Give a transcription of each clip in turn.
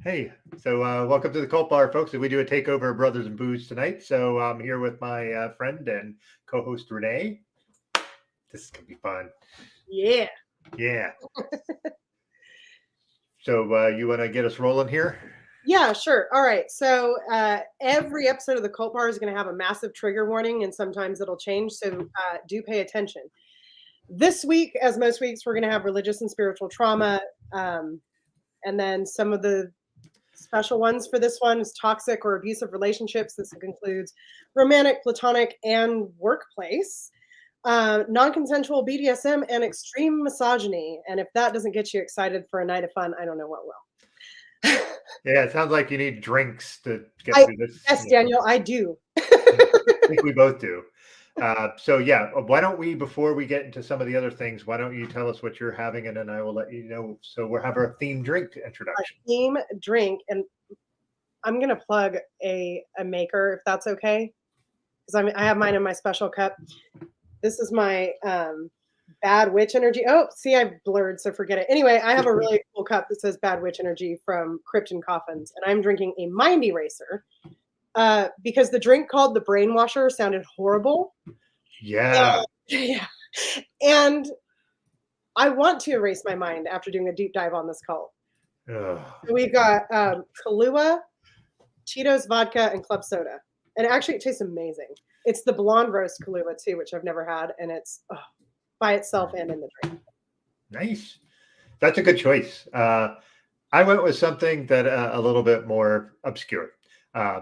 Hey, so welcome to the Cult Bar, folks. We do a takeover of Brothers and Booze tonight. So I'm here with my friend and co-host Renee. This is gonna be fun. Yeah. Yeah. So you want to get us rolling here? Yeah, sure. All right. So every episode of the Cult Bar is going to have a massive trigger warning, and sometimes it'll change. So do pay attention. This week, as most weeks, we're going to have religious and spiritual trauma. And then some of the special ones for this one is toxic or abusive relationships. This includes romantic, platonic, and workplace. Non-consensual BDSM and extreme misogyny. And if that doesn't get you excited for a night of fun, I don't know what will. Yeah, it sounds like you need drinks to get through this. Yes, Daniel, I do. I think we both do. So yeah, why don't we, before we get into some of the other things, why don't you tell us what you're having, and then I will let you know. So we'll have our theme drink introduction. A theme drink, and I'm gonna plug a maker if that's okay, because I have mine in my special cup. This is my Bad Witch Energy. Oh, see, I blurred, so forget it. Anyway, I have a really cool cup that says Bad Witch Energy from Crypt and Coffins, and I'm drinking a Mind Eraser because the drink called the Brainwasher sounded horrible. Yeah. Yeah. And I want to erase my mind after doing a deep dive on this cult. So we've got Kahlua, Cheetos vodka, and club soda. And actually, it tastes amazing. It's the blonde roast Kahlua, too, which I've never had. And it's by itself and in the drink. Nice. That's a good choice. I went with something that a little bit more obscure.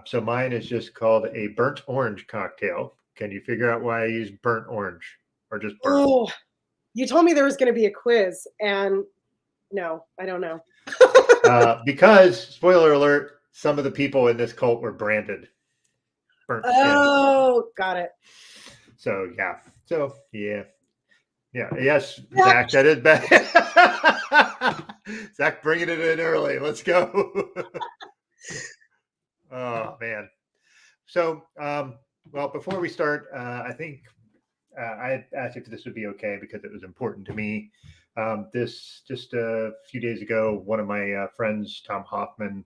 So mine is just called a burnt orange cocktail. Can you figure out why I use burnt orange or just burnt? Oh, you told me there was going to be a quiz, and no, I don't know. Because, spoiler alert, some of the people in this cult were branded burnt skin. Oh, got it. So yeah. Yes, Zach, that is bad. Zach bringing it in early. Let's go. Oh man. So well, before we start, I think I asked if this would be okay because it was important to me. This just a few days ago, one of my friends, Tom Hoffman,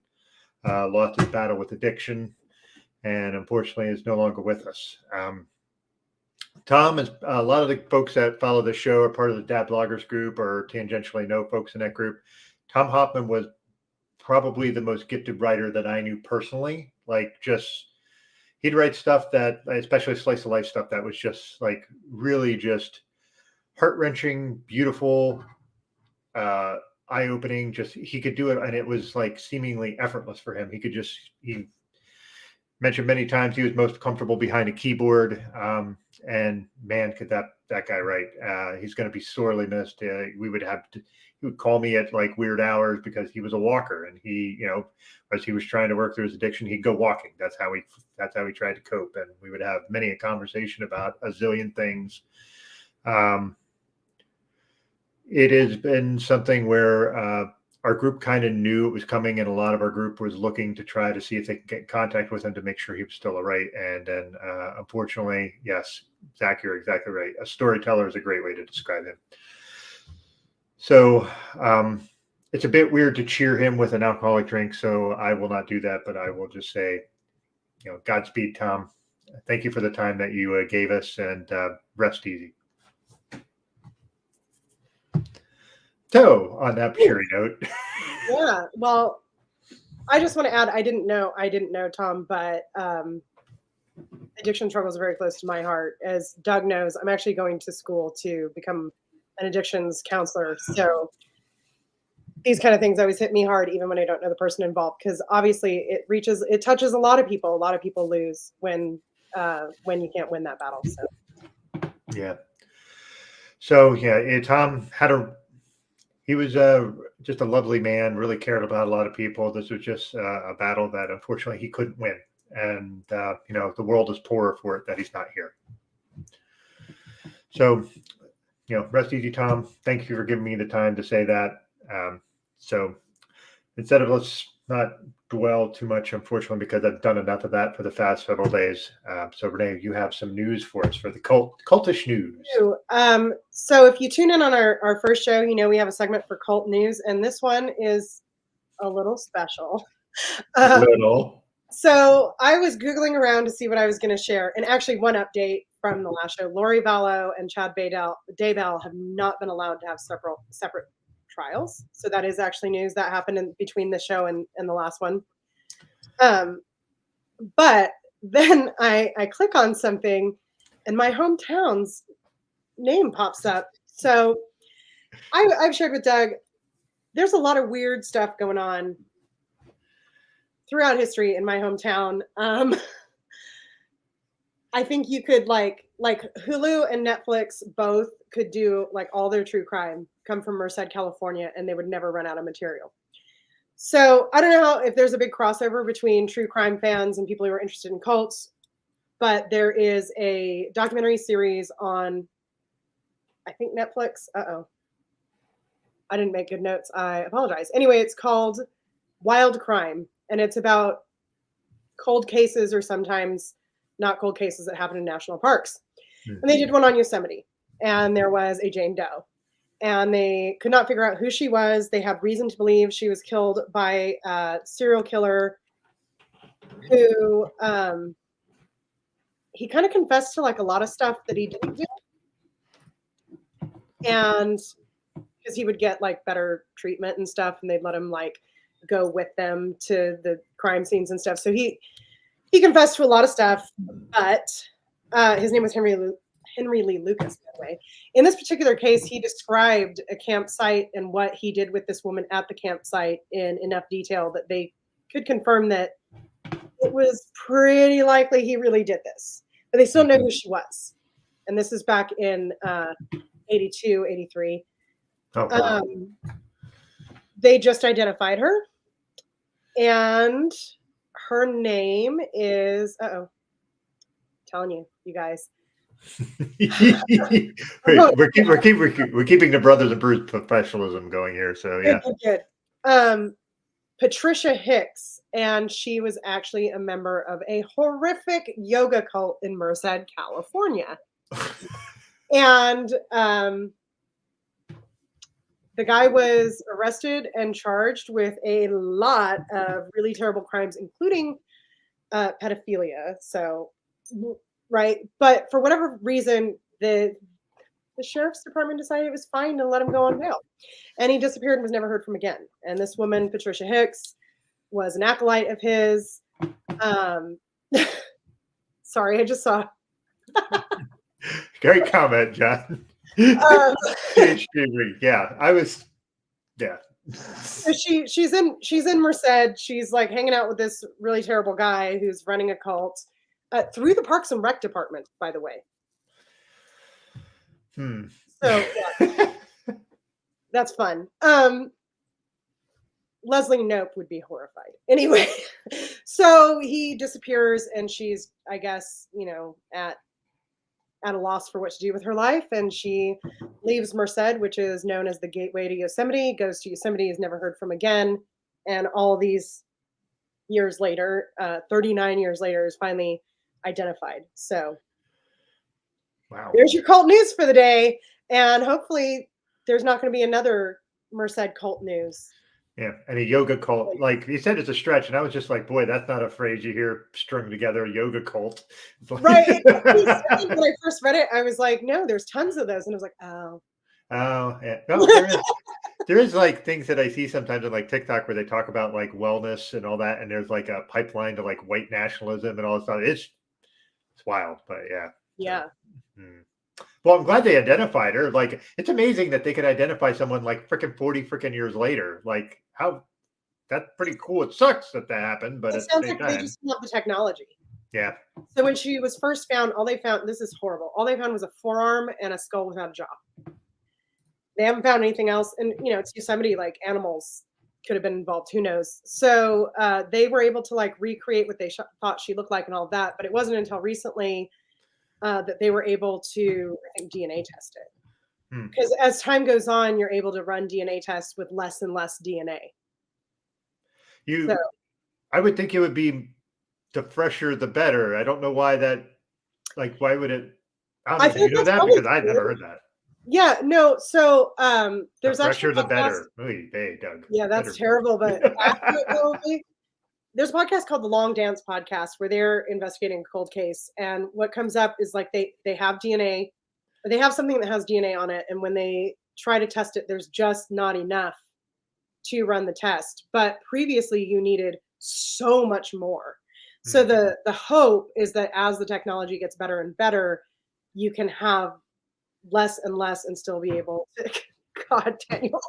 lost his battle with addiction, and unfortunately is no longer with us. Tom is a lot of the folks that follow the show are part of the Dad Bloggers group or tangentially know folks in that group. Tom Hoffman was probably the most gifted writer that I knew personally. Like, just he'd write stuff that, especially slice of life stuff, that was just like really just heart-wrenching, beautiful, eye-opening. Just he could do it, and it was like seemingly effortless for him. He mentioned many times he was most comfortable behind a keyboard, and man, could that guy write. He's going to be sorely missed. He would call me at like weird hours because he was a walker, and he, as he was trying to work through his addiction, he'd go walking. That's how he tried to cope, and we would have many a conversation about a zillion things. It has been something where our group kind of knew it was coming, and a lot of our group was looking to try to see if they could get in contact with him to make sure he was still all right. And then, unfortunately, yes, Zach, you're exactly right. A storyteller is a great way to describe him. So it's a bit weird to cheer him with an alcoholic drink, so I will not do that, but I will just say, Godspeed, Tom. Thank you for the time that you gave us, and rest easy. So, on that cheery note. Yeah, well, I just want to add, I didn't know, Tom, but addiction struggles are very close to my heart. As Doug knows, I'm actually going to school to become an addictions counselor. So these kind of things always hit me hard, even when I don't know the person involved, because obviously it touches a lot of people. A lot of people lose when you can't win that battle. So yeah. So yeah, Tom he was just a lovely man, really cared about a lot of people. This was just a battle that unfortunately he couldn't win. And, the world is poorer for it that he's not here. So, rest easy, Tom. Thank you for giving me the time to say that. So instead of, let's not dwell too much, unfortunately, because I've done enough of that for the past several days. So Renee, you have some news for us for the cultish news. So if you tune in on our first show, we have a segment for cult news, and this one is a little special. Um, Little. So I was Googling around to see what I was going to share. And actually, one update from the last show, Lori Vallow and Chad Daybell have not been allowed to have separate trials. So that is actually news that happened in between the show and the last one. But then I click on something and my hometown's name pops up. So I've shared with Doug, there's a lot of weird stuff going on throughout history in my hometown. I think you could like Hulu and Netflix both could do like all their true crime come from Merced, California, and they would never run out of material. So I don't know if there's a big crossover between true crime fans and people who are interested in cults, but there is a documentary series on, I think, Netflix. I didn't make good notes. I apologize. Anyway, it's called Wild Crime, and it's about cold cases or sometimes not cold cases that happen in national parks. And they did one on Yosemite, and there was a Jane Doe, and they could not figure out who she was. They had reason to believe she was killed by a serial killer who he kind of confessed to like a lot of stuff that he didn't do. And because he would get like better treatment and stuff, and they'd let him like go with them to the crime scenes and stuff. So he confessed to a lot of stuff, but his name was Henry Lee Lucas, by the way. In this particular case, he described a campsite and what he did with this woman at the campsite in enough detail that they could confirm that it was pretty likely he really did this. But they still know who she was. And this is back in 82, 83. Oh, they just identified her. And her name is, telling you guys. Wait, we're keeping the Brothers and Bruce professionalism going here. So yeah. Good. Patricia Hicks, and she was actually a member of a horrific yoga cult in Merced, California. And the guy was arrested and charged with a lot of really terrible crimes, including pedophilia. So, right. But for whatever reason, the sheriff's department decided it was fine to let him go on bail. And he disappeared and was never heard from again. And this woman, Patricia Hicks, was an acolyte of his. Sorry, I just saw. Great comment, John. Yeah, I was. Yeah. So she's in Merced. She's like hanging out with this really terrible guy who's running a cult through the Parks and Rec department, by the way. So yeah, that's fun. Leslie Knope would be horrified. Anyway, so he disappears, and she's, I guess, at a loss for what to do with her life, and she leaves Merced, which is known as the gateway to Yosemite, goes to Yosemite, is never heard from again, and all these years later, 39 years later, is finally identified. So wow, there's your cult news for the day, and hopefully there's not going to be another Merced cult news. Yeah, and a yoga cult, like you said, it's a stretch, and I was just like, boy, that's not a phrase you hear strung together, a yoga cult. Right. When I first read it, I was like, no, there's tons of those. And I was like, oh. Oh, yeah. No, there is like things that I see sometimes on like TikTok where they talk about like wellness and all that, and there's like a pipeline to like white nationalism and all this stuff. It's wild, but yeah. Yeah. Well, I'm glad they identified her. Like, it's amazing that they could identify someone like freaking 40 freaking years later. Like, how that's pretty cool. It sucks that happened, but it sounds like they just love the technology. Yeah. So when she was first found, all they found, this is horrible. All they found was a forearm and a skull without a jaw. They haven't found anything else. And, it's Yosemite, like animals could have been involved. Who knows? So they were able to like recreate what they thought she looked like and all that. But it wasn't until recently that they were able to, I think, DNA test it. Because as time goes on, you're able to run DNA tests with less and less DNA. I would think it would be the fresher, the better. I don't know why that, like, why would it? I don't know, you know that? Because I'd never heard that. Yeah, no. So The there's actually fresher, a the podcast. better. Oy vey, Doug. Yeah, that's Better. terrible, but accurately, there's a podcast called the Long Dance Podcast where they're investigating a cold case, and what comes up is like they have DNA, or they have something that has DNA on it, and when they try to test it, there's just not enough to run the test. But previously, you needed so much more. So Hmm. the hope is that as the technology gets better and better, you can have less and less and still be able to. God, Daniel.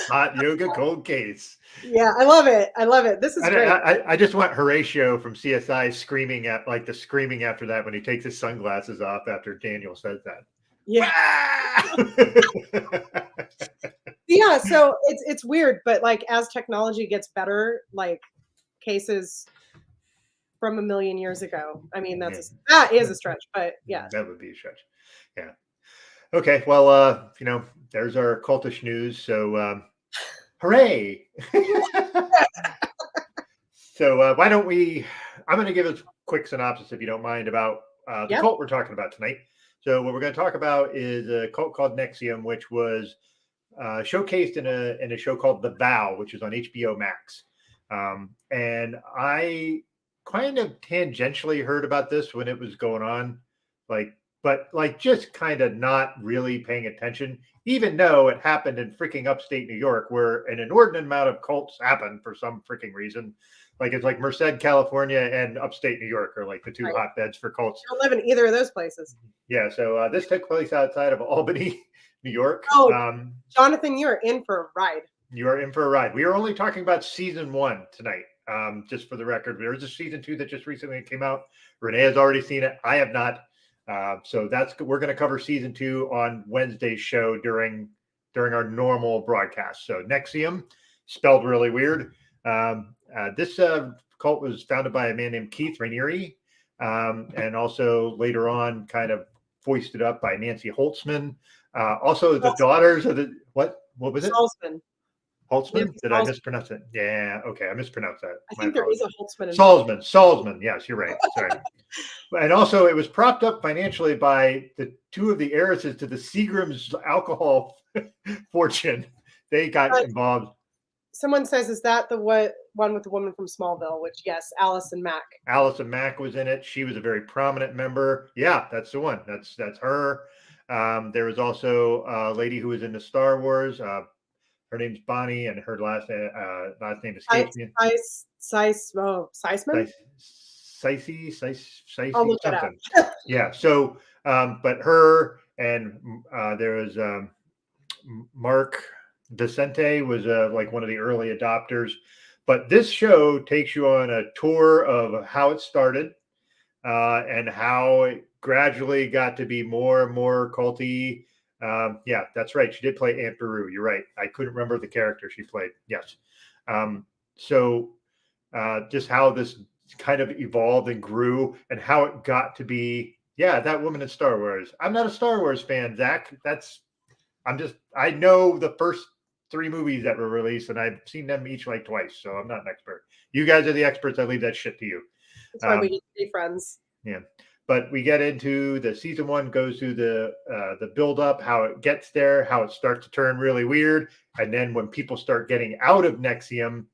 Hot yoga cold case. Yeah, I love it. I love it. This is great. I just want Horatio from CSI screaming at like the screaming after that when he takes his sunglasses off after Daniel says that. Yeah. Ah! Yeah, so it's weird, but like as technology gets better, like cases from a million years ago. I mean, Yeah, that is a stretch, but yeah. that would be a stretch. Yeah. Okay. Well, there's our cultish news. So, hooray! So, why don't we? I'm going to give a quick synopsis, if you don't mind, about the Yeah. cult we're talking about tonight. So, what we're going to talk about is a cult called NVIXM, which was showcased in a show called The Vow, which is on HBO Max. And I kind of tangentially heard about this when it was going on, but just kind of not really paying attention, even though it happened in freaking upstate New York, where an inordinate amount of cults happen for some freaking reason. Like it's like Merced, California, and upstate New York are like the two Right. hotbeds for cults. I don't live in either of those places. Yeah, so this took place outside of Albany, New York. Oh, Jonathan, you're in for a ride. You are in for a ride. We are only talking about season 1 tonight. Just for the record, there is a season 2 that just recently came out. Renee has already seen it. I have not. So we're going to cover season 2 on Wednesday's show during our normal broadcast. So NVIXM, spelled really weird. This cult was founded by a man named Keith Raniere, and also later on kind of foisted up by Nancy Holtzman. Also, the daughters of the what was it? Salzman. Holtzman? Did I Salzman. mispronounce it? Yeah. Okay, I mispronounced that. I think there is a Holtzman. Salzman. Yes, you're right. Sorry. And also, it was propped up financially by the two of the heiresses to the Seagram's alcohol fortune. They got involved. Someone says, is that the one with the woman from Smallville? Which, yes, Allison Mack. Allison Mack was in it. She was a very prominent member. Yeah, that's the one. That's her. There was also a lady who was in the Star Wars. Her name's Bonnie, and her last name escapes me. Seisman? I'll look something. Yeah. So, but her and there was Mark Vicente was like one of the early adopters. But this show takes you on a tour of how it started and how it gradually got to be more and more culty. Yeah, that's right. She did play Aunt Beru. You're right. I couldn't remember the character she played. Yes. So just how this kind of evolved and grew and how it got to be, yeah, that woman in Star Wars. I'm not a Star Wars fan, Zach. I know the first 3 movies that were released, and I've seen them each like twice, so I'm not an expert. You guys are the experts. I leave that shit to you. That's why we get to be friends. Yeah. But we get into the season 1 goes through the build up, how it gets there, how it starts to turn really weird. And then when people start getting out of NVIXM,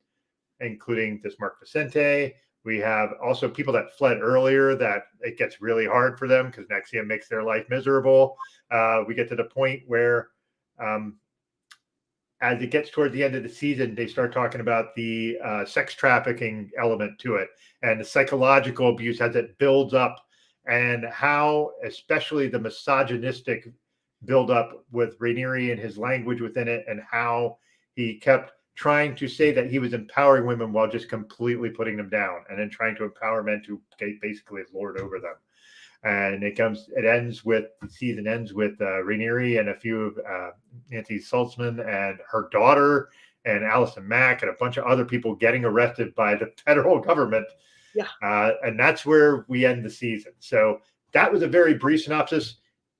including this Mark Vicente, we have also people that fled earlier that it gets really hard for them because NVIXM makes their life miserable. We get to the point where as it gets towards the end of the season, they start talking about the sex trafficking element to it and the psychological abuse as it builds up, and how especially the misogynistic build up with Raniere and his language within it, and how he kept trying to say that he was empowering women while just completely putting them down, and then trying to empower men to basically lord over them. And the season ends with Raniere and a few of Nancy Salzman and her daughter and Allison Mack and a bunch of other people getting arrested by the federal government. Yeah. And that's where we end the season. So that was a very brief synopsis.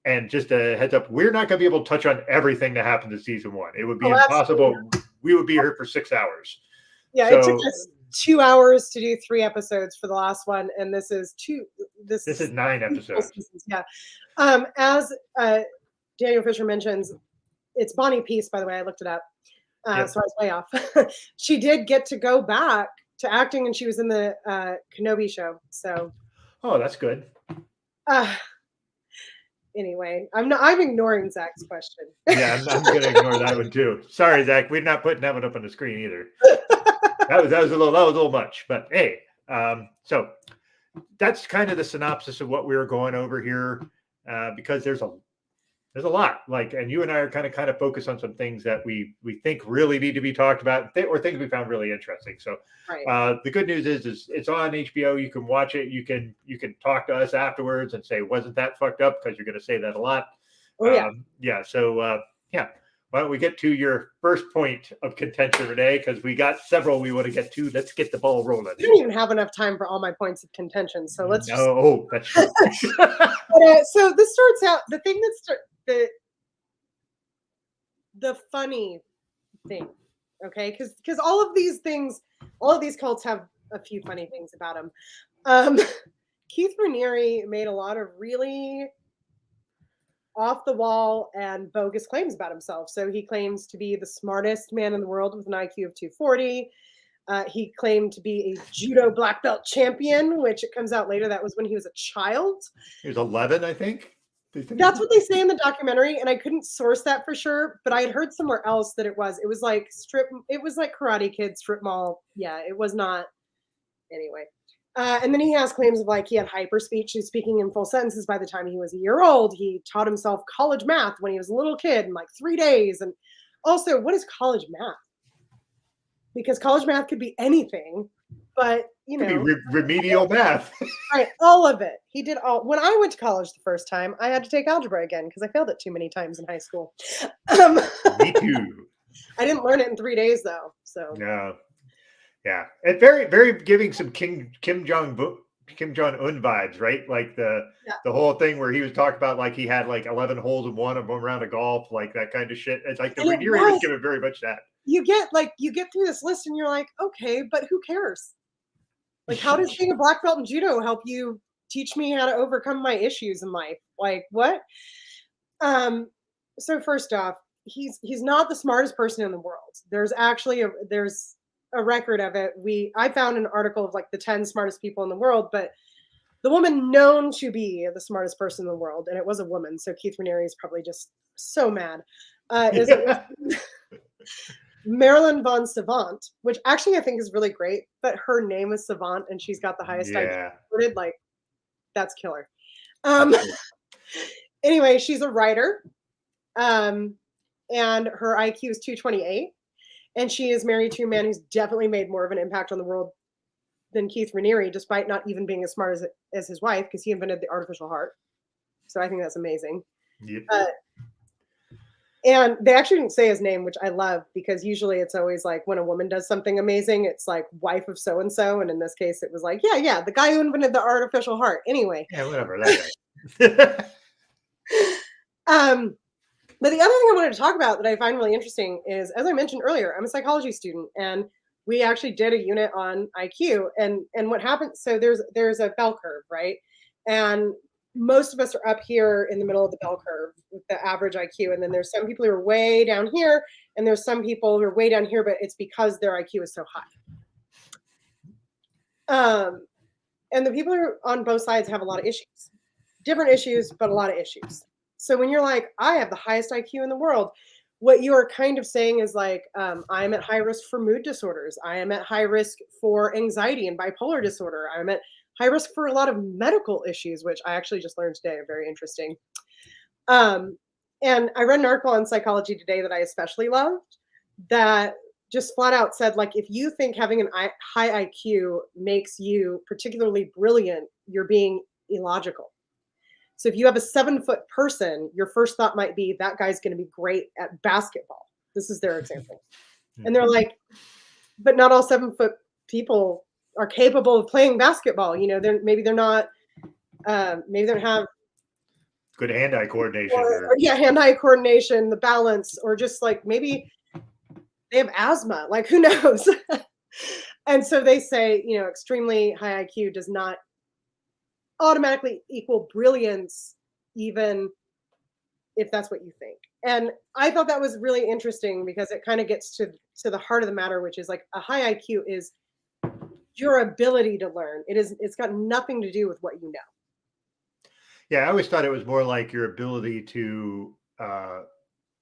And just a heads up, we're not going to be able to touch on everything that happened in season 1. It would be impossible. Absolutely. We would be here for 6 hours. Yeah, so, it took us 2 hours to do 3 episodes for the last one, and this is this is 9 episodes. Seasons, yeah. As Daniel Fisher mentions, it's Bonnie Peace, by the way. I looked it up. Yep. So I was way off. She did get to go back to acting, and she was in the Kenobi show. So, oh, that's good. Anyway, I'm ignoring Zach's question. Yeah, I'm going to ignore that one too. Sorry, Zach. We're not putting that one up on the screen either. That was a little much. But hey, so that's kind of the synopsis of what we were going over here, because there's a lot, like, and you and I are kind of focused on some things that we think really need to be talked about, or things we found really interesting. So right. The good news is it's on HBO. You can watch it. You can talk to us afterwards and say, wasn't that fucked up? Because you're going to say that a lot. Oh, yeah. Yeah. So yeah. Why don't we get to your first point of contention, Renee? Because we got several we want to get to. Let's get the ball rolling. We don't even have enough time for all my points of contention. So let's just... Oh, that's true. But, so this starts out, the thing that's the funny thing, okay? Because all of these cults have a few funny things about them. Keith Raniere made a lot of really off the wall and bogus claims about himself. So he claims to be the smartest man in the world with an IQ of 240. He claimed to be a judo black belt champion, which it comes out later that was when he was a child. He was 11, I think. That's what they say in the documentary, and I couldn't source that for sure, but I had heard somewhere else that it was like Karate Kid strip mall. Yeah, it was not. Anyway. And then he has claims of like he had hyperspeech. He was speaking in full sentences by the time he was a year old. He taught himself college math when he was a little kid in like 3 days. And also, what is college math? Because college math could be anything, but you know, could be remedial math. Right, all of it. He did all. When I went to college the first time, I had to take algebra again because I failed it too many times in high school. Me too. I didn't learn it in 3 days though. So no. Yeah, and very, very giving some Kim Jong Un vibes, right? Like the whole thing where he was talking about like he had like 11 holes in one of them around a golf, like that kind of shit. It's like the Raniere was giving very much that. You get through this list and you're like, okay, but who cares? Like, how does being a black belt in judo help you teach me how to overcome my issues in life? Like what? So first off, he's not the smartest person in the world. There's actually there's a record of it. I found an article of like the 10 smartest people in the world, but the woman known to be the smartest person in the world, and it was a woman, so Keith Raniere is probably just so mad, is Marilyn von Savant, which actually I think is really great, but her name is Savant and she's got the highest IQ recorded. Like, that's killer. Anyway, she's a writer, and her IQ is 228. And she is married to a man who's definitely made more of an impact on the world than Keith Raniere, despite not even being as smart as his wife, because he invented the artificial heart. So I think that's amazing. Yep. And they actually didn't say his name, which I love, because usually it's always like when a woman does something amazing, it's like wife of so-and-so. And in this case, it was like, yeah, the guy who invented the artificial heart. Anyway. Yeah, whatever. That guy. But the other thing I wanted to talk about that I find really interesting is, as I mentioned earlier, I'm a psychology student, and we actually did a unit on IQ. And what happens, so there's a bell curve, right? And most of us are up here in the middle of the bell curve with the average IQ. And then there's some people who are way down here, and there's some people who are way down here, but it's because their IQ is so high. And the people who are on both sides have a lot of issues, different issues, but a lot of issues. So when you're like, I have the highest IQ in the world, what you are kind of saying is like, I am at high risk for mood disorders. I am at high risk for anxiety and bipolar disorder. I'm at high risk for a lot of medical issues, which I actually just learned today are very interesting. And I read an article on Psychology Today that I especially loved that just flat out said, like, if you think having an high IQ makes you particularly brilliant, you're being illogical. So if you have a 7-foot person, your first thought might be that guy's going to be great at basketball. This is their example. And they're like, but not all 7-foot people are capable of playing basketball. You know, maybe they don't have good hand-eye coordination. Hand-eye coordination, the balance, or just like maybe they have asthma, like who knows? And so they say, you know, extremely high IQ does not automatically equal brilliance, even if that's what you think. And I thought that was really interesting because it kind of gets to the heart of the matter, which is like a high IQ is your ability to learn. It's got nothing to do with what you know. Yeah, I always thought it was more like your ability to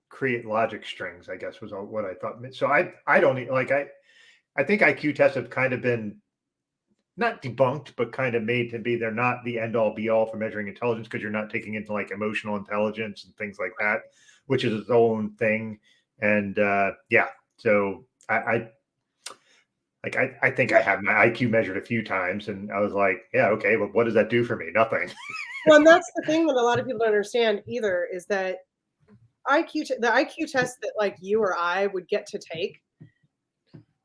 create logic strings, I guess was what I thought. So I don't like I think IQ tests have kind of been not debunked, but kind of made to be they're not the end all be all for measuring intelligence because you're not taking into like emotional intelligence and things like that, which is its own thing. And yeah, so I think I had my IQ measured a few times, and I was like, yeah, okay, but what does that do for me? Nothing. Well, and that's the thing that a lot of people don't understand either is that the IQ tests that like you or I would get to take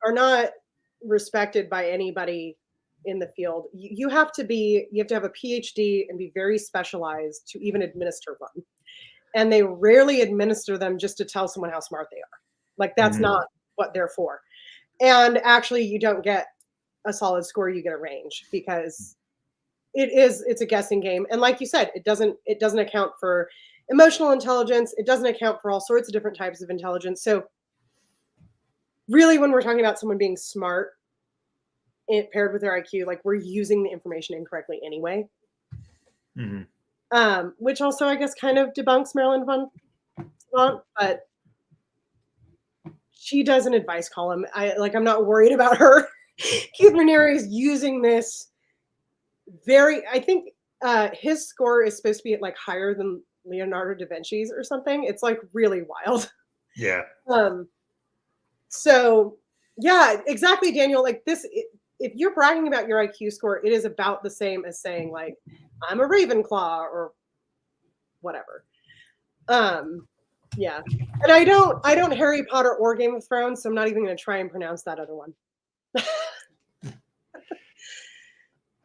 are not respected by anybody in the field. You have to have a PhD and be very specialized to even administer one. And they rarely administer them just to tell someone how smart they are. Like that's not what they're for. And actually you don't get a solid score, you get a range because it's a guessing game. And like you said, it doesn't account for emotional intelligence. It doesn't account for all sorts of different types of intelligence. So really when we're talking about someone being smart paired with their IQ, like we're using the information incorrectly anyway. Which also I guess kind of debunks Marilyn Vaughn, but she does an advice column. I'm not worried about her. Keith Raniere is using this I think his score is supposed to be like higher than Leonardo da Vinci's or something. It's like really wild. Yeah. So yeah, exactly, Daniel. Like this, if you're bragging about your IQ score, it is about the same as saying like, I'm a Ravenclaw or whatever. Yeah. And I don't Harry Potter or Game of Thrones, so I'm not even going to try and pronounce that other one.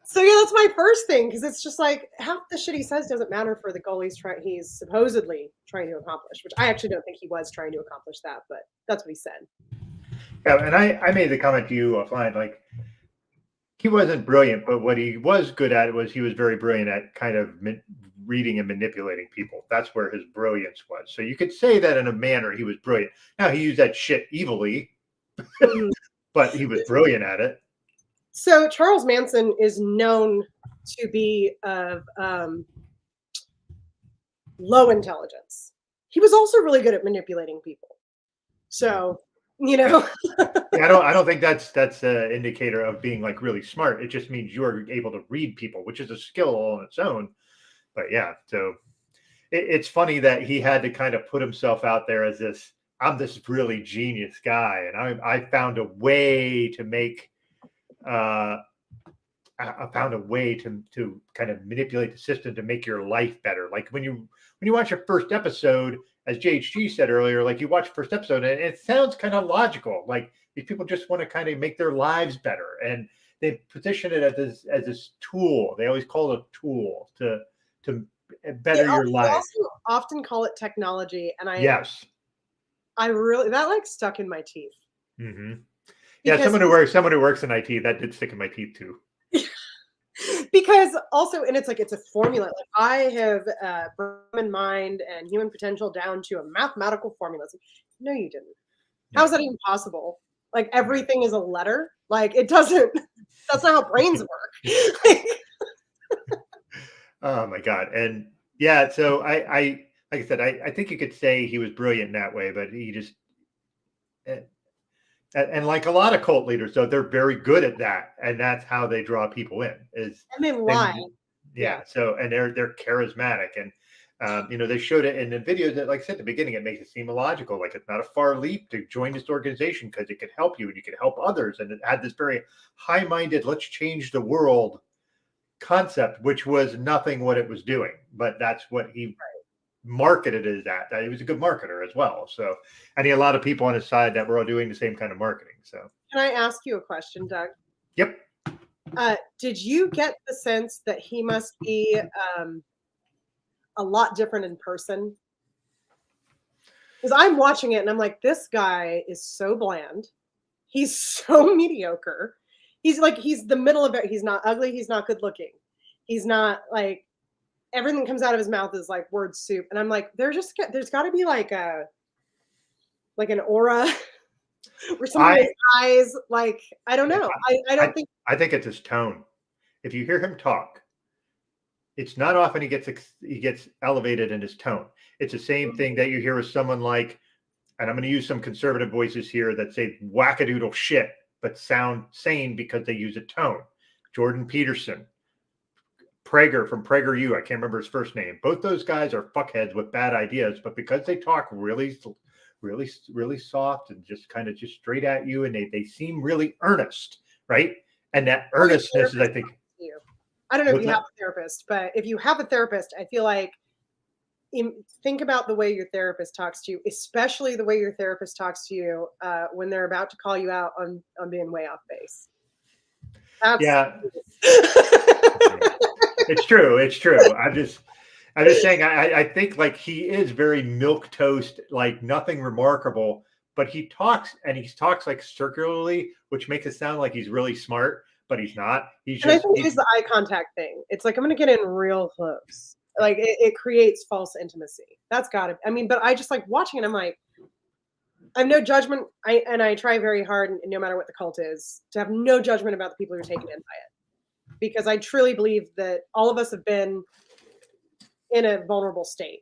So yeah, that's my first thing, because it's just like half the shit he says doesn't matter for the goal he's supposedly trying to accomplish, which I actually don't think he was trying to accomplish that, but that's what he said. Yeah, and I made the comment to you offline, like he wasn't brilliant, but what he was good at was he was very brilliant at kind of reading and manipulating people. That's where his brilliance was. So you could say that in a manner he was brilliant. Now he used that shit evilly, but he was brilliant at it. So Charles Manson is known to be of low intelligence. He was also really good at manipulating people. So, you know. Yeah, I don't think that's an indicator of being like really smart. It just means you're able to read people, which is a skill all on its own. But yeah, so it's funny that he had to kind of put himself out there as I'm this really genius guy, and I found a way to make I found a way to kind of manipulate the system to make your life better. Like when you watch your first episode, as JHG said earlier, like you watch the first episode and it sounds kind of logical. Like these people just want to kind of make their lives better, and they position it as this tool. They always call it a tool to better your life. They also often call it technology, and I really that like stuck in my teeth. Yeah, someone who works in IT, that did stick in my teeth too. Because also, and it's like it's a formula. Like I have Brahman mind and human potential down to a mathematical formula. Like, no, you didn't. How is that even possible? Like everything is a letter. Like it doesn't. That's not how brains work. Oh my god! And yeah, so I like I said, I think you could say he was brilliant in that way, but he just. And like a lot of cult leaders, though, they're very good at that, and that's how they draw people in. And they lie. Yeah. So, and they're charismatic, and they showed it in the videos that, like I said at the beginning, it makes it seem illogical, like it's not a far leap to join this organization because it could help you and you could help others, and it had this very high-minded, let's change the world concept, which was nothing what it was doing, but that's what he marketed it at. He was a good marketer as well. So, and he had a lot of people on his side that were all doing the same kind of marketing. So, can I ask you a question, Doug? Yep. Did you get the sense that he must be a lot different in person? Because I'm watching it and I'm like, this guy is so bland. He's so mediocre. He's the middle of it. He's not ugly. He's not good looking. He's not like, everything comes out of his mouth is like word soup. And I'm like, there's got to be like an aura or something in his eyes. Like, I don't know. I don't think. I think it's his tone. If you hear him talk, it's not often he gets elevated in his tone. It's the same thing that you hear with someone like, and I'm going to use some conservative voices here that say wackadoodle shit, but sound sane because they use a tone. Jordan Peterson, Prager from PragerU, I can't remember his first name. Both those guys are fuckheads with bad ideas, but because they talk really, really, really soft and just kind of just straight at you, and they seem really earnest, right? And that earnestness is, I think. I don't know if you have a therapist, but if you have a therapist, I feel like think about the way your therapist talks to you, especially the way your therapist talks to you when they're about to call you out on being way off base. Yeah. It's true. It's true. I'm just saying, I think like he is very milquetoast, like nothing remarkable, but he talks like circularly, which makes it sound like he's really smart, but he's not. I think it's the eye contact thing. It's like, I'm going to get in real close. Like it creates false intimacy. That's gotta, I mean, but I just like watching it. I'm like, I have no judgment. I try very hard, no matter what the cult is, to have no judgment about the people who are taken in by it. Because I truly believe that all of us have been in a vulnerable state.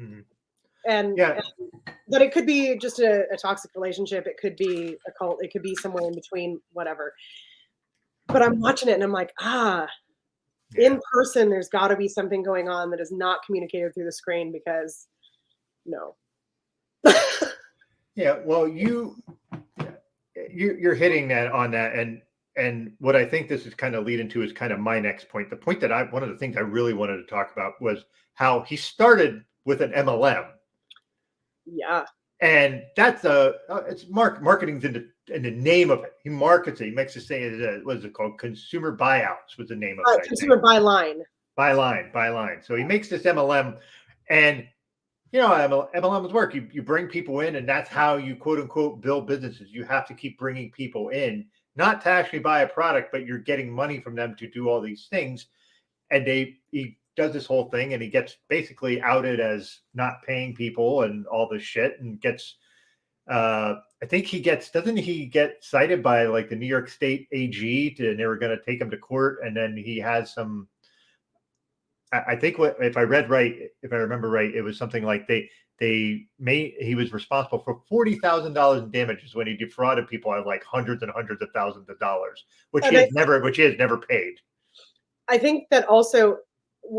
Mm-hmm. And that it could be just a toxic relationship. It could be a cult. It could be somewhere in between, whatever. But I'm watching it and I'm like, in person, there's got to be something going on that is not communicated through the screen, because no. Yeah, well, you're hitting that on that, and what I think this is kind of leading to is kind of my next point. The point that one of the things I really wanted to talk about was how he started with an MLM. Yeah. And that's it's marketing's in the name of it. He markets it. He makes it say, what is it called? Consumer buyouts was the name of it. Consumer buy line. Buy line. So he makes this MLM, and you know how MLMs work. You bring people in, and that's how you quote unquote build businesses. You have to keep bringing people in, not to actually buy a product, but you're getting money from them to do all these things. And he does this whole thing, and he gets basically outed as not paying people and all this shit, and gets I think doesn't he get cited by like the New York State AG and they were going to take him to court, and then he has some, I think if I remember right, it was something like he was responsible for $40,000 in damages when he defrauded people out of like hundreds and hundreds of thousands of dollars, which he has never paid. I think that also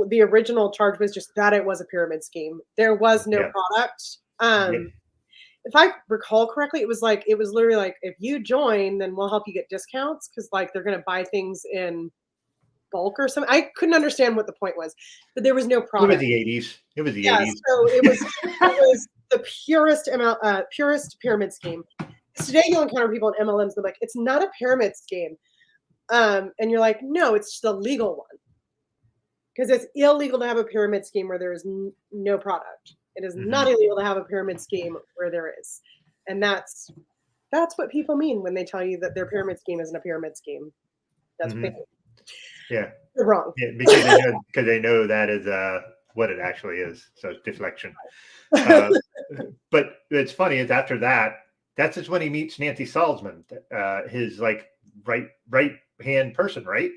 the original charge was just that it was a pyramid scheme. There was no product. If I recall correctly, it was literally like, if you join, then we'll help you get discounts, because like they're going to buy things in bulk or something. I couldn't understand what the point was, but there was no product. It was the 80s. So it was the purest pyramid scheme. Today you'll encounter people in MLMs, they're like, it's not a pyramid scheme. And you're like, no, it's just a legal one. Because it's illegal to have a pyramid scheme where there is no product. It is not illegal to have a pyramid scheme where there is. And that's what people mean when they tell you that their pyramid scheme isn't a pyramid scheme. That's yeah. They're wrong. Yeah, because they know that is what it actually is. So it's deflection. But it's funny is after that's just when he meets Nancy Salzman, his like right hand person, right?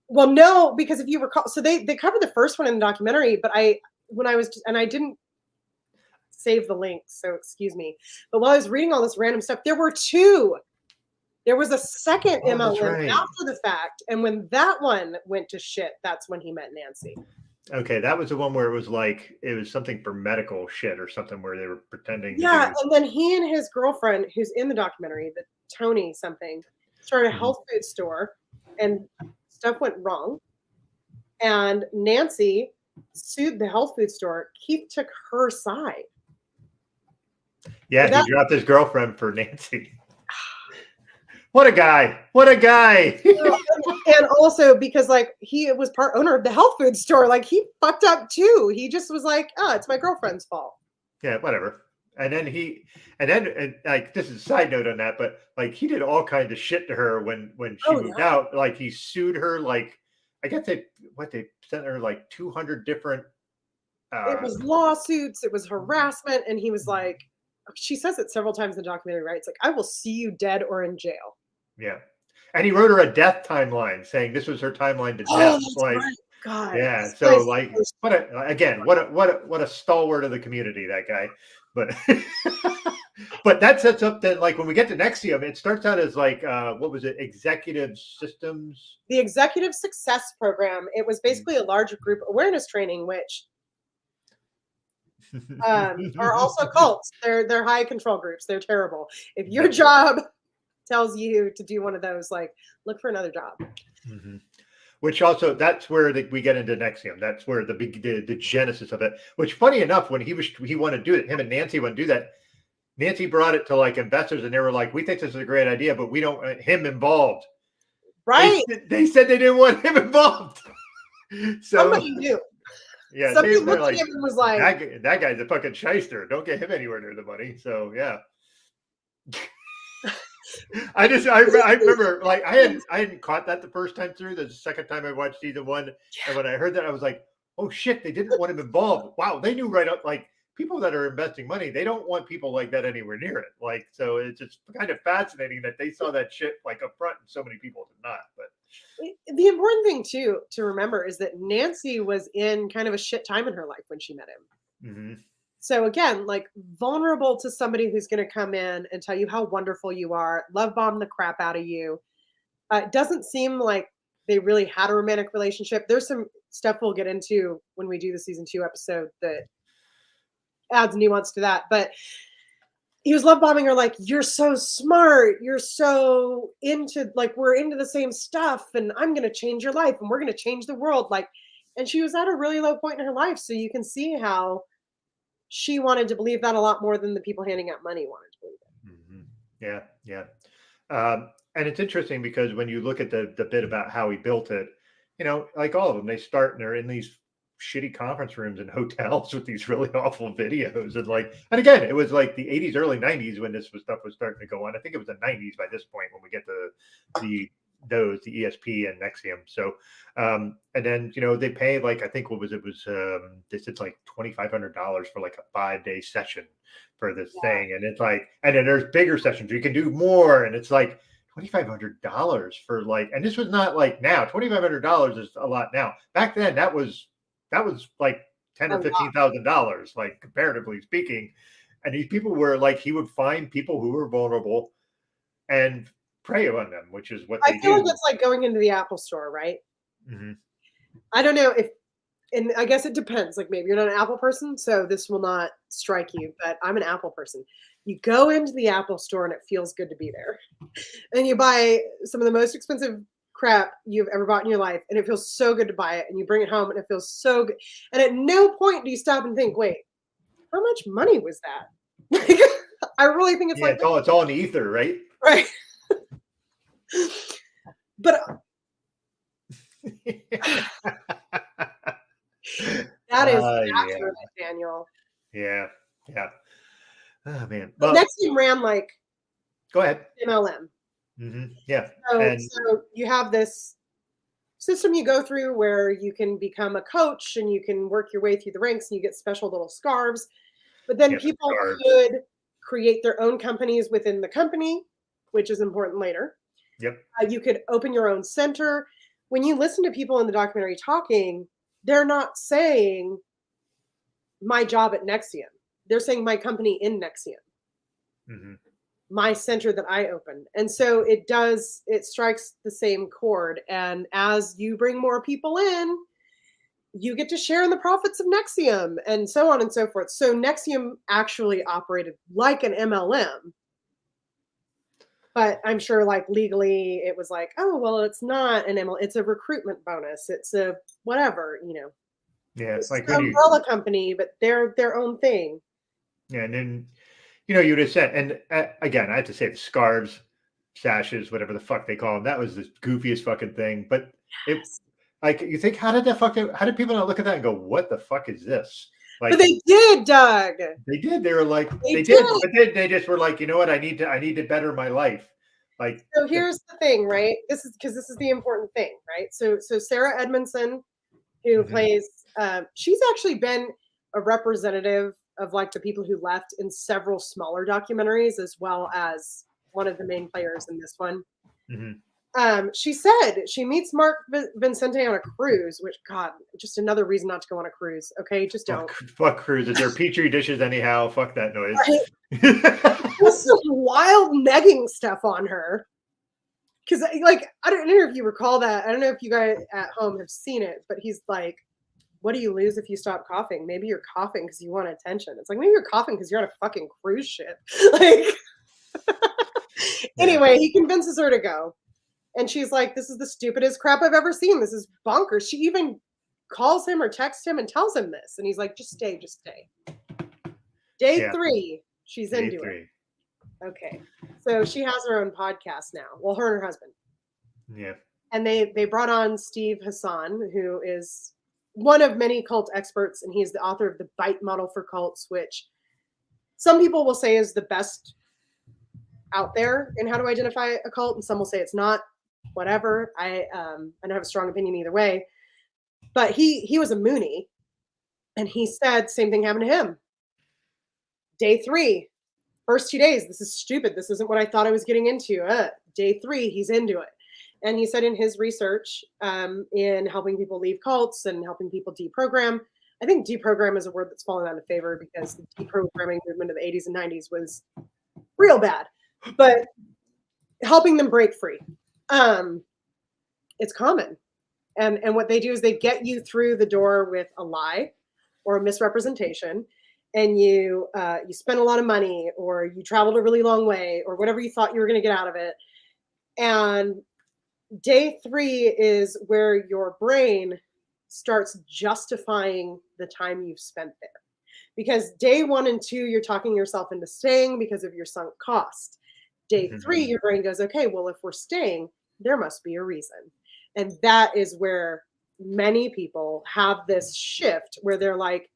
Well, no, because if you recall, so they covered the first one in the documentary, but I didn't save the link, so excuse me. But while I was reading all this random stuff, there were two. There was a second MLM after the fact, and when that one went to shit, that's when he met Nancy. Okay, that was the one where it was something for medical shit or something where they were pretending. Yeah, and then he and his girlfriend, who's in the documentary, the Tony something, started a health food store, and stuff went wrong. And Nancy sued the health food store. Keith took her side. Yeah, he dropped his girlfriend for Nancy. What a guy. And also because like he was part owner of the health food store, like he fucked up too. He just was like, oh, it's my girlfriend's fault. Yeah, whatever. And then like, this is a side note on that, but like he did all kinds of shit to her when she moved out. Like he sued her like I guess they sent her like 200 different. It was lawsuits, it was harassment, and he was like, she says it several times in the documentary, right? It's like, I will see you dead or in jail. Yeah. And he wrote her a death timeline saying this was her timeline to death. That's Like, right. God. yeah. So like, what a stalwart of the community, that guy. But but that sets up that, like, when we get to NVIXM, it starts out as like, what was it? Executive systems. The Executive Success Program. It was basically a large group awareness training, which are also cults. They're high control groups. They're terrible. If your job tells you to do one of those, like, look for another job. Mm-hmm. Which also, that's where we get into NVIXM. That's where the genesis of it. Which, funny enough, when he wanted to do it, him and Nancy wanted to do that. Nancy brought it to like investors, and they were like, "We think this is a great idea, but we don't want him involved." Right? They said they didn't want him involved. So somebody knew. Yeah, somebody looked at him and was like, "That guy's a fucking shyster. Don't get him anywhere near the money." So yeah. I remember, like, I hadn't caught that the first time through. The second time I watched season 1, and when I heard that, I was like, "Oh shit, they didn't want him involved." Wow, they knew right up. Like, people that are investing money, they don't want people like that anywhere near it. Like, so it's just kind of fascinating that they saw that shit like up front, and so many people did not. But the important thing too to remember is that Nancy was in kind of a shit time in her life when she met him. Mm-hmm. So again, like, vulnerable to somebody who's going to come in and tell you how wonderful you are, love bomb the crap out of you. It doesn't seem like they really had a romantic relationship. There's some stuff we'll get into when we do the season 2 episode that adds nuance to that. But he was love bombing her, like, you're so smart. You're so into, like, we're into the same stuff, and I'm going to change your life, and we're going to change the world. Like, and she was at a really low point in her life. So you can see how she wanted to believe that a lot more than the people handing out money wanted to believe it. Mm-hmm. Yeah. And it's interesting because when you look at the bit about how he built it, like all of them, they start and they're in these shitty conference rooms and hotels with these really awful videos. And again, it was like the 80s, early 90s when this stuff was starting to go on. I think it was the 90s by this point when we get to the ESP and NVIXM. So, and then, they pay, like, I think they said like $2,500 for like a 5-day session for this thing. And it's like, and then there's bigger sessions, you can do more. And it's like $2,500 for, like, and this was not like now, $2,500 is a lot now. Back then, that was like $10,000 or $15,000, like, comparatively speaking. And these people were like, he would find people who were vulnerable and prey on them, which is what they do. I feel like it's like going into the Apple store, right? Mm-hmm. I don't know and I guess it depends. Like, maybe you're not an Apple person, so this will not strike you, but I'm an Apple person. You go into the Apple store and it feels good to be there. And you buy some of the most expensive crap you've ever bought in your life, and it feels so good to buy it, and you bring it home and it feels so good. And at no point do you stop and think, wait, how much money was that? I really think it's it's all in the ether, right? Right. But that is accurate, Daniel. Yeah. Oh man. Well, NVIXM ran like, go ahead. MLM. Mm-hmm. Yeah. So you have this system you go through where you can become a coach and you can work your way through the ranks and you get special little scarves. But then people could create their own companies within the company, which is important later. Yep. You could open your own center. When you listen to people in the documentary talking, they're not saying my job at NVIXM. They're saying my company in NVIXM. Mm-hmm. My center that I opened. And so it strikes the same chord. And as you bring more people in, you get to share in the profits of NVIXM and so on and so forth. So NVIXM actually operated like an MLM. But I'm sure, like, legally it was like, oh, well, it's not an MLM. It's a recruitment bonus. It's a whatever, Yeah, it's like an umbrella company, but they're their own thing. Yeah, and then you just said, and again, I have to say, the scarves, sashes, whatever the fuck they call them, that was the goofiest fucking thing. But it's like, you think, how did people not look at that and go, what the fuck is this? Like, but they did, Doug. They did. They were like, they did, but they just were like, you know what? I need to better my life. Like, So here's the thing, right? This is the important thing, right? So Sarah Edmondson, who plays, she's actually been a representative of like the people who left in several smaller documentaries, as well as one of the main players in this one. She said she meets Mark Vincente on a cruise, which, God, just another reason not to go on a cruise. Okay, just don't. Fuck cruises. They're petri dishes anyhow. Fuck that noise. There's some wild negging stuff on her. Because, like, I don't know if you recall that. I don't know if you guys at home have seen it, but he's like, what do you lose if you stop coughing? Maybe you're coughing because you want attention. It's like, maybe you're coughing because you're on a fucking cruise ship. Like, anyway, he convinces her to go. And she's like, this is the stupidest crap I've ever seen. This is bonkers. She even calls him or texts him and tells him this. And he's like, just stay, just stay. Day 3, she's into it. Okay. So she has her own podcast now. Well, her and her husband. Yeah. And they brought on Steve Hassan, who is one of many cult experts, and he's the author of the BITE model for cults, which some people will say is the best out there in how to identify a cult, and some will say it's not. Whatever. I don't have a strong opinion either way. But he was a Moonie, and he said same thing happened to him. Day 3, first 2 days, this is stupid. This isn't what I thought I was getting into. Day 3, he's into it. And he said in his research, in helping people leave cults and helping people deprogram, I think deprogram is a word that's fallen out of favor because the deprogramming movement of the 80s and 90s was real bad. But helping them break free. It's common. And what they do is they get you through the door with a lie or a misrepresentation, and you spend a lot of money, or you traveled a really long way, or whatever you thought you were going to get out of it. And day 3 is where your brain starts justifying the time you've spent there. Because day 1 and 2, you're talking yourself into staying because of your sunk cost. Day 3, your brain goes, okay, well, if we're staying, there must be a reason. And that is where many people have this shift where they're like,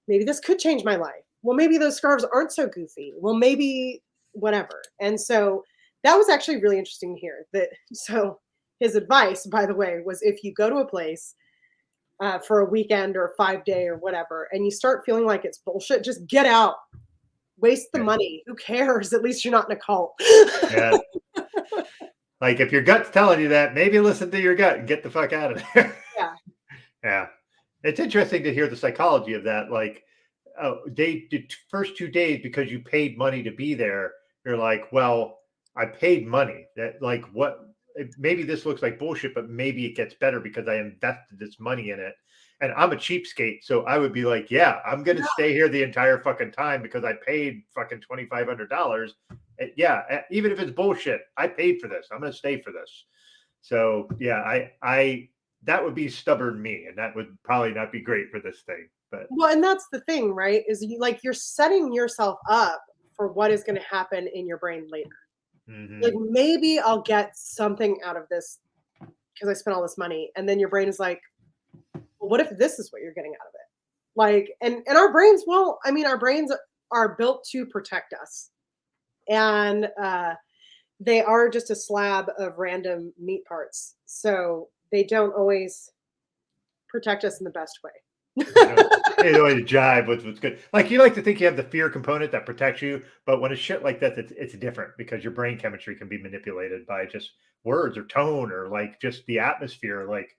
maybe this could change my life. Well, maybe those scarves aren't so goofy. Well, maybe whatever. And so that was actually really interesting to hear. So his advice, by the way, was if you go to a place for a weekend or a 5-day or whatever, and you start feeling like it's bullshit, just get out. Waste the money. Who cares? At least you're not in a cult. Yeah. Like, if your gut's telling you that, maybe listen to your gut and get the fuck out of there. Yeah. Yeah. It's interesting to hear the psychology of that. Like, the first 2 days, because you paid money to be there, you're like, well, I paid money. That, like, what? Maybe this looks like bullshit, but maybe it gets better because I invested this money in it. And I'm a cheapskate, so I would be like, yeah, I'm going to stay here the entire fucking time because I paid fucking $2,500. Yeah, even if it's bullshit, I paid for this. I'm going to stay for this. So yeah, I that would be stubborn me, and that would probably not be great for this thing. But well, and that's the thing, right? Is you're setting yourself up for what is going to happen in your brain later. Like, maybe I'll get something out of this because I spent all this money, and then your brain is like, well, what if this is what you're getting out of it? Like, and our brains, well, I mean, our brains are built to protect us, and they are just a slab of random meat parts, so they don't always protect us in the best way. They always jive with what's good. Like, you like to think you have the fear component that protects you, but when it's shit like that, it's different because your brain chemistry can be manipulated by just words or tone or like just the atmosphere. Like,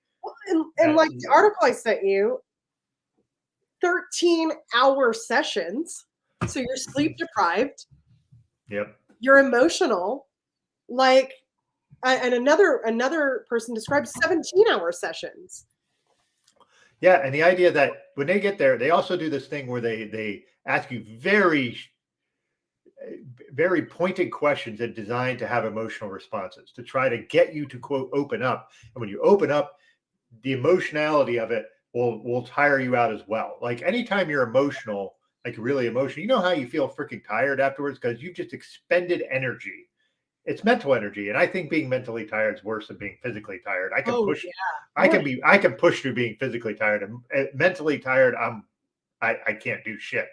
and like the article I sent you, 13-hour sessions, so you're sleep deprived. Yep. You're emotional, like, and another person described 17-hour sessions. Yeah, and the idea that when they get there, they also do this thing where they ask you very, very pointed questions that are designed to have emotional responses to try to get you to, quote, open up. And when you open up, the emotionality of it will tire you out as well. Like, anytime you're emotional, like really emotional, you know how you feel freaking tired afterwards because you've just expended energy. It's mental energy, and I think being mentally tired is worse than being physically tired. I can push. Yeah. I can push through being physically tired. And mentally tired, I can't do shit.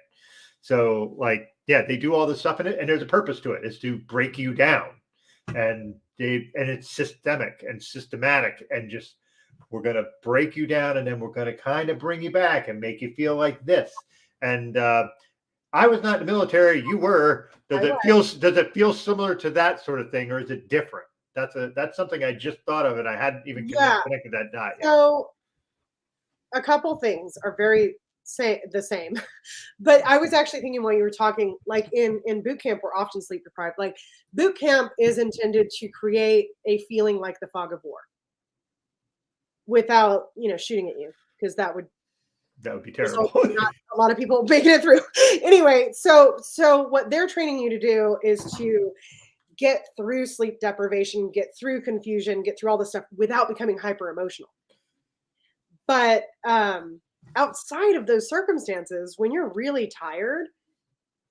So, like, yeah, they do all this stuff in it, and there's a purpose to it. It's to break you down. and it's systemic and systematic, and just we're going to break you down, and then we're going to kind of bring you back and make you feel like this. And I was not in the military. You were. Does it feel similar to that sort of thing, or is it different? That's something I just thought of, and I hadn't even connected that dot yet. So a couple things are very the same, but I was actually thinking while you were talking, like in boot camp, we're often sleep deprived. Like boot camp is intended to create a feeling like the fog of war without, shooting at you, because that would be terrible. Not a lot of people making it through. Anyway, so what they're training you to do is to get through sleep deprivation, get through confusion, get through all this stuff without becoming hyper emotional. But outside of those circumstances, when you're really tired,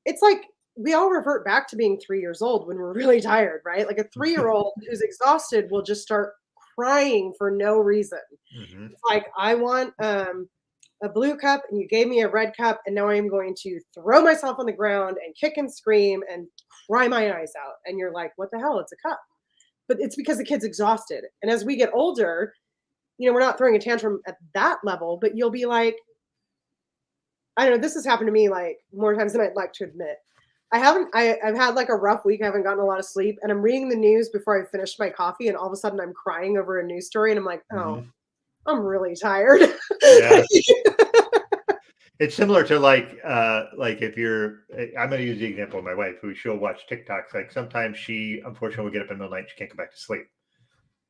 it's like we all revert back to being 3 years old when we're really tired, right? Like a 3-year-old who's exhausted will just start crying for no reason. Mm-hmm. It's like, I want a blue cup and you gave me a red cup, and now I'm going to throw myself on the ground and kick and scream and cry my eyes out. And you're like, what the hell? It's a cup. But it's because the kid's exhausted. And as we get older, we're not throwing a tantrum at that level, but you'll be like, I don't know, this has happened to me like more times than I'd like to admit. I've had like a rough week. I haven't gotten a lot of sleep, and I'm reading the news before I finished my coffee, and all of a sudden I'm crying over a news story, and I'm like, oh, I'm really tired. Yeah. It's similar to like if I'm going to use the example of my wife, who she'll watch TikToks. Like sometimes she unfortunately will get up in the middle of the night. She can't go back to sleep.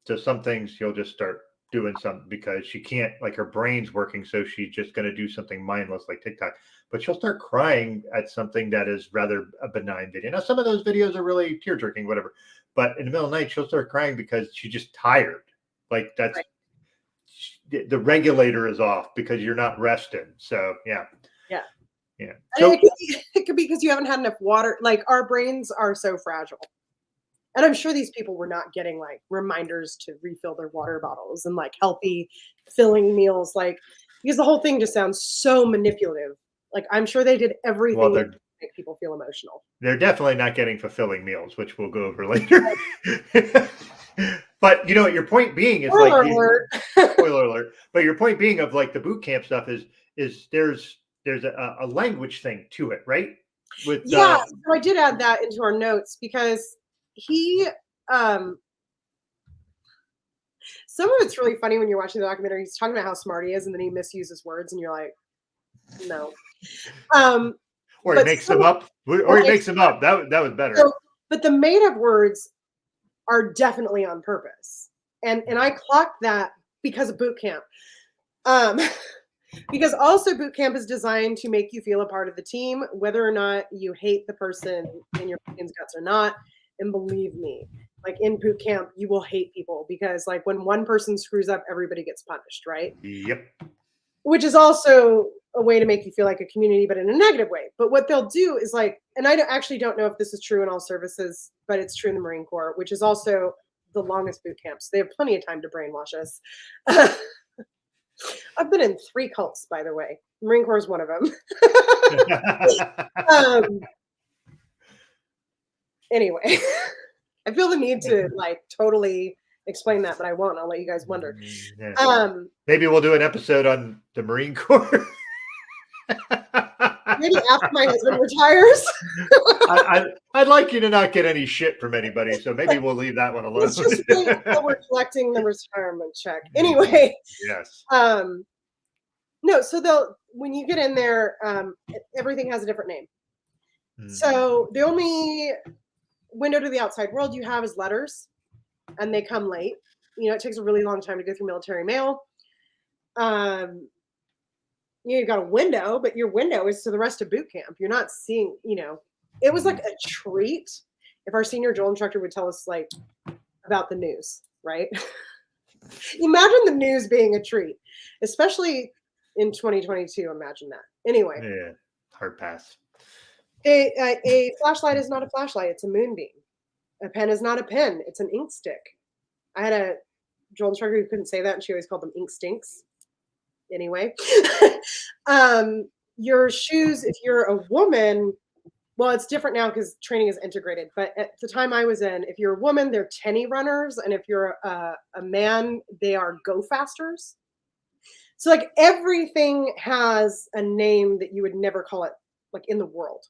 So some things she'll just start doing something because she can't, like her brain's working. So she's just going to do something mindless like TikTok, but she'll start crying at something that is rather a benign video. Now, some of those videos are really tear jerking, whatever, but in the middle of the night, she'll start crying because she's just tired. Like that's, right. The regulator is off because you're not rested. So yeah. So it could be because you haven't had enough water. Like our brains are so fragile, and I'm sure these people were not getting like reminders to refill their water bottles and like healthy filling meals, like because the whole thing just sounds so manipulative. Like I'm sure they did everything to make people feel emotional. They're definitely not getting fulfilling meals, which we'll go over later. But your point being is spoiler alert. But your point being of like the boot camp stuff is there's a language thing to it, right? So I did add that into our notes because he some of it's really funny when you're watching the documentary. He's talking about how smart he is, and then he misuses words, and you're like, no. Or he makes them up. Or he makes them up. That was better. So, but the made up words are definitely on purpose. And I clocked that because of boot camp. Because also boot camp is designed to make you feel a part of the team, whether or not you hate the person in your guts or not. And believe me, like in boot camp, you will hate people because like when one person screws up, everybody gets punished, right? Yep. Which is also a way to make you feel like a community, but in a negative way. But what they'll do is like, and I actually don't know if this is true in all services, but it's true in the Marine Corps, which is also the longest boot camps. They have plenty of time to brainwash us. I've been in 3 cults, by the way. Marine Corps is one of them. Anyway, I feel the need to like totally explain that, but I won't. I'll let you guys wonder. Yeah. Maybe we'll do an episode on the Marine Corps. Maybe after my husband retires. I'd like you to not get any shit from anybody, so maybe we'll leave that one alone. It's just that we're collecting the retirement check. Anyway. Yes. No, so when you get in there, everything has a different name. So the only window to the outside world you have is letters, and they come late. It takes a really long time to go through military mail. You've got a window, but your window is to the rest of boot camp. You're not seeing, it was like a treat if our senior drill instructor would tell us like about the news, right? Imagine the news being a treat, especially in 2022. Imagine that. Anyway. Yeah, hard pass. A flashlight is not a flashlight. It's a moonbeam. A pen is not a pen. It's an ink stick. I had a drill instructor who couldn't say that, and she always called them ink stinks. Anyway, your shoes, if you're a woman, Well, it's different now because training is integrated. But at the time I was in, if you're a woman, they're tenny runners, and if you're a man, they are go fasters. So like everything has a name that you would never call it like in the world.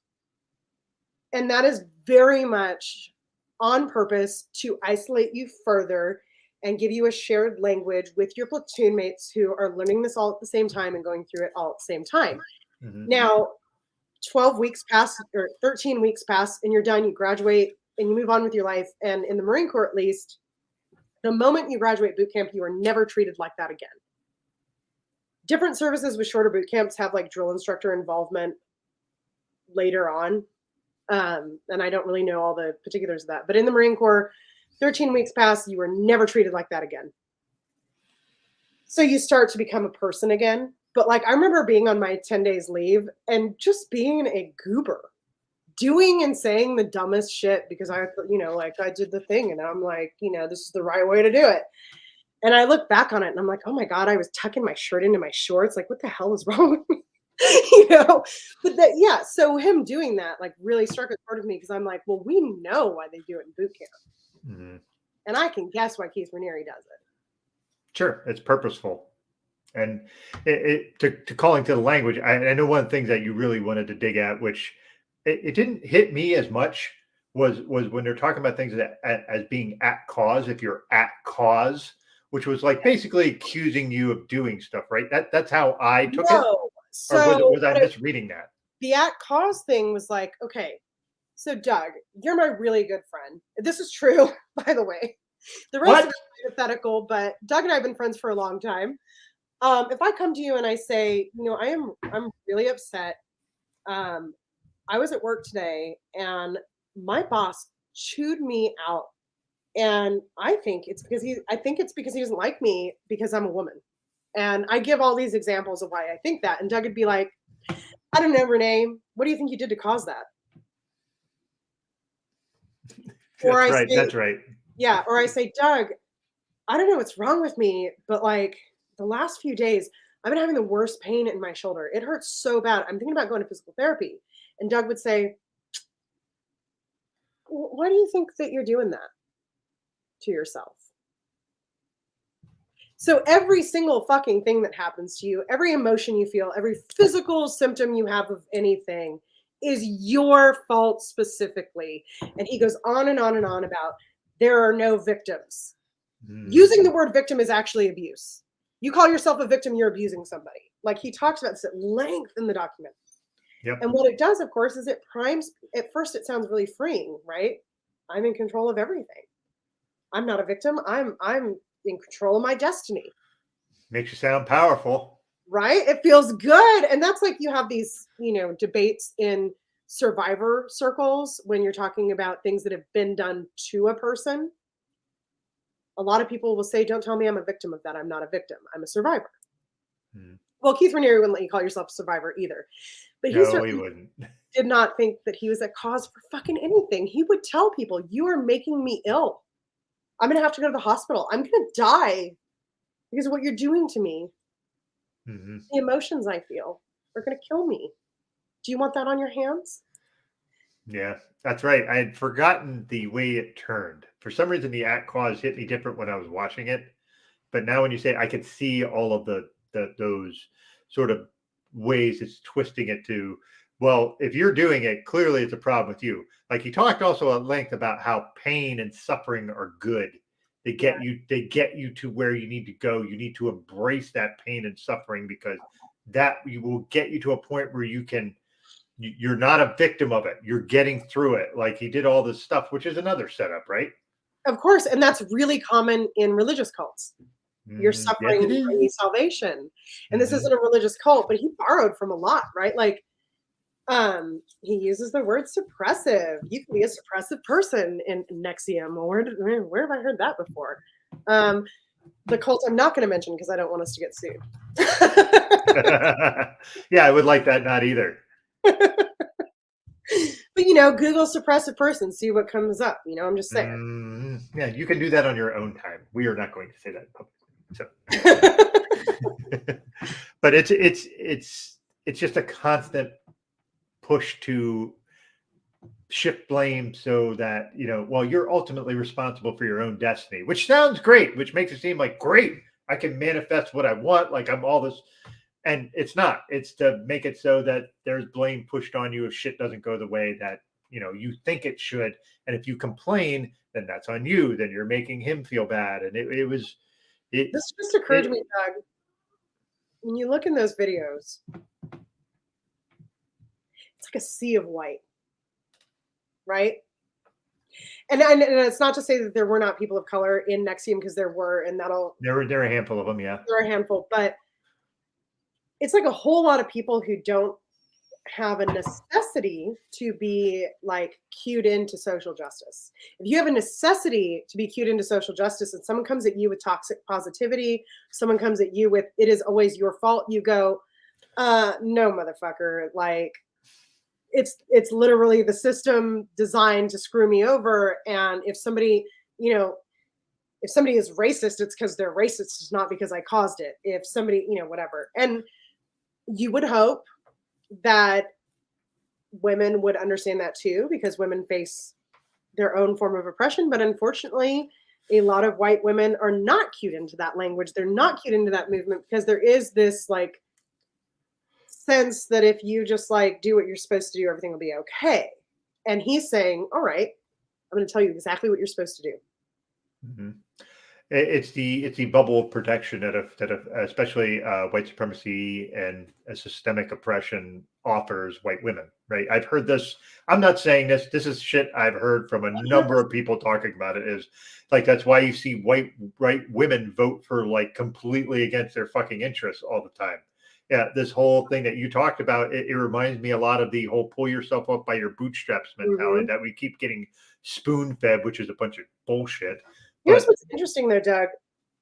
And that is very much on purpose to isolate you further and give you a shared language with your platoon mates who are learning this all at the same time and going through it all at the same time. Mhm. Now, 12 weeks pass or 13 weeks pass and you're done, you graduate and you move on with your life. And in the Marine Corps, at least, the moment you graduate boot camp, you are never treated like that again. Different services with shorter boot camps have like drill instructor involvement later on. And I don't really know all the particulars of that. But in the Marine Corps, 13 weeks pass, you were never treated like that again. So you start to become a person again. But like I remember being on my 10 days leave and just being a goober, doing and saying the dumbest shit because I, like I did the thing and I'm like, this is the right way to do it. And I look back on it and I'm like, oh my God, I was tucking my shirt into my shorts. Like, what the hell is wrong with me? But that, yeah. So him doing that, like really struck a chord with me because I'm like, well, we know why they do it in boot camp. Mm-hmm. And I can guess why Keith Raniere does it. Sure. It's purposeful. And to calling to the language, I know one of the things that you really wanted to dig at, which it didn't hit me as much, was when they're talking about things as being at cause, if you're at cause, which was like basically accusing you of doing stuff, right? That's how I took it. So or was I misreading that? The at cause thing was like, okay, so Doug, you're my really good friend. This is true, by the way. The rest of it is hypothetical, but Doug and I have been friends for a long time. If I come to you and I say, I'm really upset. I was at work today and my boss chewed me out. And I think it's because he doesn't like me because I'm a woman. And I give all these examples of why I think that. And Doug would be like, I don't know, Renee, what do you think you did to cause that? That's right. Yeah. Or I say, Doug, I don't know what's wrong with me, but like the last few days, I've been having the worst pain in my shoulder. It hurts so bad. I'm thinking about going to physical therapy. And Doug would say, why do you think that you're doing that to yourself? So every single fucking thing that happens to you, every emotion you feel, every physical symptom you have of anything is your fault specifically. And he goes on and on and on about there are no victims. Using the word victim is actually abuse. You call yourself a victim, you're abusing somebody. Like he talks about this at length in the document. Yep. And what it does, of course, is it primes. At first, it sounds really freeing, right? I'm in control of everything. I'm not a victim. I'm in control of my destiny. Makes you sound powerful. Right? It feels good. And that's like you have these, debates in survivor circles when you're talking about things that have been done to a person. A lot of people will say, don't tell me I'm a victim of that. I'm not a victim. I'm a survivor. Well, Keith Raniere wouldn't let you call yourself a survivor either. But he wouldn't. Did not think that he was at cause for fucking anything. He would tell people, you are making me ill. I'm going to have to go to the hospital. I'm going to die because of what you're doing to me. Mm-hmm. The emotions I feel are going to kill me. Do you want that on your hands? Yeah, that's right. I had forgotten the way it turned. For some reason, the at cause hit me different when I was watching it. But now when you say, I could see all of those sort of ways it's twisting it to, well, if you're doing it, clearly it's a problem with you. Like he talked also at length about how pain and suffering are good. They get you to where you need to go. You need to embrace that pain and suffering because that will get you to a point where you're not a victim of it. You're getting through it. Like he did all this stuff, which is another setup, right? Of course. And that's really common in religious cults. You're suffering for salvation. And this isn't a religious cult, but he borrowed from a lot, right? Like he uses the word suppressive. You can be a suppressive person in NVIXM. Where have I heard that before? The cult I'm not going to mention because I don't want us to get sued. Yeah, I would like that not either. But Google suppressive person, see what comes up. I'm just saying. Yeah, you can do that on your own time. We are not going to say that publicly. So, but it's just a constant push to shift blame so that, well, you're ultimately responsible for your own destiny, which sounds great, which makes it seem like great. I can manifest what I want. Like I'm all this. And it's not. It's to make it so that there's blame pushed on you if shit doesn't go the way that, you think it should. And if you complain, then that's on you. Then you're making him feel bad. And This just occurred to me, Doug. When you look in those videos, it's like a sea of white, right? And it's not to say that there were not people of color in NVIXM, because there were, and there are a handful of them, yeah. There are a handful, but it's like a whole lot of people who don't have a necessity to be like cued into social justice. If you have a necessity to be cued into social justice and someone comes at you with toxic positivity, someone comes at you with it is always your fault, you go, no, motherfucker. Like it's literally the system designed to screw me over. And if somebody, if somebody is racist, it's because they're racist. It's not because I caused it. If somebody, whatever. And you would hope that women would understand that too, because women face their own form of oppression. But unfortunately, a lot of white women are not cued into that language. They're not cued into that movement because there is this like sense that if you just like do what you're supposed to do, everything will be okay. And he's saying, all right, I'm going to tell you exactly what you're supposed to do. Mm-hmm. It's the bubble of protection that especially white supremacy and a systemic oppression offers white women, right? I've heard this. I'm not saying this. This is shit I've heard from a number of people talking about it. Is like that's why you see white women vote for like completely against their fucking interests all the time. Yeah, this whole thing that you talked about, it reminds me a lot of the whole pull yourself up by your bootstraps mentality that we keep getting spoon fed, which is a bunch of bullshit. Here's what's interesting though, Doug.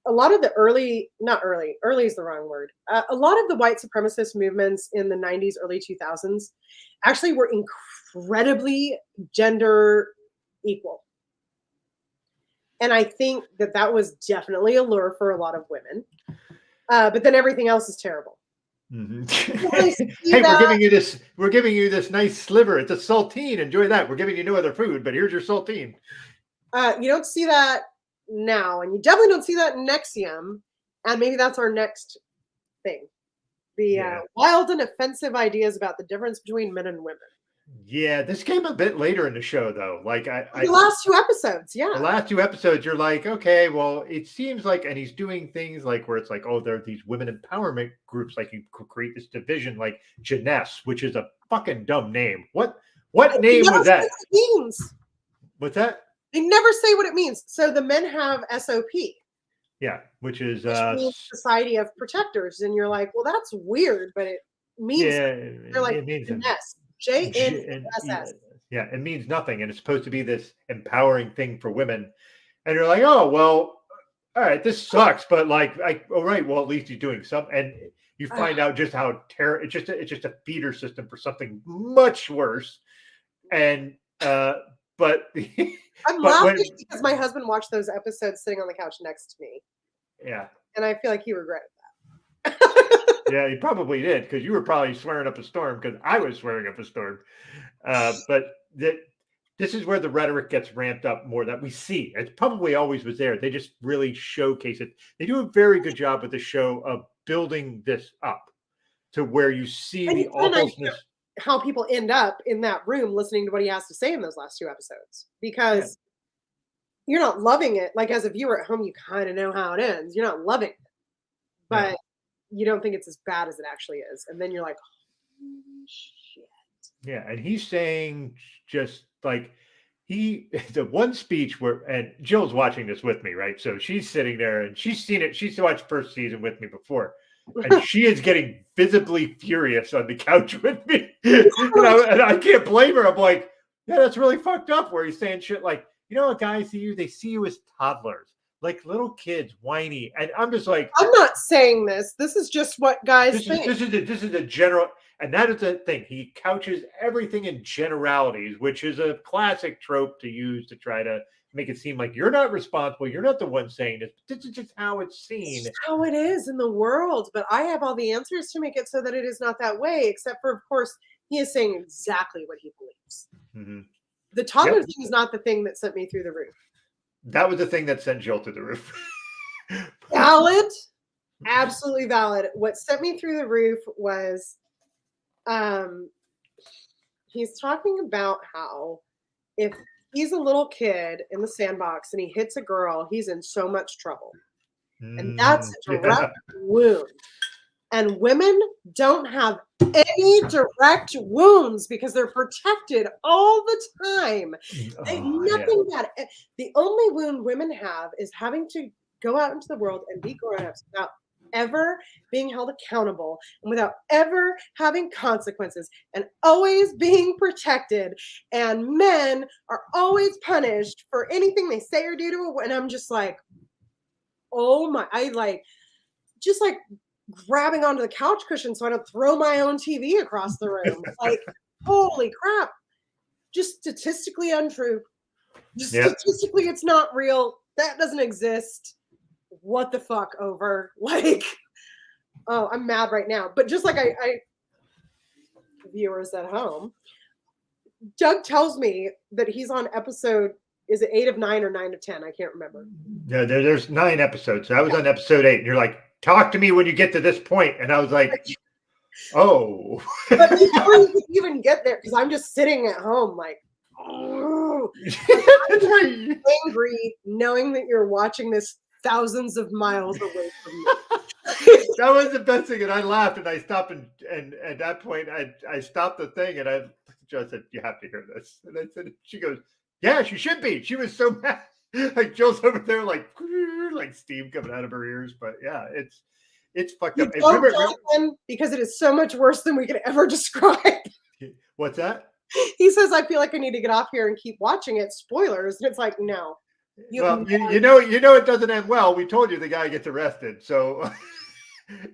A lot of the early is the wrong word. A lot of the white supremacist movements in the 90s, early 2000s actually were incredibly gender equal. And I think that was definitely a lure for a lot of women. But then everything else is terrible. Mm-hmm. Hey, we're giving you this nice sliver. It's a saltine. Enjoy that. We're giving you no other food, but here's your saltine. You don't see that now, and you definitely don't see that in NVIXM. And maybe that's our next thing: the wild and offensive ideas about the difference between men and women. Yeah, this came a bit later in the show, though. Like the last two episodes, the last two episodes, you're like, okay, well, it seems like, and he's doing things like where it's like, oh, there are these women empowerment groups, like you create this division, like Jeunesse, which is a fucking dumb name. What name was that? What it means. What's that? They never say what it means. So the men have SOP. Yeah, which means Society of Protectors, and you're like, well, that's weird, but it means they're like Jeunesse. JNSS. Yeah, it means nothing, and it's supposed to be this empowering thing for women. And you're like, oh well, all right, this sucks, but like, all right, well, at least he's doing something. And you find out just how terrible. It's just a feeder system for something much worse. And but I'm laughing because my husband watched those episodes sitting on the couch next to me. Yeah, and I feel like he regretted that. Yeah, he probably did, because you were probably swearing up a storm, because I was swearing up a storm. But this is where the rhetoric gets ramped up more, that we see. It probably always was there. They just really showcase it. They do a very good job with the show of building this up to where you see the awfulness. How people end up in that room listening to what he has to say in those last two episodes, because you're not loving it. Like as a viewer at home, you kind of know how it ends. You're not loving it, but you don't think it's as bad as it actually is. And then you're like, oh, shit. Yeah. And he's saying just like the one speech where, and Jill's watching this with me, right? So she's sitting there and she's seen it. She's watched first season with me before. And she is getting visibly furious on the couch with me. and I can't blame her. I'm like, yeah, that's really fucked up, where he's saying shit like, you know what guys see you? They see you as toddlers, like little kids, whiny. And I'm just like, I'm not saying this. This is just what guys think. This is a general, and that is the thing. He couches everything in generalities, which is a classic trope to use to try to make it seem like you're not responsible. You're not the one saying this. This is just how it's seen. It's how it is in the world. But I have all the answers to make it so that it is not that way, except for, of course, he is saying exactly what he believes. Mm-hmm. The toddler thing is not the thing that sent me through the roof. That was the thing that sent Jill through the roof. Valid. Absolutely valid. What sent me through the roof was he's talking about how if he's a little kid in the sandbox and he hits a girl, he's in so much trouble. And that's a direct wound. And women don't have any direct wounds because they're protected all the time. Nothing bad. The only wound women have is having to go out into the world and be grown-ups without ever being held accountable and without ever having consequences and always being protected. And men are always punished for anything they say or do to a woman. And I'm just like, oh my, just grabbing onto the couch cushion so I don't throw my own TV across the room. Like, holy crap. Just statistically untrue. Just statistically, it's not real. That doesn't exist. What the fuck over? Like, oh, I'm mad right now. But just like I viewers at home, Doug tells me that he's on episode, is it 8 of 9 or 9 of 10? I can't remember. Yeah, there's 9 episodes. I was on episode 8, and you're like, talk to me when you get to this point. And I was like, oh. But before you can even get there, because I'm just sitting at home like, oh. I'm angry knowing that you're watching this thousands of miles away from me. That was the best thing. And I laughed and I stopped. And at that point, I stopped the thing and I just said, you have to hear this. And I said, she goes, yeah, she should be. She was so mad. Like Jill's over there, like steam coming out of her ears. But yeah, it's fucked up. Because it is so much worse than we could ever describe. What's that? He says, I feel like I need to get off here and keep watching it. Spoilers. And it's like, no. You know it doesn't end well. We told you the guy gets arrested, so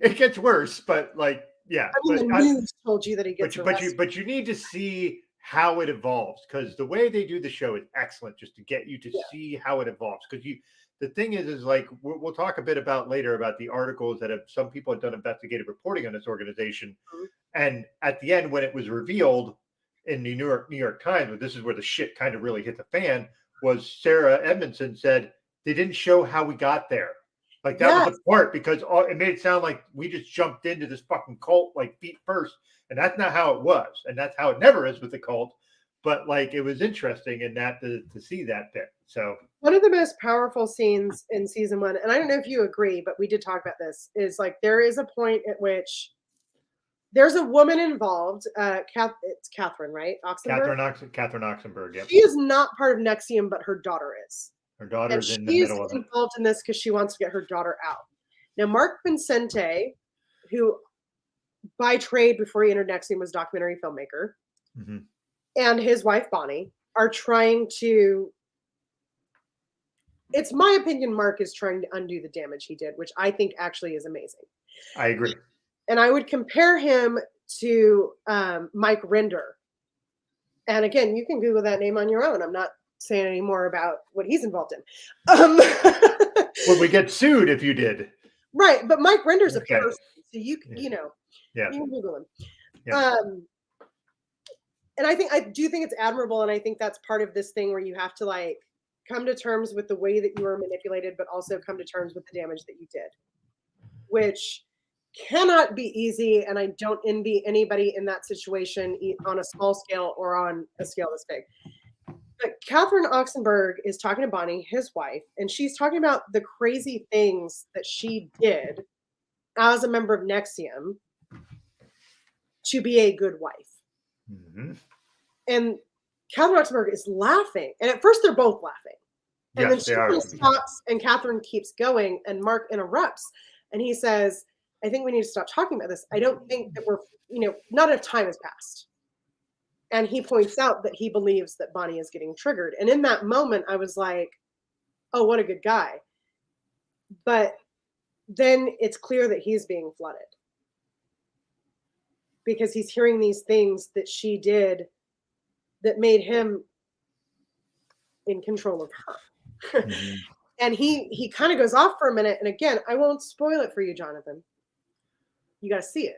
it gets worse. But like, yeah. I mean, the news told you that he gets arrested. But you need to see how it evolves, because the way they do the show is excellent, just to get you to see how it evolves. Because the thing is like we'll talk a bit about later about the articles that some people have done investigative reporting on this organization, and at the end when it was revealed in the New York Times, but this is where the shit kind of really hit the fan, was Sarah Edmondson said they didn't show how we got there. Like that was the part, because it made it sound like we just jumped into this fucking cult like feet first, and that's not how it was, and that's how it never is with the cult. But like it was interesting in that to see that bit. So one of the most powerful scenes in season 1, and I don't know if you agree, but we did talk about this, is like there is a point at which there's a woman involved. It's Catherine, right? Oxenberg? Catherine Oxenberg, yeah. She is not part of NVIXM, but her daughter is. Her daughter's in the middle of it. She's involved in this because she wants to get her daughter out. Now, Mark Vincente, who by trade before he entered NVIXM was a documentary filmmaker, and his wife Bonnie are trying to, it's my opinion, Mark is trying to undo the damage he did, which I think actually is amazing. I agree. And I would compare him to Mike Render. And again, you can Google that name on your own. I'm not saying any more about what he's involved in. Would we get sued if you did? Right. But Mike Render's a person. So you can Google him. Yeah. And I do think it's admirable. And I think that's part of this thing where you have to like come to terms with the way that you were manipulated, but also come to terms with the damage that you did, which cannot be easy. And I don't envy anybody in that situation on a small scale or on a scale this big. But Catherine Oxenberg is talking to Bonnie, his wife, and she's talking about the crazy things that she did as a member of NVIXM to be a good wife. And Catherine Oxenberg is laughing. And at first they're both laughing. And then she stops and Catherine keeps going and Mark interrupts. And he says, I think we need to stop talking about this. I don't think that we're, not enough time has passed. And he points out that he believes that Bonnie is getting triggered. And in that moment, I was like, oh, what a good guy. But then it's clear that he's being flooded. Because he's hearing these things that she did that made him in control of her. And he kind of goes off for a minute. And again, I won't spoil it for you, Jonathan. You got to see it.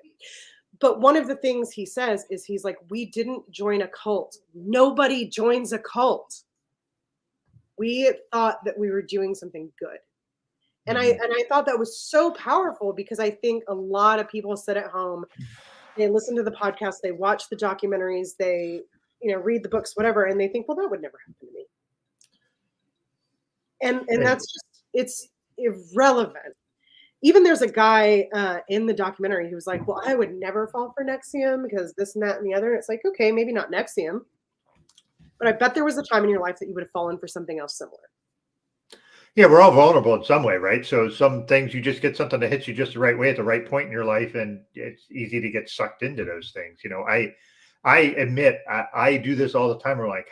But one of the things he says is he's like, we didn't join a cult. Nobody joins a cult. We thought that we were doing something good. And I thought that was so powerful, because I think a lot of people sit at home, they listen to the podcast, they watch the documentaries, they, read the books, whatever, and they think, well, that would never happen to me. And that's just, it's irrelevant. Even there's a guy in the documentary who was like, well, I would never fall for NVIXM because this and that and the other. And it's like, okay, maybe not NVIXM, but I bet there was a time in your life that you would have fallen for something else similar. Yeah, we're all vulnerable in some way, right? So some things, you just get something that hits you just the right way at the right point in your life, and it's easy to get sucked into those things. I admit I do this all the time. We're like,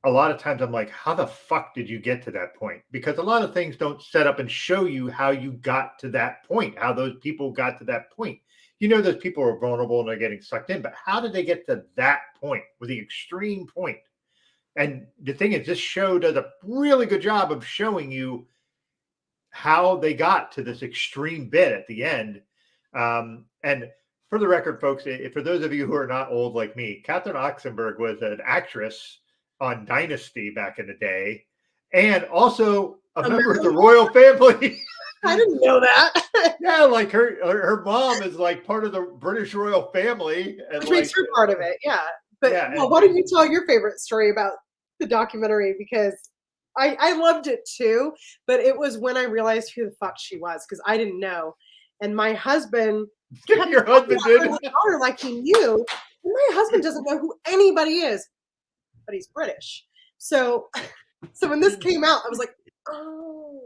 a lot of times I'm like, how the fuck did you get to that point? Because a lot of things don't set up and show you how you got to that point, how those people got to that point. Those people are vulnerable and they're getting sucked in, but how did they get to that point, with the extreme point? And the thing is, this show does a really good job of showing you how they got to this extreme bit at the end. And for the record, folks, for those of you who are not old like me, Catherine Oxenberg was an actress on Dynasty back in the day, and also a member of the royal family. I didn't know that. Yeah, like her mom is like part of the British royal family, and which makes her part of it. Yeah. But yeah, well, why don't you tell your favorite story about the documentary? Because I loved it too, but it was when I realized who the fuck she was, because I didn't know. And my husband, your husband did, daughter, like he knew, and my husband doesn't know who anybody is, but he's British. So when this came out, I was like, oh.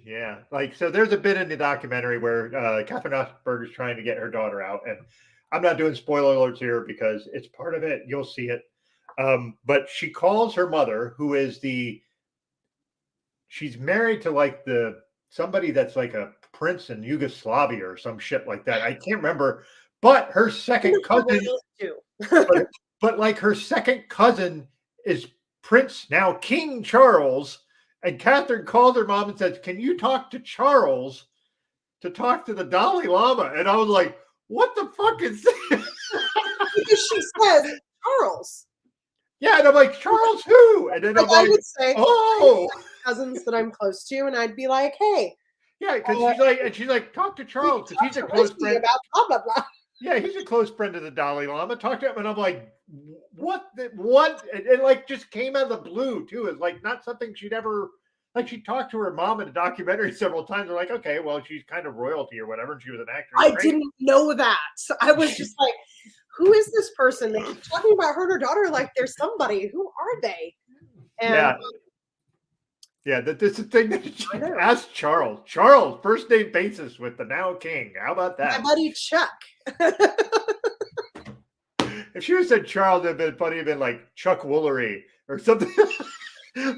Yeah, so there's a bit in the documentary where Catherine Oxenberg is trying to get her daughter out, and I'm not doing spoiler alerts here because it's part of it. You'll see it. But she calls her mother, who is she's married to somebody that's like a prince in Yugoslavia or some shit like that. I can't remember. But her second cousin, but like her second cousin is Prince, now King Charles. And Catherine called her mom and said, can you talk to Charles to talk to the Dalai Lama? And I was like, what the fuck is this? Because she says Charles. Yeah, and I'm like, Charles who? And then I'm like, I would say, oh, cousins that I'm close to, and I'd be like, hey. Yeah, because she's like, talk to Charles, because he's a close friend. About blah blah blah. Yeah, he's a close friend of the Dalai Lama. Talk to him, and I'm like, what? And like just came out of the blue too. It's like not something she'd ever. Like she talked to her mom in a documentary several times. They're like, okay, well, she's kind of royalty or whatever, and she was an actress. I didn't know that. So I was just like, who is this person? They keep talking about her and her daughter like they're somebody. Who are they? And yeah, this is the thing that she asked Charles. Charles, first name basis with the now king. How about that? My buddy Chuck. If she would have said Charles, it'd have been funny. It'd been like Chuck Woolery or something.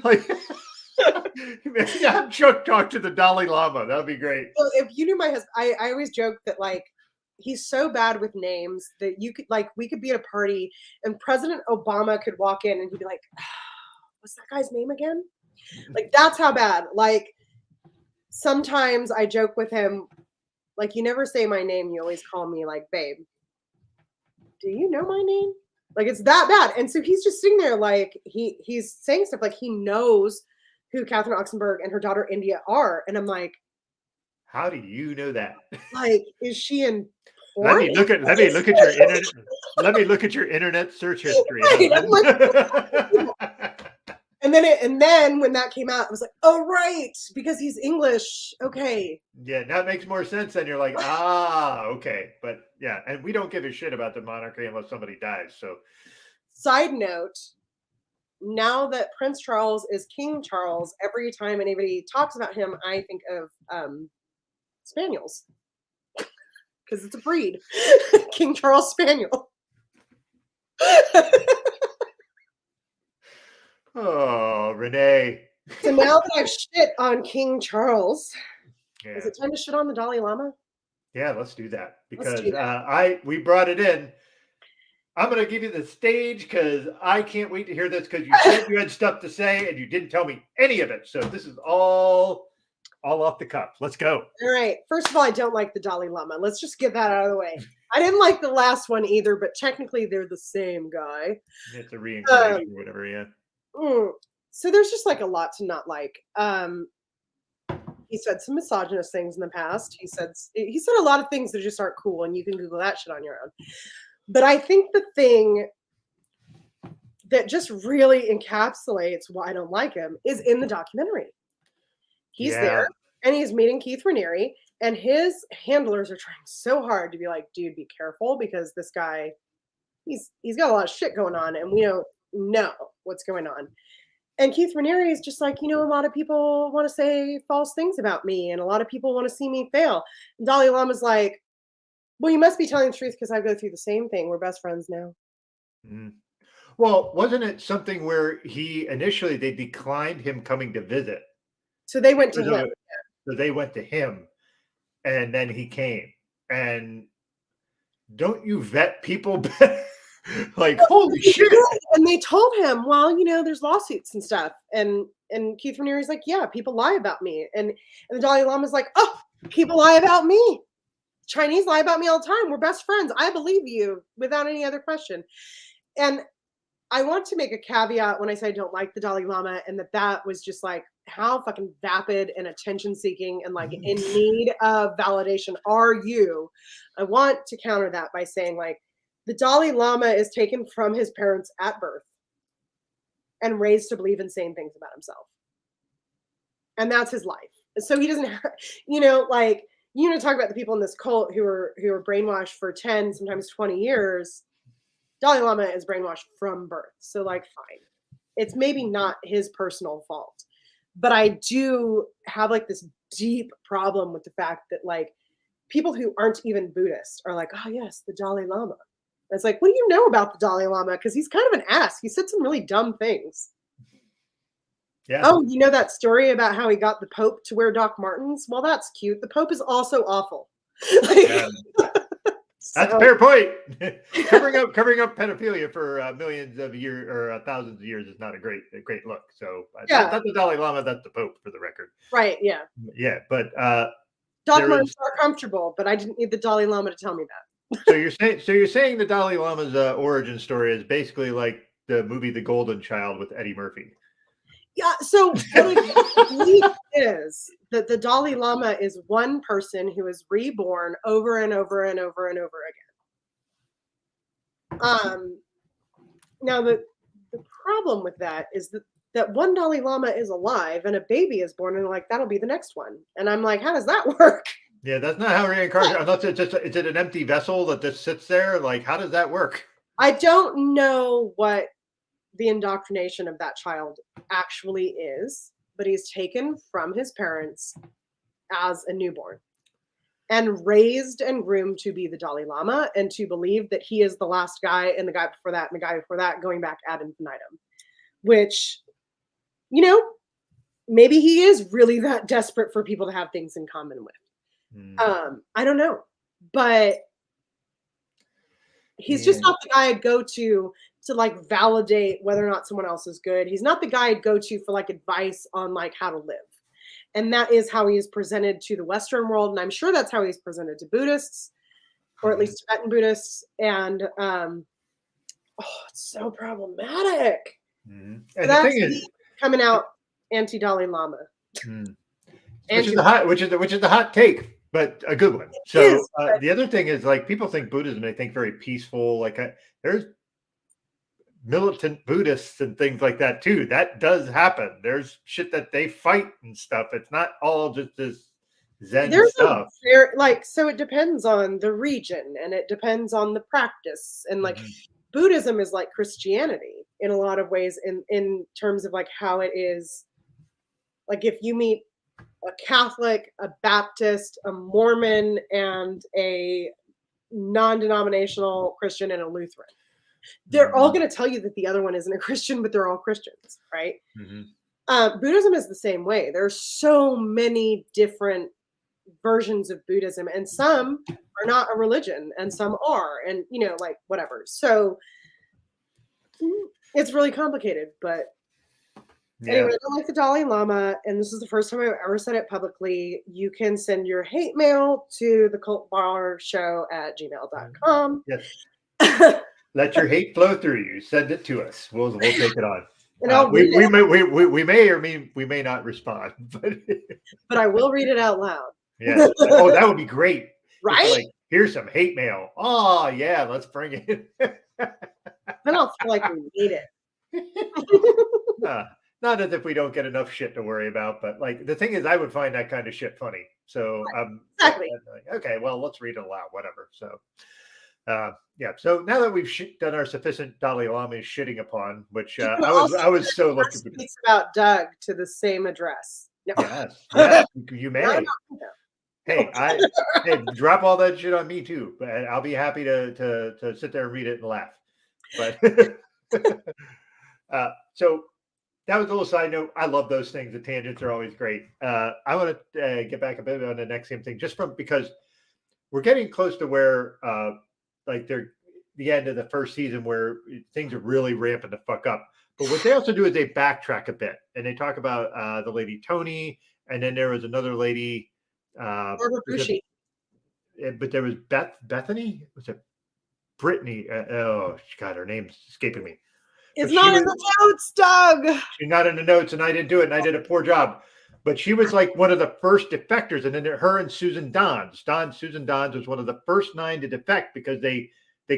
Like, have Chuck talk to the Dalai Lama. That'd be great. Well, if you knew my husband, I always joke that like he's so bad with names that you could we could be at a party and President Obama could walk in and he'd be like, oh, what's that guy's name again? Like that's how bad. Like sometimes I joke with him, like you never say my name, you always call me like babe. Do you know my name? Like it's that bad. And so he's just sitting there like he's saying stuff like he knows who Catherine Oxenberg and her daughter India are. And I'm like, how do you know that? Like, is she in porn? Let me look at your internet. Let me look at your internet search history. Right. I'm like, and then when that came out, I was like, oh right, because he's English. Okay. Yeah, that makes more sense. Then you're like, ah, okay. But yeah, and we don't give a shit about the monarchy unless somebody dies. So side note, now that Prince Charles is King Charles, every time anybody talks about him, I think of Spaniels. Because it's a breed. King Charles Spaniel. Oh, Renee. So now that I've shit on King Charles, is it time to shit on the Dalai Lama? Yeah, let's do that. Because we brought it in. I'm going to give you the stage because I can't wait to hear this because you said you had stuff to say and you didn't tell me any of it. So this is all all off the cuff. Let's go. All right. First of all, I don't like the Dalai Lama. Let's just get that out of the way. I didn't like the last one either, but technically they're the same guy. It's a reincarnation or whatever, yeah. So there's just like a lot to not like. He said some misogynist things in the past. He said a lot of things that just aren't cool, and you can Google that shit on your own. But I think the thing that just really encapsulates why I don't like him is in the documentary. He's there, and he's meeting Keith Raniere, and his handlers are trying so hard to be like, dude, be careful, because this guy, he's got a lot of shit going on, and we don't know what's going on. And Keith Raniere is just like, a lot of people want to say false things about me, and a lot of people want to see me fail. And Dalai Lama's like, well, you must be telling the truth, because I go through the same thing. We're best friends now. Mm. Well, wasn't it something where they declined him coming to visit? So they went to him. So they went to him, and then he came. And don't you vet people better? Like, holy shit. And they told him, well, there's lawsuits and stuff. And Keith Raniere's like, yeah, people lie about me. And the Dalai Lama's like, oh, people lie about me. Chinese lie about me all the time. We're best friends. I believe you without any other question. And I want to make a caveat when I say I don't like the Dalai Lama, and that was just like, how fucking vapid and attention seeking and like in need of validation are you? I want to counter that by saying, like, the Dalai Lama is taken from his parents at birth and raised to believe insane things about himself. And that's his life. So he doesn't have, talk about the people in this cult who are brainwashed for 10, sometimes 20 years. Dalai Lama is brainwashed from birth. So, like, fine. It's maybe not his personal fault. But I do have, like, this deep problem with the fact that, like, people who aren't even Buddhist are like, oh, yes, the Dalai Lama. And it's like, what do you know about the Dalai Lama? Because he's kind of an ass. He said some really dumb things. Yeah. Oh, you know that story about how he got the Pope to wear Doc Martens? Well, that's cute. The Pope is also awful. That's a fair point. covering up pedophilia for millions of years or thousands of years is not a great look. So that's the Dalai Lama. That's the Pope, for the record. Right. Yeah. Yeah, but Doc Martens are comfortable, but I didn't need the Dalai Lama to tell me that. So you're saying the Dalai Lama's origin story is basically like the movie The Golden Child with Eddie Murphy. Yeah, so what I believe is that the Dalai Lama is one person who is reborn over and over and over and over again. Now the problem with that is that one Dalai Lama is alive and a baby is born, and like, that'll be the next one. And I'm like, how does that work? Yeah, that's not how reincarnation. Unless it's an empty vessel that just sits there. Like, how does that work? I don't know what the indoctrination of that child actually is, but he's taken from his parents as a newborn and raised and groomed to be the Dalai Lama and to believe that he is the last guy and the guy before that and the guy before that, going back ad infinitum, which, maybe he is really that desperate for people to have things in common with. I don't know, but he's just not the guy I'd go to like validate whether or not someone else is good. He's not the guy I'd go to for like advice on like how to live. And that is how he is presented to the Western world. And I'm sure that's how he's presented to Buddhists, or at least Tibetan Buddhists. And it's so problematic. And so that's the thing is, coming out anti-Dalai Lama. Which is the hot take, but a good one. So the other thing is, like, people think Buddhism, they think very peaceful. Like, there's militant Buddhists and things like that too. That does happen. There's shit that they fight and stuff. It's not all just this Zen stuff. So it depends on the region, and it depends on the practice. And like Buddhism is like Christianity in a lot of ways, in terms of like how it is. Like, if you meet a Catholic, a Baptist, a Mormon, and a non-denominational Christian and a Lutheran, they're all going to tell you that the other one isn't a Christian, but they're all Christians, right? Buddhism is the same way. There are so many different versions of Buddhism, and some are not a religion, and some are, and like whatever. So it's really complicated, but Anyway, I don't like the Dalai Lama, and this is the first time I've ever said it publicly. You can send your hate mail to the cultbarshow@gmail.com. Yes. Let your hate flow through you. Send it to us. We'll take it on. And I'll we read it. may or we may not respond, but I will read it out loud. Yeah. Oh, that would be great. Right? Like, here's some hate mail. Oh yeah, let's bring it. Then I'll feel like we need it. Not as if we don't get enough shit to worry about, but like the thing is, I would find that kind of shit funny. So exactly. Okay, well, let's read it aloud, whatever. So yeah. So now that we've done our sufficient Dalai Lama shitting upon, which I was so looking for. Speaks about Doug to the same address. No. Yes, you may. Hey, drop all that shit on me too, but I'll be happy to sit there and read it and laugh. But so that was a little side note. I love those things. The tangents are always great. I want to get back a bit on the NVIXM thing, just because we're getting close to where like they're the end of the first season where things are really ramping the fuck up. But what they also do is they backtrack a bit and they talk about the lady Tony, and then there was another lady. But there was Bethany. Was it Brittany? Oh God, her name's escaping me. It's not in the notes, Doug. She's not in the notes, and I didn't do it, and I did a poor job. But she was like one of the first defectors, and then her and Susan Dons. Susan Dons was one of the first 9 to defect because they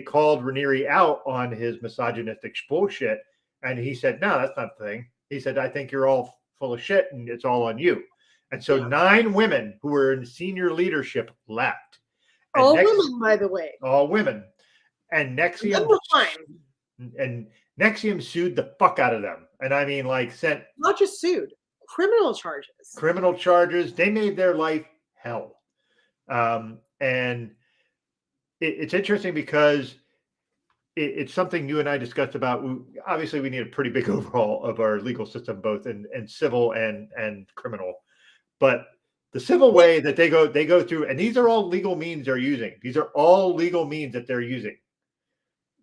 called Raniere out on his misogynistic bullshit, and he said, "No, that's not the thing." He said, "I think you're all full of shit, and it's all on you." And so 9 women who were in senior leadership left. And all women, by the way. All women. And NVIXM sued the fuck out of them. And I mean, like, sent not just sued, criminal charges. Criminal charges. They made their life hell. And it's interesting because it's something you and I discussed about. Obviously, we need a pretty big overhaul of our legal system, both in civil and criminal. But the civil way that they go through, and these are all legal means they're using. These are all legal means that they're using.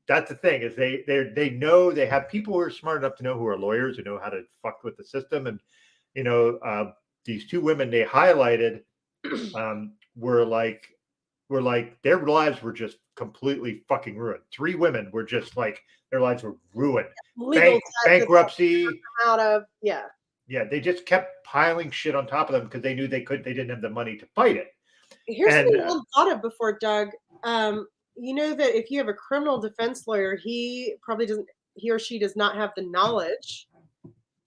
That's the thing, is they know, they have people who are smart enough to know, who are lawyers, who know how to fuck with the system. And these 2 women they highlighted were like their lives were just completely fucking ruined. 3 women were just like, their lives were ruined. Bankruptcy out of Yeah, they just kept piling shit on top of them because they knew they didn't have the money to fight it. Here's something I hadn't thought of before, Doug. You know that if you have a criminal defense lawyer, he or she does not have the knowledge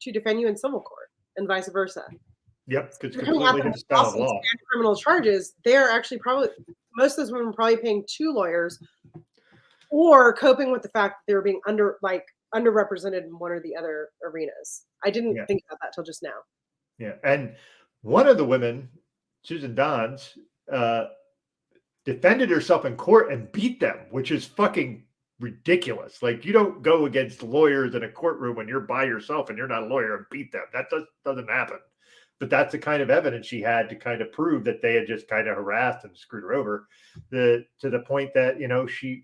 to defend you in civil court, and vice versa. Yep, it's completely different style of law. Criminal charges, they're actually most of those women are probably paying 2 lawyers, or coping with the fact that they were being underrepresented in one or the other arenas. I didn't think about that till just now. Yeah, and one of the women, Susan Dons, defended herself in court and beat them, which is fucking ridiculous. Like, you don't go against lawyers in a courtroom when you're by yourself and you're not a lawyer and beat them. That doesn't happen. But that's the kind of evidence she had to kind of prove that they had just kind of harassed and screwed her over, to the point that,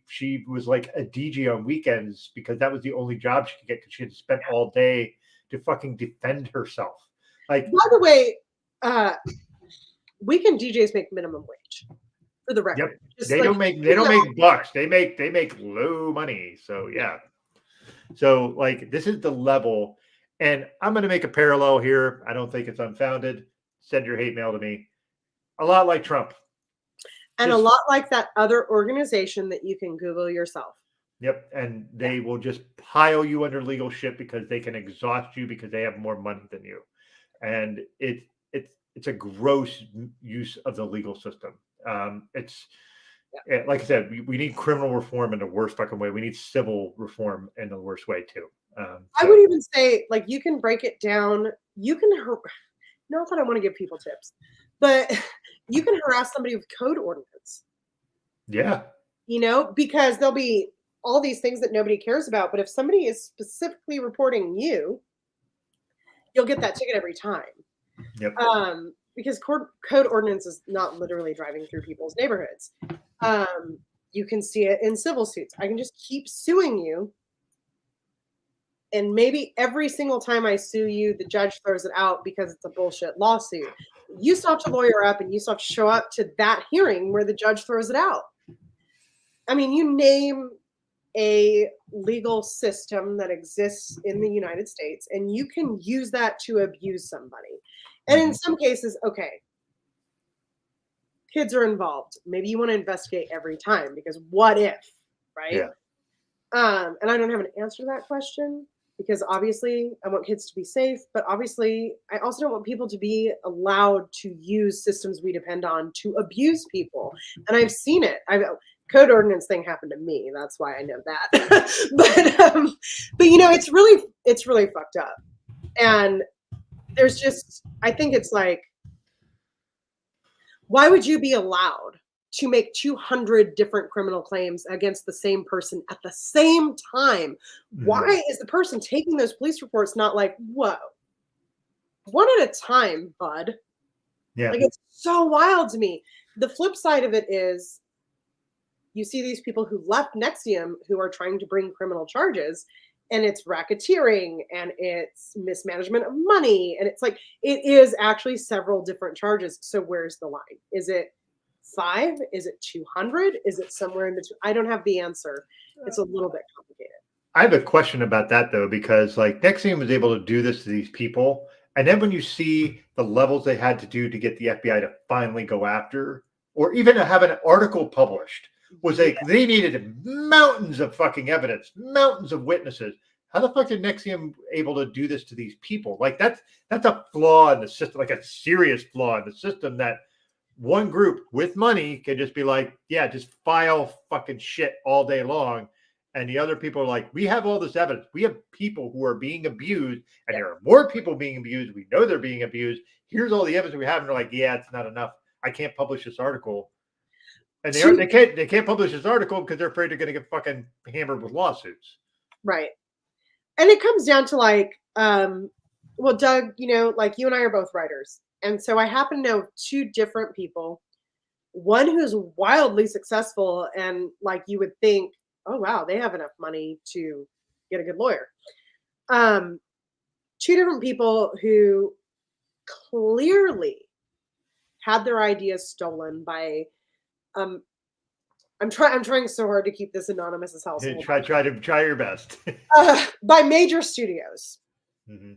she was like a DJ on weekends because that was the only job she could get, because she had spent all day to fucking defend herself. Like, by the way, weekend DJs make minimum wage, for the record. Yep. They don't make bucks. They make low money. So yeah. So like, this is the level. And I'm going to make a parallel here. I don't think it's unfounded. Send your hate mail to me. A lot like Trump. And a lot like that other organization that you can Google yourself. Yep. And they will just pile you under legal shit because they can exhaust you because they have more money than you. And it's a gross use of the legal system. Like I said, we need criminal reform in the worst fucking way. We need civil reform in the worst way too. I would even say, like, you can break it down. You can, not that I want to give people tips, but you can harass somebody with code ordinance. Yeah. Because there'll be all these things that nobody cares about. But if somebody is specifically reporting you'll get that ticket every time. Yep. Because code ordinance is not literally driving through people's neighborhoods. You can see it in civil suits. I can just keep suing you And maybe every single time I sue you, the judge throws it out because it's a bullshit lawsuit. You still have to lawyer up and you still have to show up to that hearing where the judge throws it out. I mean, you name a legal system that exists in the United States, and you can use that to abuse somebody. And in some cases, okay, kids are involved. Maybe you want to investigate every time because what if, right? Yeah. And I don't have an answer to that question because obviously I want kids to be safe, but obviously I also don't want people to be allowed to use systems we depend on to abuse people. And I've seen it. Code ordinance thing happened to me. That's why I know that. but you know, it's really fucked up. And there's just, I think it's like, why would you be allowed to make 200 different criminal claims against the same person at the same time? Why is the person taking those police reports not like, whoa, one at a time, bud? Yeah. Like, it's so wild to me. The flip side of it is you see these people who left NVIXM who are trying to bring criminal charges, and it's racketeering and it's mismanagement of money. And it's like, it is actually several different charges. So where's the line? Is it 5? Is it 200? Is it somewhere in between? I don't have the answer. It's a little bit complicated. I have a question about that though, because like NVIXM was able to do this to these people. And then when you see the levels they had to do to get the FBI to finally go after, or even to have an article published, was like they needed mountains of fucking evidence, mountains of witnesses. How the fuck did NVIXM able to do this to these people? Like that's a flaw in the system, like a serious flaw in the system, that one group with money can just be like, yeah, just file fucking shit all day long. And the other people are like, we have all this evidence. We have people who are being abused, and there are more people being abused. We know they're being abused. Here's all the evidence we have. And they're like, yeah, it's not enough. I can't publish this article. And they can't publish this article because they're afraid they're going to get fucking hammered with lawsuits. Right. And it comes down to like, well, Doug, you know, like you and I are both writers. And so I happen to know 2 different people, one who's wildly successful and like you would think, oh, wow, they have enough money to get a good lawyer. 2 different people who clearly had their ideas stolen by, I'm trying so hard to keep this anonymous as hell. Try your best. By major studios. Mm-hmm.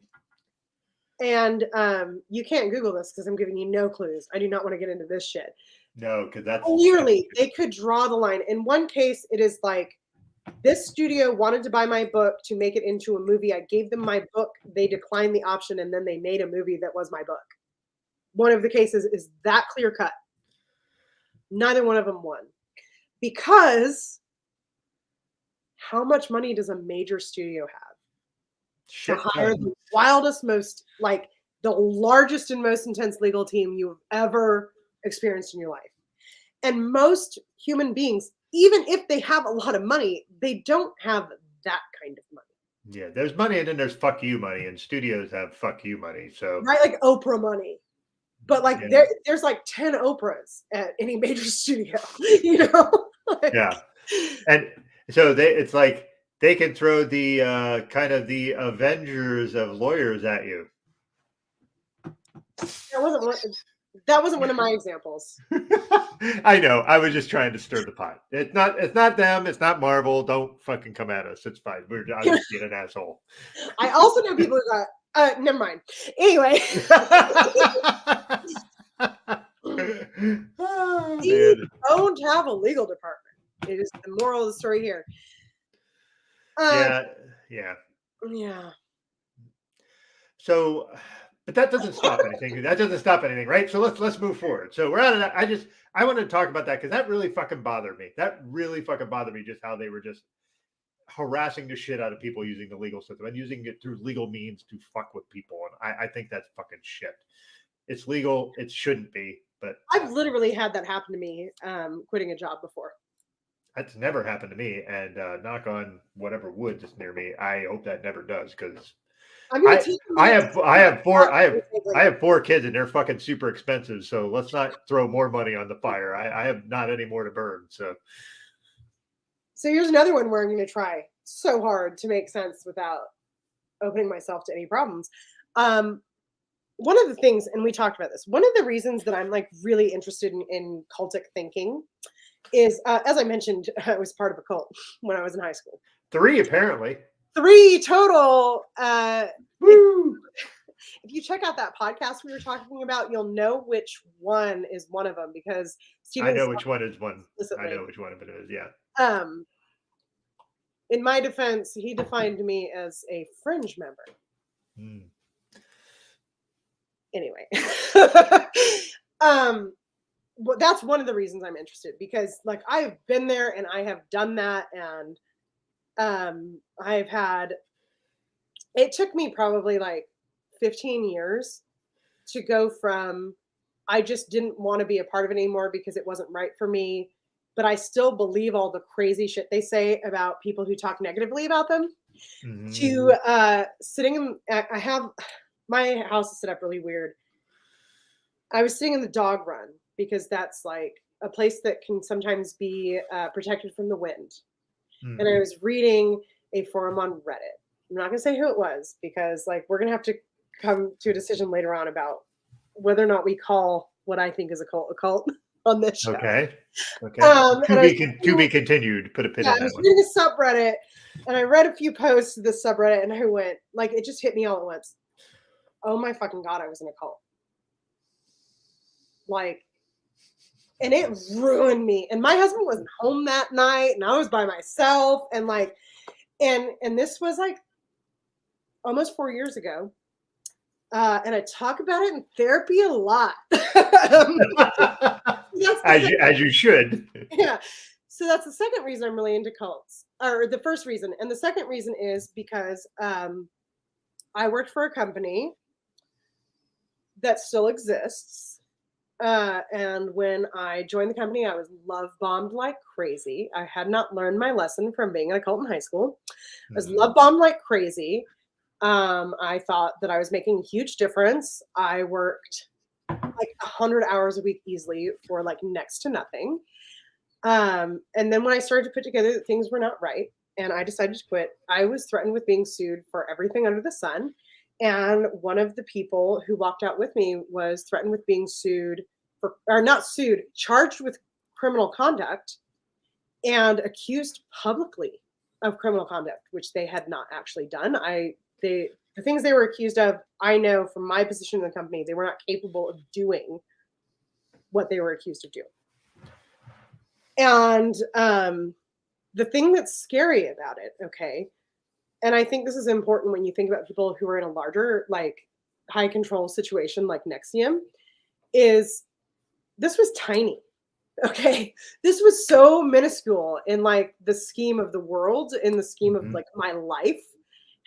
And you can't Google this because I'm giving you no clues. I do not want to get into this shit. No, because that's clearly they could draw the line. In one case, it is like, this studio wanted to buy my book to make it into a movie. I gave them my book. They declined the option, and then they made a movie that was my book. One of the cases is that clear cut. Neither one of them won. Because how much money does a major studio have to hire the wildest, most, like, the largest and most intense legal team you've ever experienced in your life? And most human beings, even if they have a lot of money, they don't have that kind of money. Yeah, there's money, and then there's fuck you money, and studios have fuck you money. So right, like Oprah money. But like there's like 10 Oprahs at any major studio, you know? Yeah. And so it's like they can throw the kind of the Avengers of lawyers at you. That wasn't one of my examples. I know. I was just trying to stir the pot. It's not them. It's not Marvel. Don't fucking come at us. It's fine. I'm just being an asshole. I also know people who got. Never mind. Anyway. You don't have a legal department. It is the moral of the story here. Yeah. So, but that doesn't stop anything. That doesn't stop anything, right? So let's move forward. So we're out of that. I wanted to talk about that because that really fucking bothered me. Just how they were just harassing the shit out of people using the legal system and using it through legal means to fuck with people. And I think that's fucking shit. It's legal. It shouldn't be. But I've literally had that happen to me quitting a job before. That's never happened to me. And knock on whatever wood just near me, I hope that never does, because I have 4 kids and they're fucking super expensive. So let's not throw more money on the fire. I have not any more to burn. So here's another one where I'm going to try so hard to make sense without opening myself to any problems. One of the things, and we talked about this, one of the reasons that I'm like really interested in cultic thinking is, as I mentioned, I was part of a cult when I was in high school. 3 apparently. 3 total. Woo! If you check out that podcast we were talking about, you'll know which one is one of them, because I know which one is one. explicitly. I know which one of it is. Yeah. In my defense, he defined me as a fringe member. Anyway, well, that's one of the reasons I'm interested, because like I've been there and I have done that, and I've had, it took me probably like 15 years to go from I just didn't want to be a part of it anymore because it wasn't right for me, but I still believe all the crazy shit they say about people who talk negatively about them, to sitting in, I have, my house is set up really weird. I was sitting in the dog run because that's like a place that can sometimes be protected from the wind. And I was reading a forum on Reddit. I'm not going to say who it was, because like we're going to have to come to a decision later on about whether or not we call what I think is a cult on this show. Okay. To be continued. Put a pin in that. I was reading a subreddit, and I read a few posts of this subreddit, and I went, like, it just hit me all at once. Oh my fucking God, I was in a cult. Like, and it ruined me. And my husband wasn't home that night, and I was by myself, and like, and this was like almost 4 years ago. And I talk about it in therapy a lot. as you should. Yeah. So that's the second reason I'm really into cults, or the first reason. And the second reason is because I worked for a company that still exists. And when I joined the company, I was love bombed like crazy. I had not learned my lesson from being in a cult in high school. I was love bombed like crazy. I thought that I was making a huge difference. I worked like 100 hours a week easily for like next to nothing. And then when I started to put together that things were not right, and I decided to quit, I was threatened with being sued for everything under the sun. And one of the people who walked out with me was threatened with being sued for, or not sued, charged with criminal conduct and accused publicly of criminal conduct, which they had not actually done. The things they were accused of, I know from my position in the company, they were not capable of doing what they were accused of doing. And the thing that's scary about it, okay, and I think this is important when you think about people who are in a larger, like, high control situation like NVIXM, is this was tiny. Okay, this was so minuscule in like the scheme of the world, in the scheme of like my life.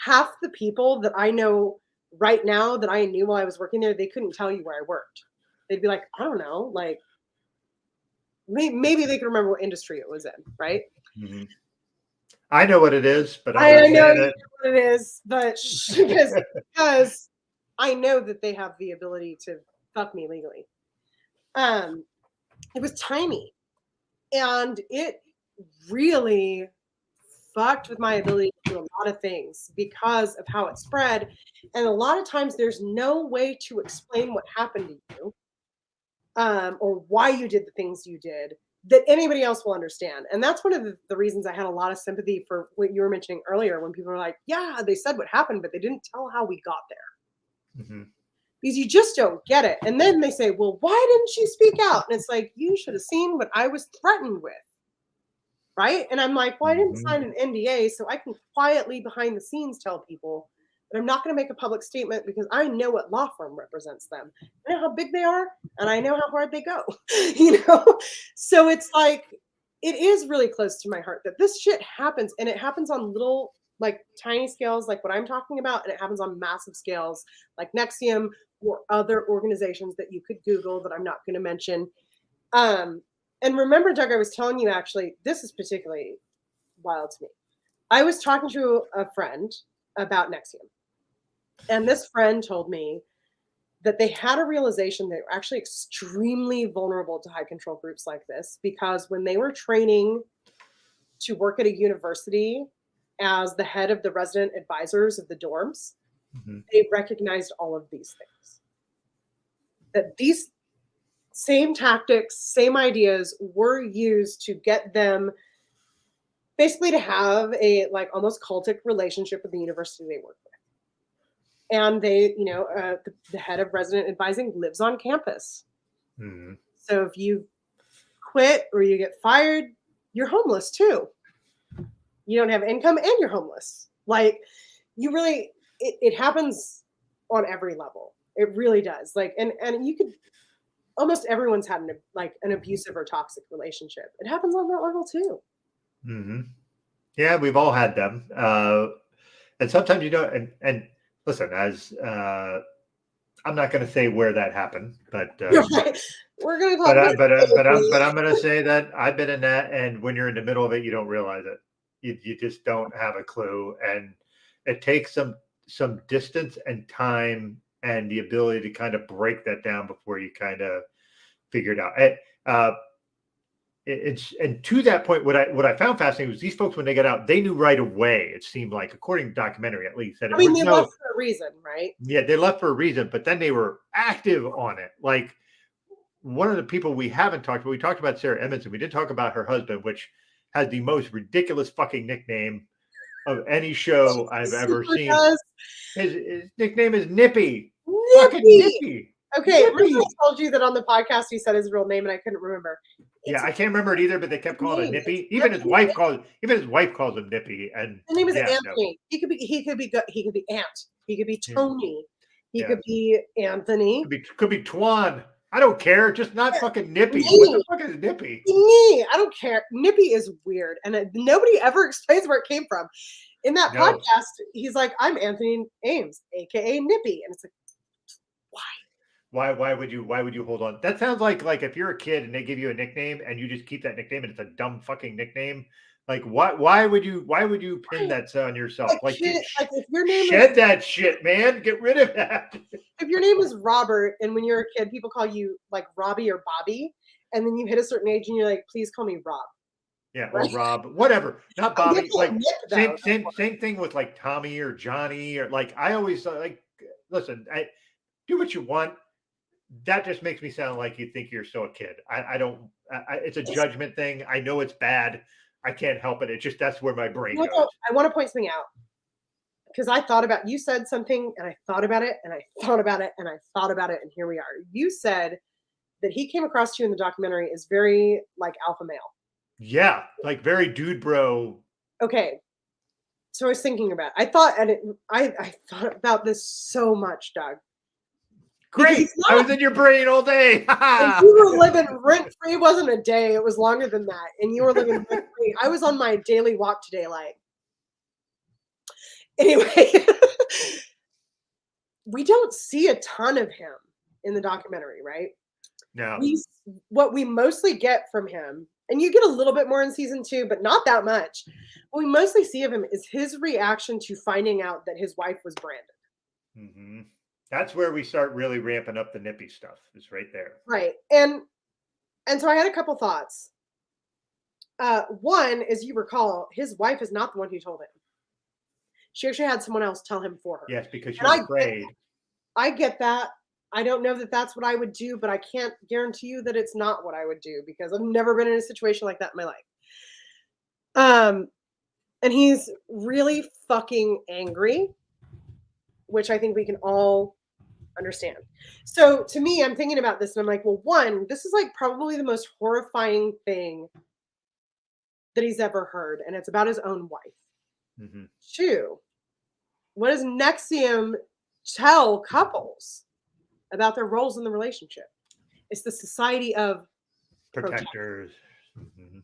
Half the people that I know right now that I knew while I was working there, they couldn't tell you where I worked. They'd be like, I don't know, like maybe they could remember what industry it was in, right? I know what it is, but I know what it is, but because I know that they have the ability to fuck me legally. It was tiny, and it really fucked with my ability to do a lot of things because of how it spread. And a lot of times there's no way to explain what happened to you, or why you did the things you did, that anybody else will understand. And that's one of the reasons I had a lot of sympathy for what you were mentioning earlier, when people were like, yeah, they said what happened, but they didn't tell how we got there. Because you just don't get it. And then they say, well, why didn't you speak out? And it's like, you should have seen what I was threatened with. Right? And I'm like, well, I didn't sign an NDA, so I can quietly behind the scenes tell people, but I'm not going to make a public statement because I know what law firm represents them. I know how big they are, and I know how hard they go. So it's like, it is really close to my heart that this shit happens, and it happens on little, like, tiny scales, like what I'm talking about, and it happens on massive scales, like NVIXM or other organizations that you could Google that I'm not going to mention. And remember, Doug, I was telling you, actually, this is particularly wild to me. I was talking to a friend about NVIXM, and this friend told me that they had a realization they were actually extremely vulnerable to high control groups like this, because when they were training to work at a university, as the head of the resident advisors of the dorms, Mm-hmm. they recognized all of these things. That these same tactics, same ideas were used to get them basically to have a like almost cultic relationship with the university they work with. And they, the head of resident advising lives on campus. Mm-hmm. So if you quit or you get fired, you're homeless too. You don't have income and you're homeless. Like you really, it happens on every level. It really does. Like, and you could, almost everyone's had an abusive or toxic relationship. It happens on that level too. Mm-hmm. Yeah, we've all had them. And sometimes you don't, and listen, as I'm not going to say where that happened, but Right. We're going to talk about but I'm going to say that I've been in that, and when you're in the middle of it, you don't realize it. You just don't have a clue, and it takes some distance and time and the ability to kind of break that down before you kind of figure it out. And to that point, what I found fascinating was these folks, when they got out, they knew right away. It seemed like, according to documentary at least, that I mean, they left for a reason, right? Yeah, they left for a reason, but then they were active on it. Like one of the people we haven't talked about, we talked about Sarah Edmondson. We didn't talk about her husband, which has the most ridiculous fucking nickname of any show I've ever seen. His nickname is Nippy. Fucking Nippy. Okay, remember I told you that on the podcast he said his real name and I couldn't remember. Yeah, I can't remember it either, but they kept calling him Nippy. Even his wife calls him Nippy. And his name is Anthony. No. He could be Ant. He could be Tony. He could be Anthony. Could be Twan. I don't care. Just not fucking Nippy. Me. What the fuck is Nippy? Me. I don't care. Nippy is weird, and nobody ever explains where it came from. In that podcast, he's like, "I'm Anthony Ames, aka Nippy," and it's like, why would you hold on? That sounds like if you're a kid and they give you a nickname and you just keep that nickname and it's a dumb fucking nickname. Like why would you pin that on yourself? Like if your name shed that shit, man. Get rid of that. If your name is Robert and when you're a kid, people call you like Robbie or Bobby, and then you hit a certain age and you're like, please call me Rob. Yeah, right? Or Rob, whatever. Not Bobby. Like same thing with like Tommy or Johnny or like I always like listen, do what you want. That just makes me sound like you think you're still a kid. I don't. It's a judgment thing. I know it's bad. I can't help it. It's just that's where my brain goes. I want to point something out because I thought about you said something and I thought about it and I thought about it and I thought about it and here we are. You said that he came across to you in the documentary as very like alpha male. Yeah, like very dude bro. Okay, so I was thinking about. I thought thought about this so much, Doug. Great. I was in your brain all day. And you were living rent free. It wasn't a day. It was longer than that. And you were living rent free. I was on my daily walk to daylight. Anyway, we don't see a ton of him in the documentary, right? No. What we mostly get from him, and you get a little bit more in season 2, but not that much. What we mostly see of him is his reaction to finding out that his wife was branded. Mm-hmm. That's where we start really ramping up the Nippy stuff. It's right there. Right. And so I had a couple thoughts. One, as you recall, his wife is not the one who told him. She actually had someone else tell him for her. Yes, because she was afraid. I get that. I don't know that that's what I would do, but I can't guarantee you that it's not what I would do because I've never been in a situation like that in my life. And he's really fucking angry, which I think we can all understand. So to me, I'm thinking about this and I'm like, well, one, this is like probably the most horrifying thing that he's ever heard. And it's about his own wife. Mm-hmm. 2, what does NVIXM tell couples about their roles in the relationship? It's the society of protectors. Mm-hmm.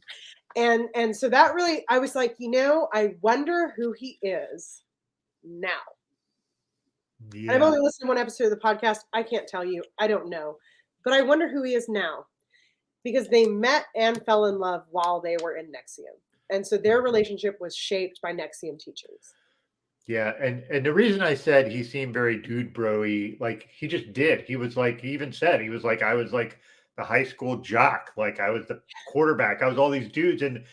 And so that really, I was like, I wonder who he is now. Yeah. I've only listened to one episode of the podcast. I can't tell you. I don't know. But I wonder who he is now. Because they met and fell in love while they were in NVIXM. And so their relationship was shaped by NVIXM teachings. Yeah. And the reason I said he seemed very dude bro-y, like he just did. He was like, he even said, he was like, I was like the high school jock. Like I was the quarterback. I was all these dudes. And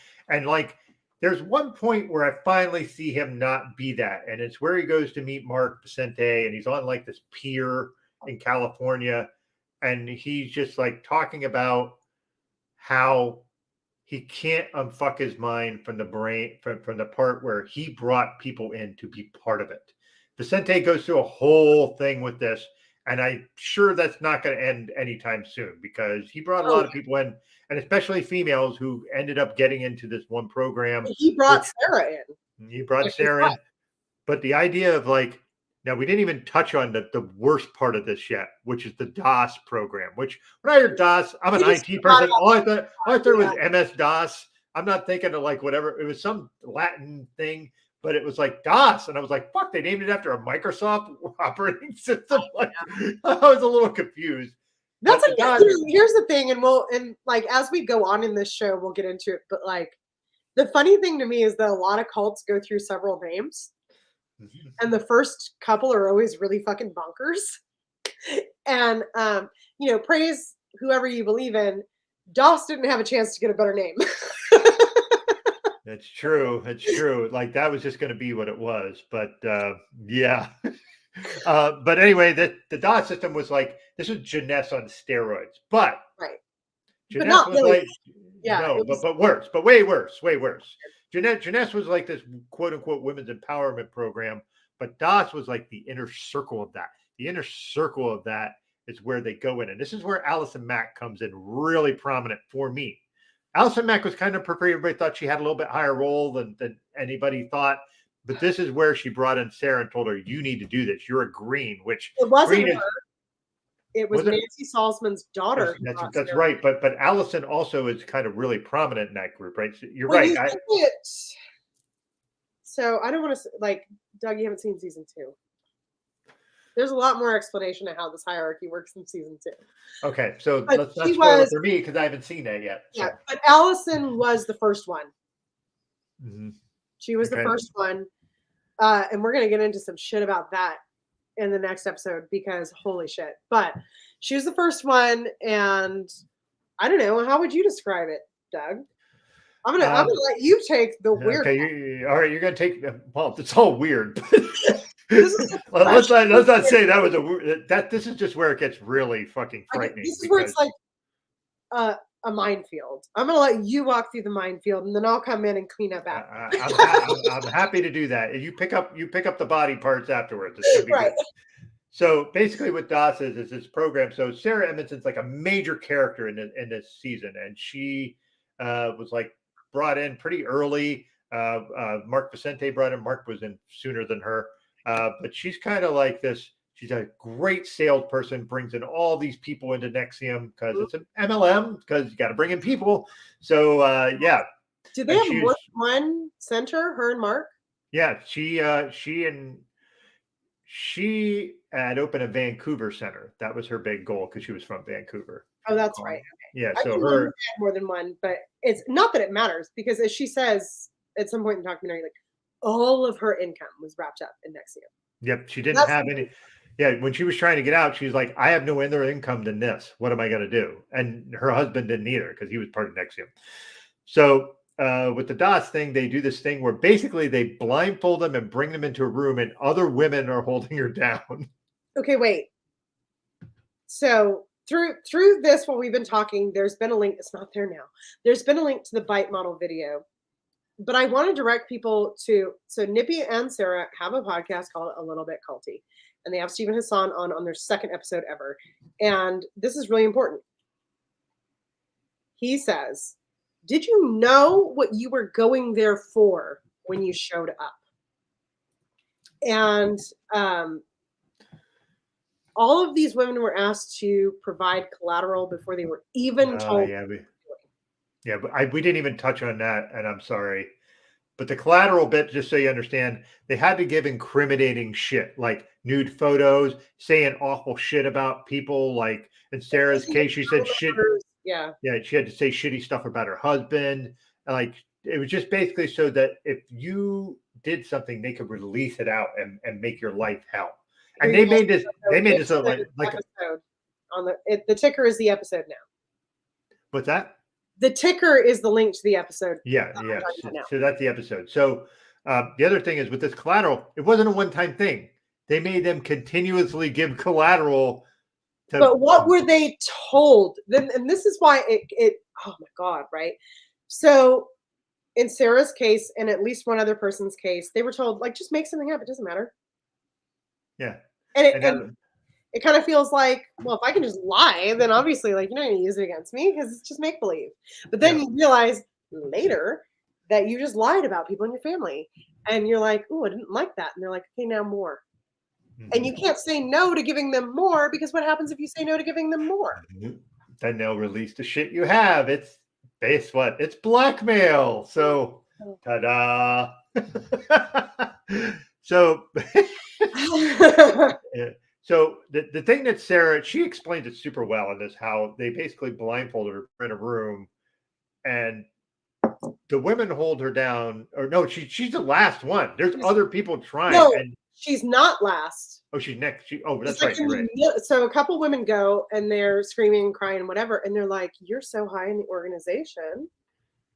like, there's one point where I finally see him not be that, and it's where he goes to meet Mark Vicente, and he's on like this pier in California, and he's just like talking about how he can't unfuck his mind from the brain from the part where he brought people in to be part of it. Vicente goes through a whole thing with this, and I'm sure that's not going to end anytime soon because he brought a lot of people in, and especially females who ended up getting into this one program. He brought Sarah in. He brought Sarah in, but the idea of like, now we didn't even touch on the worst part of this yet, which is the DOS program. Which when I hear DOS, I'm an IT person. All I thought was MS DOS. I'm not thinking of like whatever. It was some Latin thing, but it was like DOS, and I was like, "Fuck!" They named it after a Microsoft operating system. Like, I was a little confused. That's here's the thing, and like as we go on in this show, we'll get into it. But like, the funny thing to me is that a lot of cults go through several names. And the first couple are always really fucking bonkers. And, praise whoever you believe in. DOS didn't have a chance to get a better name. That's true. That's true. Like that was just going to be what it was. But yeah. But anyway, the DOS system was like, this was Jeunesse on steroids. But right. Jeunesse but not was really. Like, yeah, no, but worse, but way worse. Jeunesse was like this quote unquote women's empowerment program, but DOS was like the inner circle of that. The inner circle of that is where they go in. And this is where Allison Mack comes in really prominent for me. Allison Mack was kind of prepared. Everybody thought she had a little bit higher role than anybody thought. But this is where she brought in Sarah and told her, you need to do this. You're a green, which it wasn't green her. It was Nancy Salzman's daughter. That's right. But Allison also is kind of really prominent in that group, right? So you're right. So I don't want to like, Doug, you haven't seen season 2. There's a lot more explanation of how this hierarchy works in season 2. Okay, so let's not spoil it for me because I haven't seen that yet. So. Yeah, but Allison was the first one. Mm-hmm. She was the first one. And we're going to get into some shit about that in the next episode because holy shit. But she was the first one, and I don't know. How would you describe it, Doug? I'm gonna let you take the weird. Okay, all right. You're gonna take. Well, it's all weird. let's not say that was that. This is just where it gets really fucking frightening. This is where it's like a minefield. I'm gonna let you walk through the minefield, and then I'll come in and clean up after. I'm happy to do that. You pick up the body parts afterwards. It's gonna be right. Good. So basically, what DOS is this program. So Sarah Edmondson's like a major character in this season, and she was like brought in pretty early. Mark Vicente brought in. Mark was in sooner than her, but she's kind of like this. She's a great salesperson, brings in all these people into NVIXM because it's an MLM because you got to bring in people. So yeah. Do they have more than one center? Her and Mark? Yeah, she had opened a Vancouver center. That was her big goal because she was from Vancouver. Oh, that's right. Okay. Yeah, so her more than one, but it's not that it matters because as she says at some point in the documentary, like all of her income was wrapped up in NVIXM. Yep, she didn't have any. Yeah, when she was trying to get out, she was like, I have no other income than this. What am I going to do? And her husband didn't either because he was part of NVIXM. So with the DOS thing, they do this thing where basically they blindfold them and bring them into a room and other women are holding her down. Okay, wait. So through this, while we've been talking, there's been a link. It's not there now. There's been a link to the bite model video. But I want to direct people to, so Nippy and Sarah have a podcast called A Little Bit Culty. And they have Stephen Hassan on their second episode ever. And this is really important. He says, did you know what you were going there for when you showed up? And all of these women were asked to provide collateral before they were even told. But we didn't even touch on that, and I'm sorry. But the collateral bit, just so you understand, they had to give incriminating shit, like nude photos, saying awful shit about people. Like in Sarah's case, she said shit. Yeah, she had to say shitty stuff about her husband. Like it was just basically so that if you did something, they could release it out and make your life hell. And they made this like episode on the ticker is the episode now. What's that? The ticker is the link to the episode. Yeah, that I'm yeah. talking about now. So that's the episode. So the other thing is with this collateral, it wasn't a one-time thing. They made them continuously give collateral. But what were they told? Then, and this is why it oh my God, right? So in Sarah's case, and at least one other person's case, they were told, like, just make something up. It doesn't matter. Yeah. And it kind of feels like, well, if I can just lie, then obviously, like, you're not going to use it against me because it's just make believe. But then you realize later that you just lied about people in your family. And you're like, oh, I didn't like that. And they're like, okay, now more. And you can't say no to giving them more, because what happens if you say no to giving them more? Then they'll release the shit you have. It's what? It's blackmail. So, ta-da. So, so the thing that Sarah, she explains it super well in this, how they basically blindfolded her in a room, and the women hold her down. Or no, she's the last one. There's other people trying. No, and she's not last. Oh, she's next. That's like, right. You're right. So a couple women go and they're screaming, crying, and whatever, and they're like, "You're so high in the organization.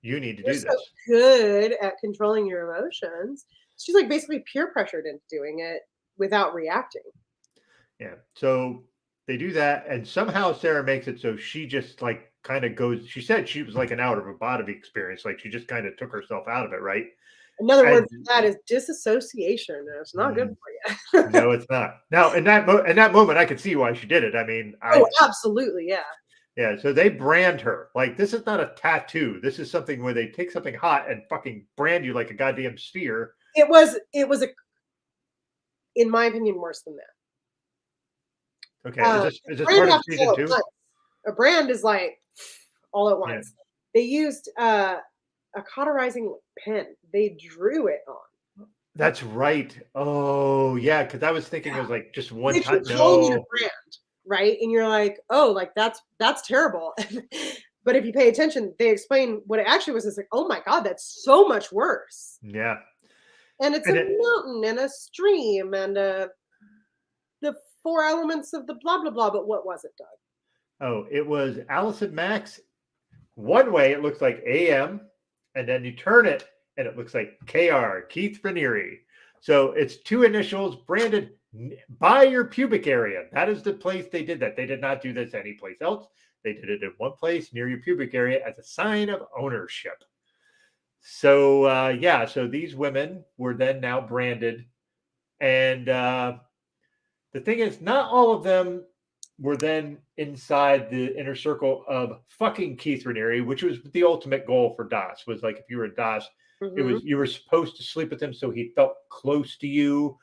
You need to You're do so this. good at controlling your emotions." She's like basically peer pressured into doing it without reacting. Yeah. So they do that, and somehow Sarah makes it so she just like kind of goes. She said she was like an out of her body experience, like she just kind of took herself out of it, right? Another word for that is disassociation. And it's not good for you. No, it's not. Now, in that moment, I could see why she did it. I mean, absolutely, yeah. Yeah, so they brand her. Like, this is not a tattoo. This is something where they take something hot and fucking brand you like a goddamn sphere. It was in my opinion, worse than that. Okay, is this part of season 2? A brand is like all at once. Yeah. They used a cauterizing pen. They drew it on. That's right. Oh, yeah, because I was thinking it was like just one time. No, your brand, right? And you're like, oh, like that's terrible. But if you pay attention, they explain what it actually was. It's like, oh my God, that's so much worse. Yeah. And it's a mountain and a stream and the 4 elements of the blah, blah, blah. But what was it, Doug? Oh, it was Allison Max. One way it looks like AM, and then you turn it and it looks like KR, Keith Raniere. So it's 2 initials branded by your pubic area. That is the place they did that. They did not do this anyplace else. They did it in one place near your pubic area as a sign of ownership. So, so these women were then now branded. And the thing is, not all of them were then inside the inner circle of fucking Keith Raniere, which was the ultimate goal for Das. Was like, if you were a Das, it was, you were supposed to sleep with him so he felt close to you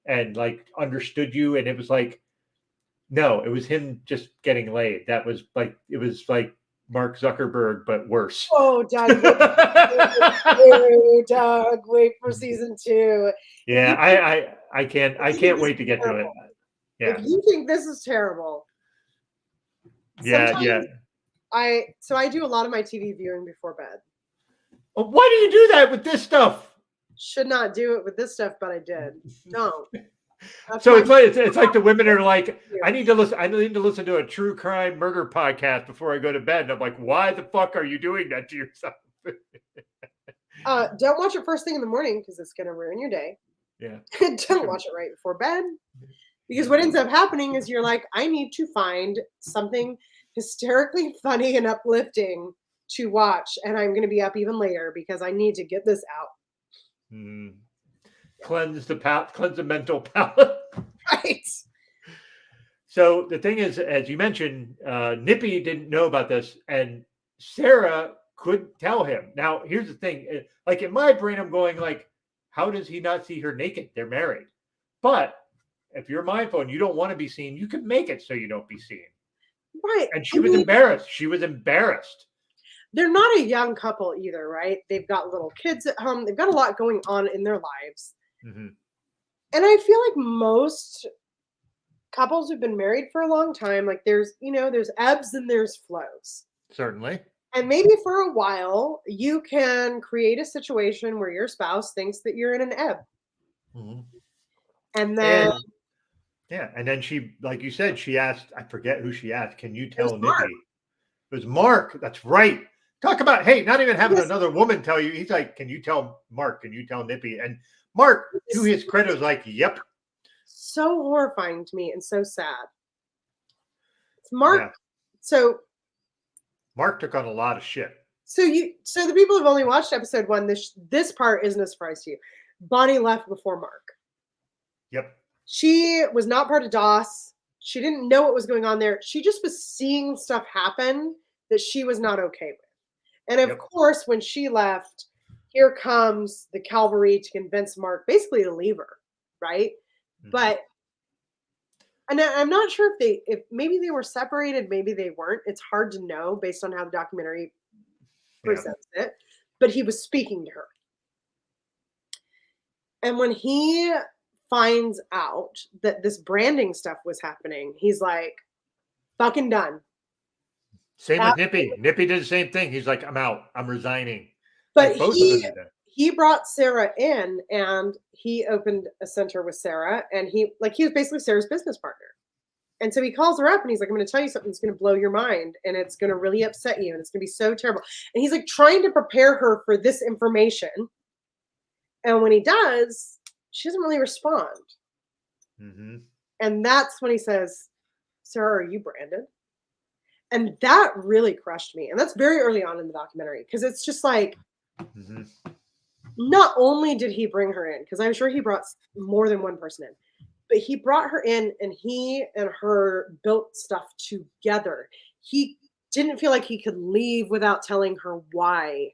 and like understood you. And it was like, no, it was him just getting laid. That was like, it was like Mark Zuckerberg, but worse. Oh, Doug, Doug, wait for season 2. Yeah, I can't wait to get to it. Yeah. If you think this is terrible, yeah. I do a lot of my TV viewing before bed. Well, why do you do that with this stuff? Should not do it with this stuff, but I did. Don't. So it's like the women are like, I need to listen to a true crime murder podcast before I go to bed. And I'm like, why the fuck are you doing that to yourself? Don't watch it first thing in the morning because it's going to ruin your day. Yeah. Don't watch it right before bed, because what ends up happening is you're like, I need to find something hysterically funny and uplifting to watch, and I'm going to be up even later because I need to get this out. Cleanse the mental palate. Right. So the thing is, as you mentioned, Nippy didn't know about this, and Sarah could tell him. Now, here's the thing. Like, in my brain, I'm going like, how does he not see her naked? They're married. But if you're mindful and you don't want to be seen, you can make it so you don't be seen. Right. And she was embarrassed. She was embarrassed. They're not a young couple either, right? They've got little kids at home. They've got a lot going on in their lives. Mm-hmm. And I feel like most couples who've been married for a long time, like there's ebbs and there's flows. Certainly. And maybe for a while, you can create a situation where your spouse thinks that you're in an ebb. Mm-hmm. And then... And then she, like you said, she asked, I forget who she asked, can you tell Nippy? It was Mark. That's right. Talk about, hey, not even having Yes. another woman tell you. He's like, can you tell Mark? Can you tell Nippy? And Mark, to his credit, was like, yep. So horrifying to me and so sad. It's Mark. Yeah. So Mark took on a lot of shit. so the people who've only watched episode 1, this part isn't a surprise to you. Bonnie left before Mark. Yep. She was not part of DOS. She didn't know what was going on there. She just was seeing stuff happen that she was not okay with. And of course, when she left, here comes the cavalry to convince Mark basically to leave her, right? Mm-hmm. But and I'm not sure if maybe they were separated, maybe they weren't. It's hard to know based on how the documentary presents it. But he was speaking to her. And when he finds out that this branding stuff was happening, he's like, fucking done. Same with Nippy. Nippy did the same thing. He's like, I'm out. I'm resigning. But like both of them did that. He brought Sarah in and he opened a center with Sarah, and he was basically Sarah's business partner. And so he calls her up and he's like, I'm going to tell you something that's going to blow your mind and it's going to really upset you and it's going to be so terrible. And he's like trying to prepare her for this information. And when he does, she doesn't really respond. Mm-hmm. And that's when he says, Sarah, are you branded? And that really crushed me. And that's very early on in the documentary because it's just like, mm-hmm. Not only did he bring her in, because I'm sure he brought more than one person in, but he brought her in and he and her built stuff together. He didn't feel like he could leave without telling her why,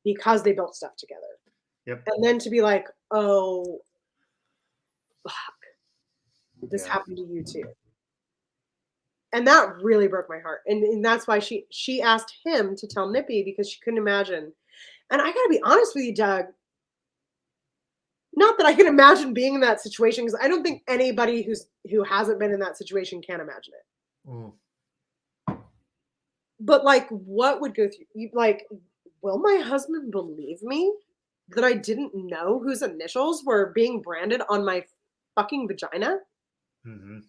because they built stuff together. Yep. And then to be like, oh, fuck, this happened to you too. And that really broke my heart. And that's why she asked him to tell Nippy because she couldn't imagine. And I got to be honest with you, Doug. Not that I can imagine being in that situation, because I don't think anybody who hasn't been in that situation can imagine it. Mm. But like, what would go through you? Like, will my husband believe me that I didn't know whose initials were being branded on my fucking vagina? Mm-hmm.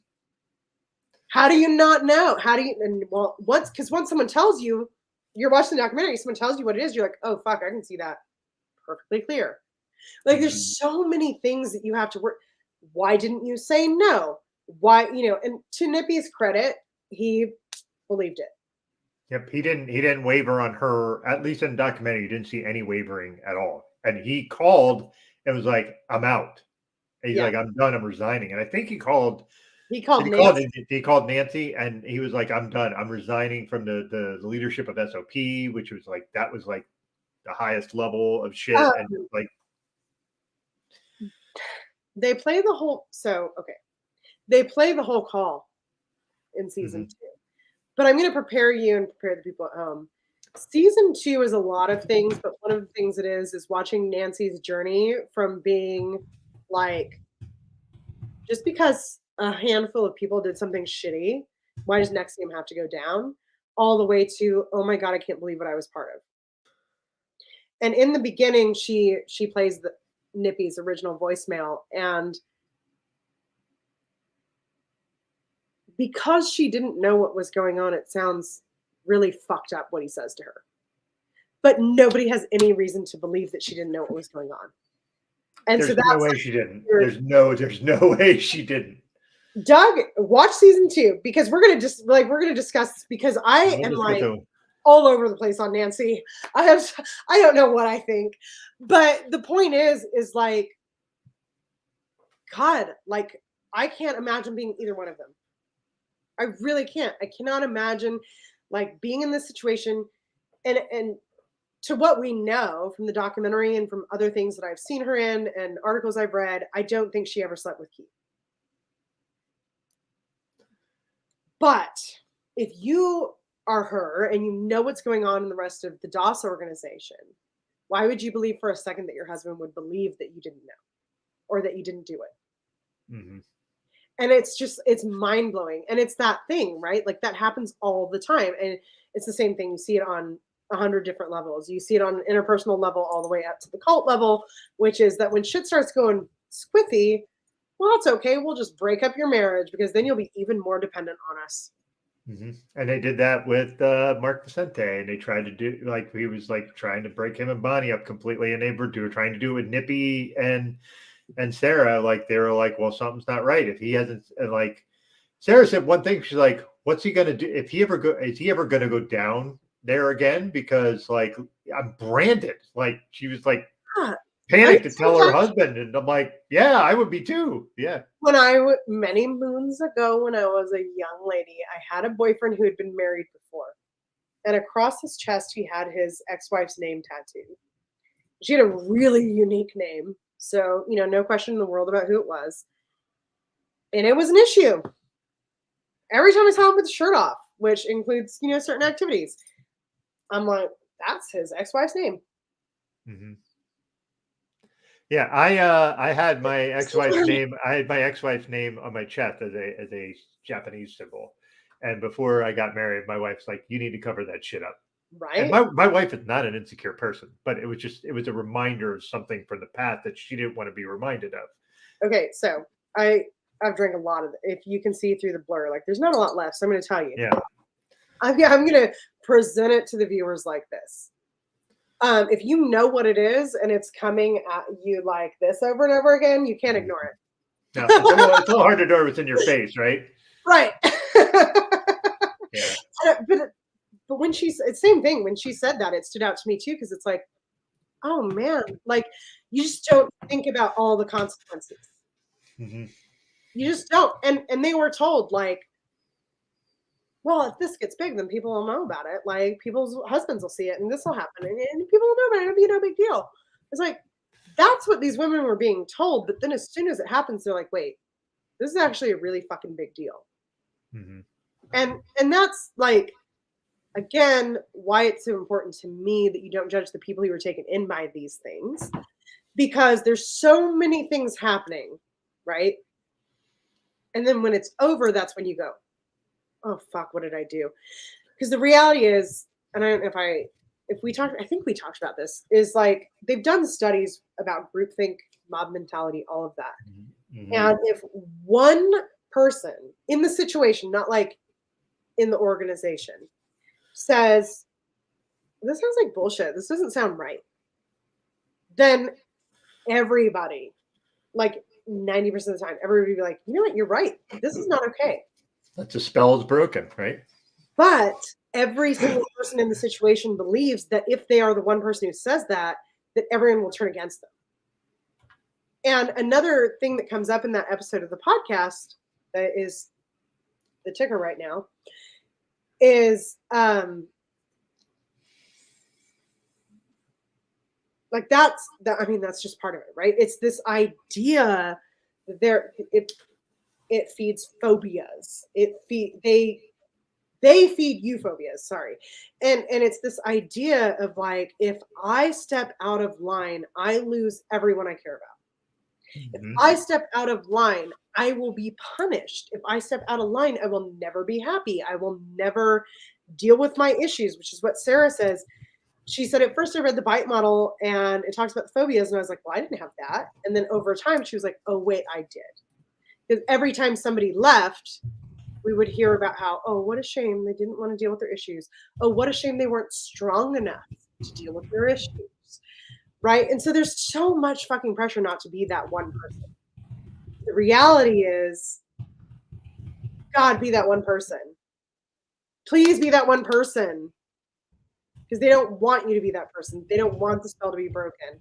How do you not know? How do you? And well, because once someone tells you, you're watching the documentary, someone tells you what it is, you're like, oh fuck, I can see that perfectly clear. Like there's so many things that you have to work. Why didn't you say no? Why, and to Nippy's credit, he believed it. Yep. He didn't waver on her, at least in the documentary. You didn't see any wavering at all. And he called and was like, I'm out. And he's like, I'm done. I'm resigning. And I think he called Nancy and he was like, I'm done. I'm resigning from the leadership of SOP, which was like, that was like the highest level of shit. And like, they play the whole call in season 2, but I'm going to prepare you and prepare the people at home. Season 2 is a lot of things, but one of the things it is watching Nancy's journey from being like, just because a handful of people did something shitty, why does NVIXM have to go down? All the way to, oh my God, I can't believe what I was part of. And in the beginning, she plays Nippy's original voicemail, and because she didn't know what was going on, it sounds really fucked up what he says to her. But nobody has any reason to believe that she didn't know what was going on. And there's no way she didn't. There's no way she didn't. Doug, watch season 2 because we're gonna discuss this because I am like all over the place on Nancy. I don't know what I think, but the point is like, God, like I can't imagine being either one of them. I really can't. I cannot imagine like being in this situation, and to what we know from the documentary and from other things that I've seen her in and articles I've read, I don't think she ever slept with Keith. But if you are her and you know what's going on in the rest of the DOS organization, why would you believe for a second that your husband would believe that you didn't know or that you didn't do it? Mm-hmm. And it's mind-blowing. And it's that thing, right? Like that happens all the time. And it's the same thing. You see it on 100 different levels. You see it on an interpersonal level all the way up to the cult level, which is that when shit starts going squiffy, well, that's okay. We'll just break up your marriage because then you'll be even more dependent on us. And they did that with Mark Vicente, and they tried to do like he was like trying to break him and Bonnie up completely, and they were trying to do it with Nippy and Sarah. Like they were like, well, something's not right if he hasn't. And like Sarah said one thing, she's like, what's he gonna do if he ever go? Is he ever gonna go down there again? Because like I'm branded. Like she was like Yeah. panicked to tell her husband, and I'm like, yeah, I would be too. Yeah. When many moons ago, when I was a young lady, I had a boyfriend who had been married before, and across his chest he had his ex-wife's name tattooed. She had a really unique name, so no question in the world about who it was, and it was an issue. Every time I saw him with the shirt off, which includes certain activities, I'm like, that's his ex-wife's name. Yeah, I had my ex-wife's name. I had my ex-wife's name on my chest as a Japanese symbol. And before I got married, my wife's like, "You need to cover that shit up." Right. And my wife is not an insecure person, but it was a reminder of something from the past that she didn't want to be reminded of. Okay, so I've drank a lot of it. If you can see through the blur, like there's not a lot left, so I'm going to tell you. Yeah. I'm going to present it to the viewers like this. If you know what it is and it's coming at you like this over and over again, you can't ignore it. No, it's a little hard to know what's in your face, right? Right. Yeah. But when same thing. When she said that, it stood out to me too, because it's like, oh man, like you just don't think about all the consequences. You just don't. And they were told like, well, if this gets big, then people will know about it. Like people's husbands will see it, and this will happen, and people will know about it. It'll be no big deal. It's like that's what these women were being told. But then as soon as it happens, they're like, wait, this is actually a really fucking big deal. And that's like, again, why it's so important to me that you don't judge the people who are taken in by these things, because there's so many things happening, right? And then when it's over, that's when you go, oh fuck, what did I do? Because the reality is, and I don't know if we talked, I think we talked about this, is like they've done studies about groupthink, mob mentality, all of that. And if one person in the situation, not like in the organization, says, this sounds like bullshit, this doesn't sound right, then everybody, like 90% of the time, everybody would be like, you know what, you're right, this is not okay. That's a spell is broken, right? But every single person in the situation believes that if they are the one person who says that everyone will turn against them. And another thing that comes up in that episode of the podcast that is the ticker right now is like that's just part of it, right? It's this idea that it feeds phobias. They feed you phobias, sorry. And it's this idea of like, if I step out of line, I lose everyone I care about. If I step out of line, I will be punished. If I step out of line, I will never be happy. I will never deal with my issues, which is what Sarah says. She said, at first I read the bite model and it talks about the phobias. And I was like, well, I didn't have that. And then over time, she was like, oh, wait, I did. Because every time somebody left, we would hear about how, oh, what a shame they didn't want to deal with their issues. Oh, what a shame they weren't strong enough to deal with their issues. Right? And so there's so much fucking pressure not to be that one person. The reality is, God, be that one person. Please be that one person. Because they don't want you to be that person. They don't want the spell to be broken.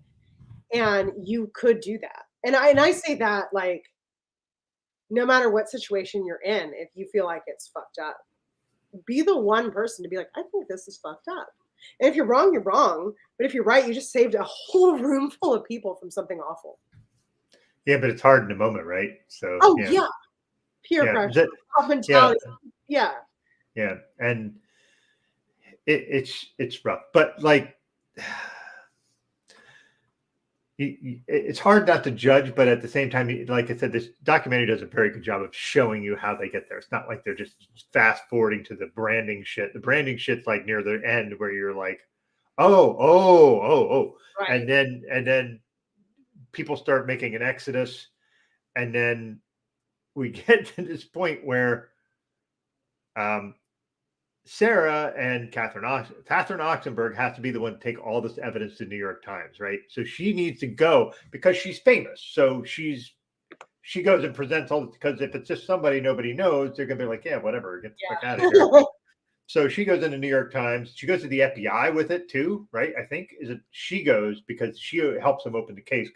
And you could do that. And I say that like, no matter what situation you're in, if you feel like it's fucked up, be the one person to be like, I think this is fucked up. And if you're wrong, you're wrong. But if you're right, you just saved a whole room full of people from something awful. Yeah, but it's hard in the moment, right? So yeah. Peer pressure, mentality. Yeah. Yeah. And it's rough. But like it's hard not to judge, but at the same time, like I said, this documentary does a very good job of showing you how they get there. It's not like they're just fast forwarding to the branding shit. The branding shit's like near the end where you're like, oh. Right. And then people start making an exodus. And then we get to this point where Sarah and Catherine Oxenberg has to be the one to take all this evidence to the New York Times, right? So she needs to go because she's famous. So she goes and presents all this, because if it's just somebody nobody knows, they're gonna be like, yeah, whatever, get the fuck out of here. So she goes in the New York Times. She goes to the FBI with it too, right? I think she goes because she helps them open the case,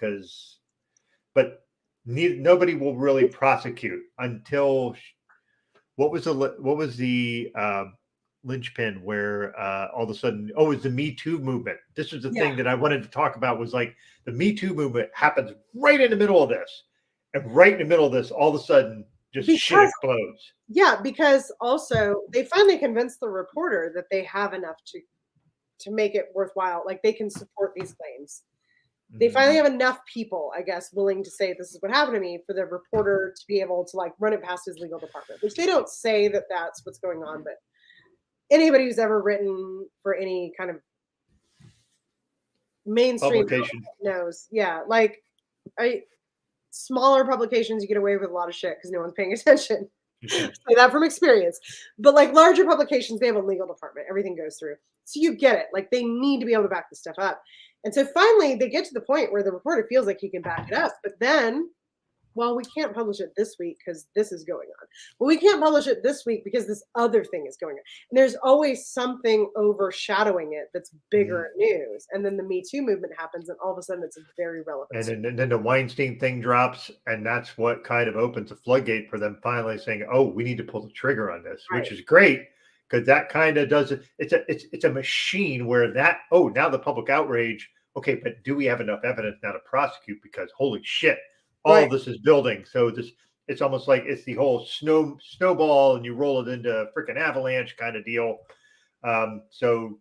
but nobody will really prosecute until what was the linchpin where all of a sudden, it's the Me Too movement. This was the thing that I wanted to talk about, was like the Me Too movement happens right in the middle of this, and right in the middle of this, all of a sudden, shit explodes. Yeah, because also they finally convinced the reporter that they have enough to make it worthwhile. Like, they can support these claims. They finally have enough people, I guess, willing to say this is what happened to me, for the reporter to be able to like run it past his legal department, which they don't say that that's what's going on, but anybody who's ever written for any kind of mainstream publication knows. Yeah, like smaller publications, you get away with a lot of shit because no one's paying attention. Say that from experience. But like larger publications, they have a legal department. Everything goes through. So you get it. Like, they need to be able to back this stuff up. And so finally they get to the point where the reporter feels like he can back it up. But then, well, we can't publish it this week because this is going on. Well, we can't publish it this week because this other thing is going on. And there's always something overshadowing it that's bigger news. And then the Me Too movement happens, and all of a sudden it's a very relevant. And then the Weinstein thing drops, and that's what kind of opens a floodgate for them finally saying, "Oh, we need to pull the trigger on this," which is great, because that kind of does it. It's a machine where now the public outrage. Okay, but do we have enough evidence now to prosecute? Because holy shit. All of this is building. So it's almost like it's the whole snowball, and you roll it into a freaking avalanche kind of deal. So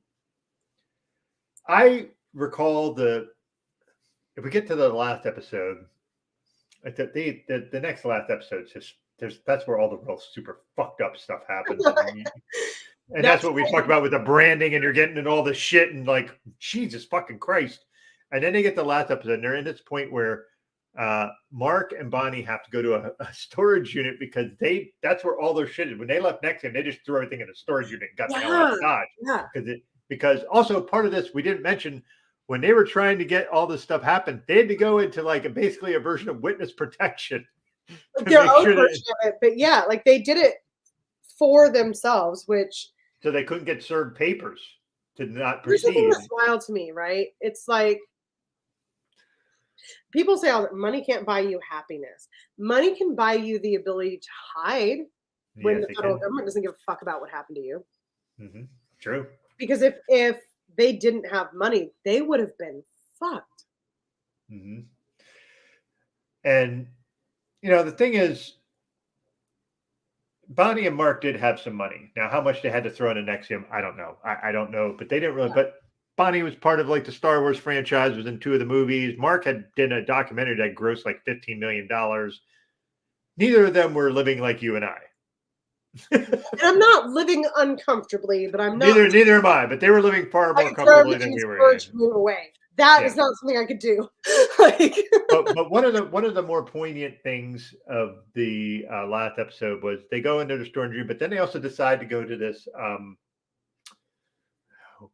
I recall if we get to the last episode, the next last episode, that's where all the real super fucked up stuff happens. And that's what we talked about with the branding, and you're getting into all this shit, and like, Jesus fucking Christ. And then they get the last episode, and they're in this point where Mark and Bonnie have to go to a storage unit, because that's where all their shit is. When they left NVIXM, they just threw everything in a storage unit and got the hell out of Dodge. Yeah. Because also part of this, we didn't mention, when they were trying to get all this stuff happen, they had to go into like basically a version of witness protection. Their own version of it. But yeah, like, they did it for themselves, so they couldn't get served papers to not proceed. Here's the thing that's wild to me, right? It's like, people say all that money can't buy you happiness. Money can buy you the ability to hide when the federal government doesn't give a fuck about what happened to you. True. Because if they didn't have money, they would have been fucked. And the thing is, Bonnie and Mark did have some money. Now, how much they had to throw in NVIXM, I don't know. I don't know, but they didn't really. But Bonnie was part of like the Star Wars franchise, was in 2 of the movies. Mark did a documentary that grossed like $15 million. Neither of them were living like you and I. And I'm not living uncomfortably, but I'm not. Neither am I, but they were living far more comfortably than we were. Move away. That is not something I could do. but one of the more poignant things of the last episode was they go into the storage room, but then they also decide to go to this.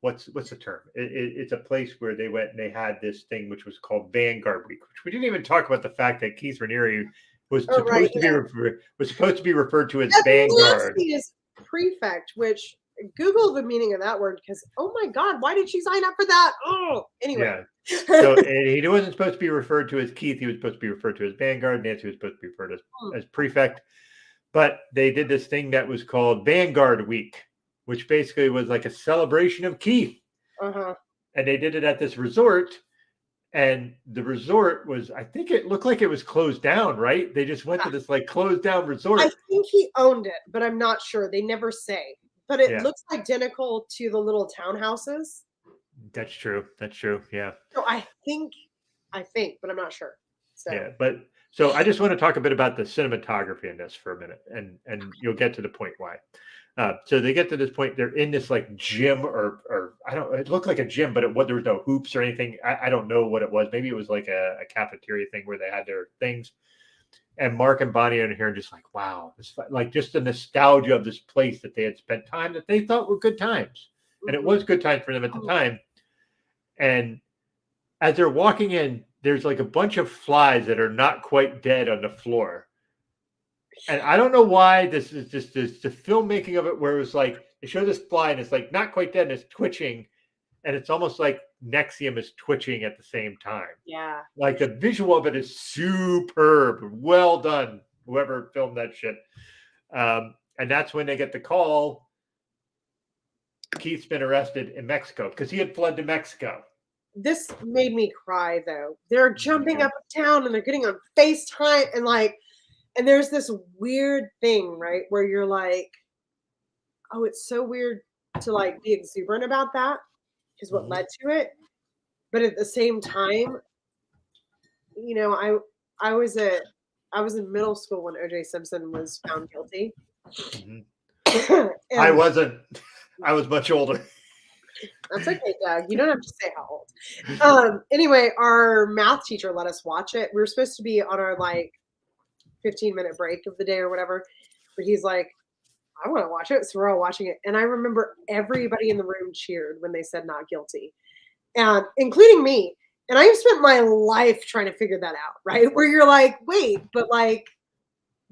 What's the term? It's a place where they went and they had this thing which was called Vanguard Week, which we didn't even talk about the fact that Keith Raniere was supposed to be referred to as Vanguard. Is prefect, which Google the meaning of that word, because oh my God, why did she sign up for that? Oh, anyway. Yeah. So he wasn't supposed to be referred to as Keith. He was supposed to be referred to as Vanguard. Nancy was supposed to be referred as prefect. But they did this thing that was called Vanguard Week, which basically was like a celebration of Keith. And they did it at this resort. And the resort was, I think it looked like it was closed down, right? They just went to this like closed down resort. I think he owned it, but I'm not sure. They never say. But it looks identical to the little townhouses. That's true. Yeah. So I think, but I'm not sure. So. Yeah, so I just want to talk a bit about the cinematography in this for a minute, and you'll get to the point why. So they get to this point, they're in this like gym or I don't, it looked like a gym, but there was no hoops or anything. I don't know what it was. Maybe it was like a cafeteria thing where they had their things. and Mark and Bonnie are here and just like, wow, this, like just the nostalgia of this place that they had spent time that they thought were good times. And it was good times for them at the time. And as they're walking in, there's like a bunch of flies that are not quite dead on the floor. And I don't know why this is just this, the filmmaking of it, where it was like they show this fly and it's like not quite dead and it's twitching, and it's almost like NVIXM is twitching at the same time. Yeah. Like the visual of it is superb. Well done, whoever filmed that shit. And that's when they get the call. Keith's been arrested in Mexico because he had fled to Mexico. This made me cry though. They're jumping up and down and they're getting on FaceTime and like, and there's this weird thing, right? Where you're like, oh, it's so weird to like be exuberant about that because what led to it. But at the same time, you know, I was in middle school when O.J. Simpson was found guilty. I wasn't. I was much older. That's okay, Doug. You don't have to say how old. Anyway, our math teacher let us watch it. We were supposed to be on our like 15-minute break of the day or whatever, but he's like, I want to watch it, so we're all watching it. And I remember everybody in the room cheered when they said not guilty, and including me. And I've spent my life trying to figure that out, right? Where you're like, wait, but I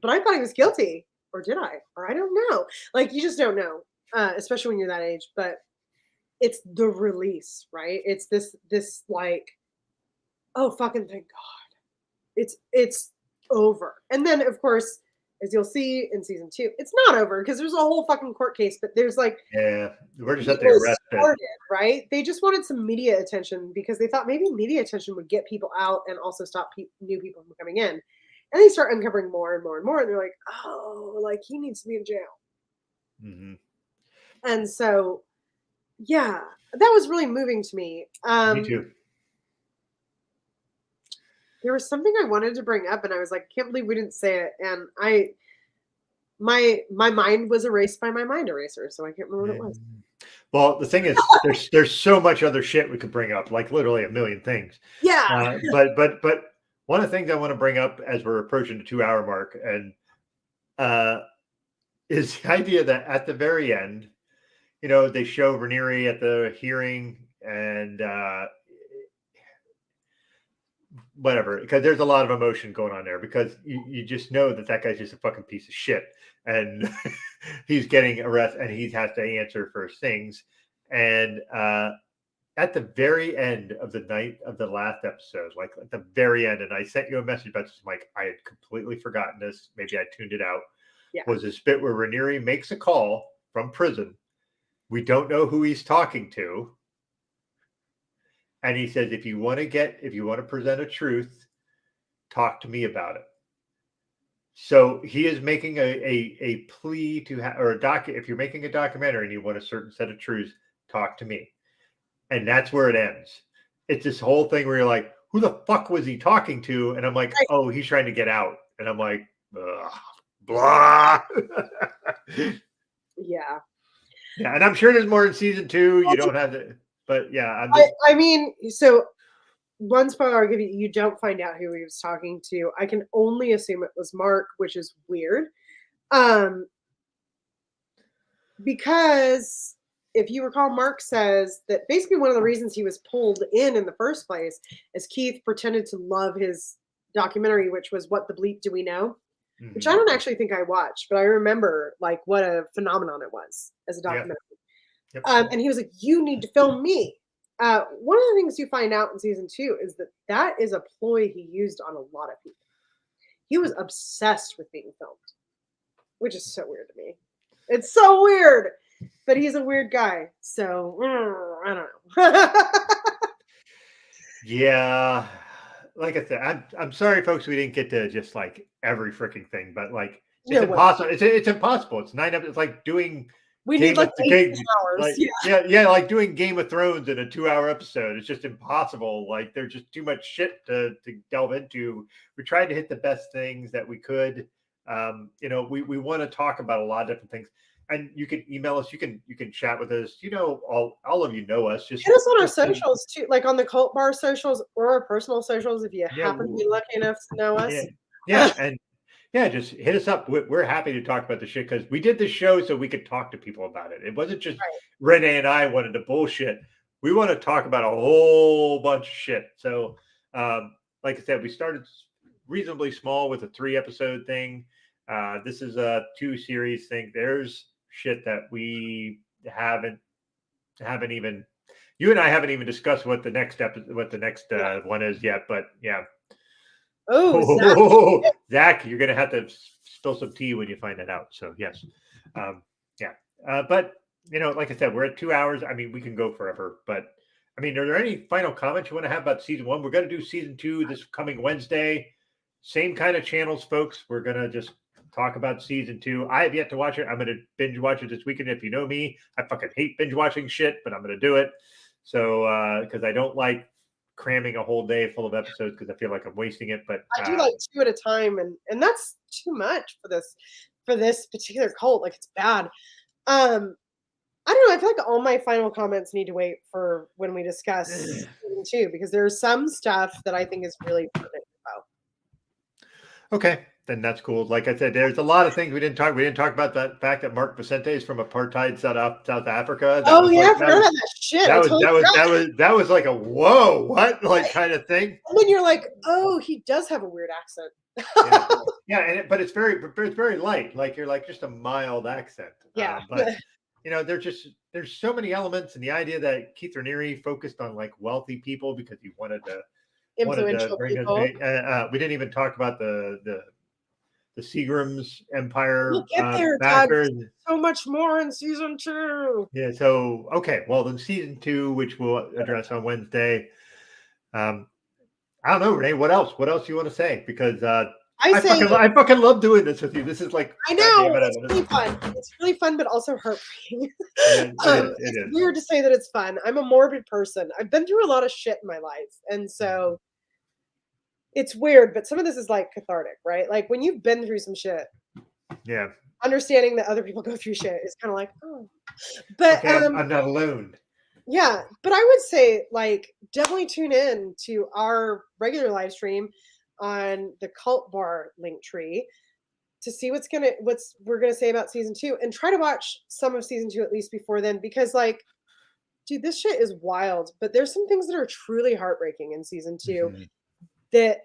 thought he was guilty, or did I? Or I don't know. Like you just don't know, especially when you're that age. But it's the release, right? It's this like, oh fucking thank God, it's over. And then of course, as you'll see in season 2, it's not over because there's a whole fucking court case, but there's like, yeah, we're just at the arrest started, right? They just wanted some media attention because they thought maybe media attention would get people out and also stop new people from coming in. And they start uncovering more and more and more, and they're like, oh, like he needs to be in jail. And so, yeah, that was really moving to me. Me too. There was something I wanted to bring up, and I was like, I can't believe we didn't say it. And my mind was erased by my mind eraser, so I can't remember what it was. Well, the thing is, there's so much other shit we could bring up, like literally a million things. Yeah. But one of the things I want to bring up as we're approaching the 2-hour mark, and is the idea that at the very end, you know, they show Raniere at the hearing and whatever, because there's a lot of emotion going on there, because you just know that guy's just a fucking piece of shit, and he's getting arrested and he has to answer for things. And at the very end of the night of the last episode, like at the very end, and I sent you a message about this, like I had completely forgotten this, maybe I tuned it out. Was this bit where Raniere makes a call from prison. We don't know who he's talking to. And he says, if you want to present a truth, talk to me about it. So he is making a plea to or a if you're making a documentary and you want a certain set of truths, talk to me. And that's where it ends. It's this whole thing where you're like, who the fuck was he talking to? And I'm like, oh, he's trying to get out. And I'm like, blah. Yeah. Yeah, and I'm sure there's more in season 2. You don't have to, but yeah. I mean, so one spoiler I'll give you: you don't find out who he was talking to. I can only assume it was Mark, which is weird, because if you recall, Mark says that basically one of the reasons he was pulled in the first place is Keith pretended to love his documentary, which was What the Bleep Do We Know? Which I don't actually think I watched, but I remember like what a phenomenon it was as a documentary. Yep. And he was like, you need to film me. One of the things you find out in season 2 is that is a ploy he used on a lot of people. He was obsessed with being filmed, which is so weird to me. It's so weird, but he's a weird guy. So I don't know. Yeah. Like I said, I'm sorry, folks, we didn't get to just like every freaking thing, but like it's impossible. It's impossible. It's 9 episodes. It's like doing. We need like 8 hours. Like, yeah, like doing Game of Thrones in a 2-hour episode. It's just impossible. Like there's just too much shit to delve into. We tried to hit the best things that we could. You know, we want to talk about a lot of different things. And you can email us. You can chat with us. You know, all of you know us. Just hit us on our socials too, like on the Cult Bar socials or our personal socials if you happen to be lucky enough to know us. Yeah, and Yeah, just hit us up. We're happy to talk about the shit because we did this show so we could talk to people about it. It wasn't just Right. Renee and I wanted to bullshit. We want to talk about a whole bunch of shit. So, like I said, we started reasonably small with a 3-episode thing. This is a 2-series thing. There's shit that we haven't even. You and I haven't even discussed what the next one is yet. But yeah. Oh, Zach, you're going to have to spill some tea when you find that out. So, yes. Yeah. But, like I said, we're at 2 hours. I mean, we can go forever. But, I mean, are there any final comments you want to have about season 1? We're going to do season 2 this coming Wednesday. Same kind of channels, folks. We're going to just talk about season 2. I have yet to watch it. I'm going to binge watch it this weekend. If you know me, I fucking hate binge watching shit, but I'm going to do it. So, because I don't like cramming a whole day full of episodes because I feel like I'm wasting it. But I do like 2 at a time, and that's too much for this particular cult. Like, it's bad. I don't know. I feel like all my final comments need to wait for when we discuss season 2 because there's some stuff that I think is really pertinent about. Okay, then that's cool. Like I said, there's a lot of things we didn't talk. We didn't talk about that fact that Mark Vicente is from apartheid South Africa. I forgot about that shit. That was like a whoa, what, like kind of thing. And then you're like, oh, he does have a weird accent. Yeah, but it's very light. Like you're like just a mild accent. Yeah, but there's so many elements, and the idea that Keith Raniere focused on like wealthy people because he wanted to bring people. We didn't even talk about the Seagram's Empire. We'll get there, Doug. So much more in season 2. Yeah. So okay. Well, then season 2, which we'll address on Wednesday. I don't know, Renee. What else? What else do you want to say? Because I fucking love doing this with you. This is like I know it's really fun. It's really fun, but also heartbreaking. It's weird to say that it's fun. I'm a morbid person. I've been through a lot of shit in my life, and so it's weird. But some of this is like cathartic, right? Like when you've been through some shit. Yeah. Understanding that other people go through shit is kind of like, oh. But okay, I'm not alone. Yeah, but I would say like definitely tune in to our regular live stream on the Cult Bar link tree to see what we're gonna say about season 2, and try to watch some of season 2 at least before then, because like, dude, this shit is wild. But there's some things that are truly heartbreaking in season 2 that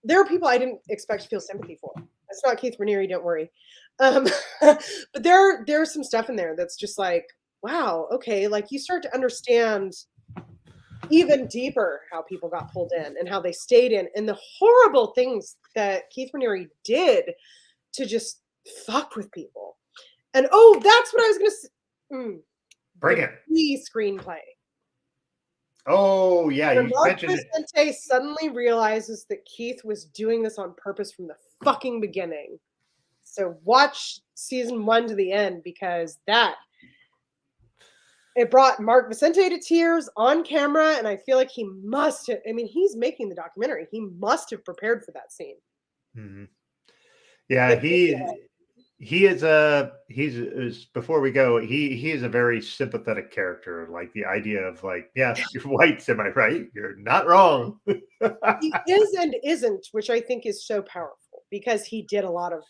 there are people I didn't expect to feel sympathy for. It's not Keith Raniere, don't worry. But there's some stuff in there that's just like, wow, okay, like you start to understand even deeper how people got pulled in and how they stayed in, and the horrible things that Keith Raniere did to just fuck with people. And that's what I was gonna say. Bring it. The screenplay. Oh yeah, you mentioned it. Mark Vicente suddenly realizes that Keith was doing this on purpose from the fucking beginning. So watch season 1 to the end, because it brought Mark Vicente to tears on camera, and I feel like he must have. I mean, he's making the documentary. He must have prepared for that scene. Mm-hmm. Yeah, he's before we go, he is a very sympathetic character. Like the idea of like, yeah, you're white, am I right? You're not wrong. He is and isn't, which I think is so powerful, because he did a lot of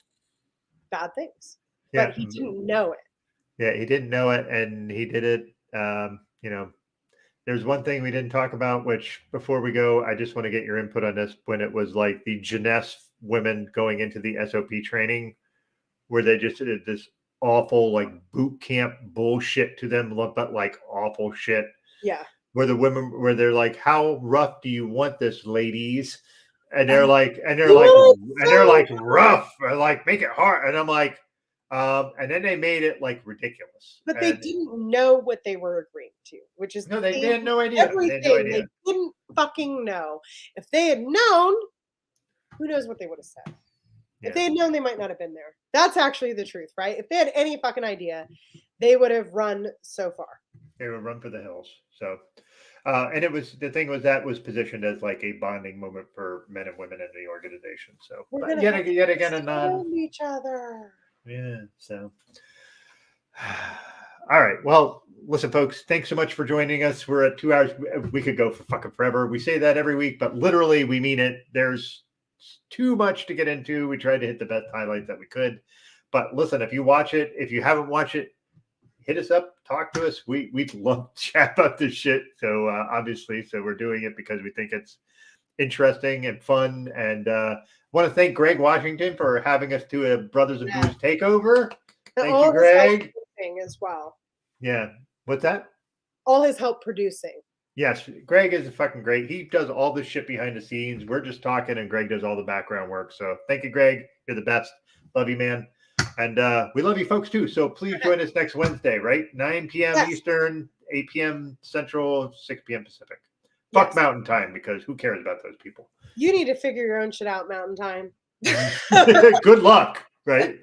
bad things, but he didn't know it. Yeah, he didn't know it, and he did it. There's one thing we didn't talk about, which before we go, I just want to get your input on this. When it was like the Jeunesse women going into the SOP training, where they just did this awful like boot camp bullshit to them, but like awful shit. Yeah. Where the women, where they're like, "How rough do you want this, ladies?" And they're like, rough, or like make it hard. And I'm like, and then they made it like ridiculous. But they didn't know what they were agreeing to, which is they had no idea. Everything they didn't fucking know. If they had known, who knows what they would have said. Yeah. If they had known, they might not have been there. That's actually the truth, right? If they had any fucking idea, they would have run so far. They would run for the hills. So, and it was, the thing was, that was positioned as like a bonding moment for men and women in the organization. So, but yet again, a nod. Each other. Yeah. So, all right. Well, listen, folks, thanks so much for joining us. We're at 2 hours. We could go for fucking forever. We say that every week, but literally we mean it. There's too much to get into. We tried to hit the best highlights that we could. But listen, if you watch it, if you haven't watched it, hit us up, talk to us. We'd love to chat about this shit. So obviously, so we're doing it because we think it's interesting and fun. And want to thank Greg Washington for having us do a Brothers of Booze takeover. Thank you, Greg. As well. Yeah. What's that? All his help producing. Yes, Greg is fucking great. He does all the shit behind the scenes. We're just talking, and Greg does all the background work. So thank you, Greg. You're the best. Love you, man. And we love you folks too. So please join us next Wednesday, right? 9 p.m. Yes. Eastern, 8 p.m. Central, 6 p.m. Pacific. Fuck Mountain Time, because who cares about those people? You need to figure your own shit out, Mountain Time. Good luck, right?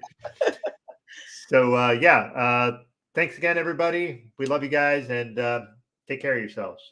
So thanks again, everybody. We love you guys, and take care of yourselves.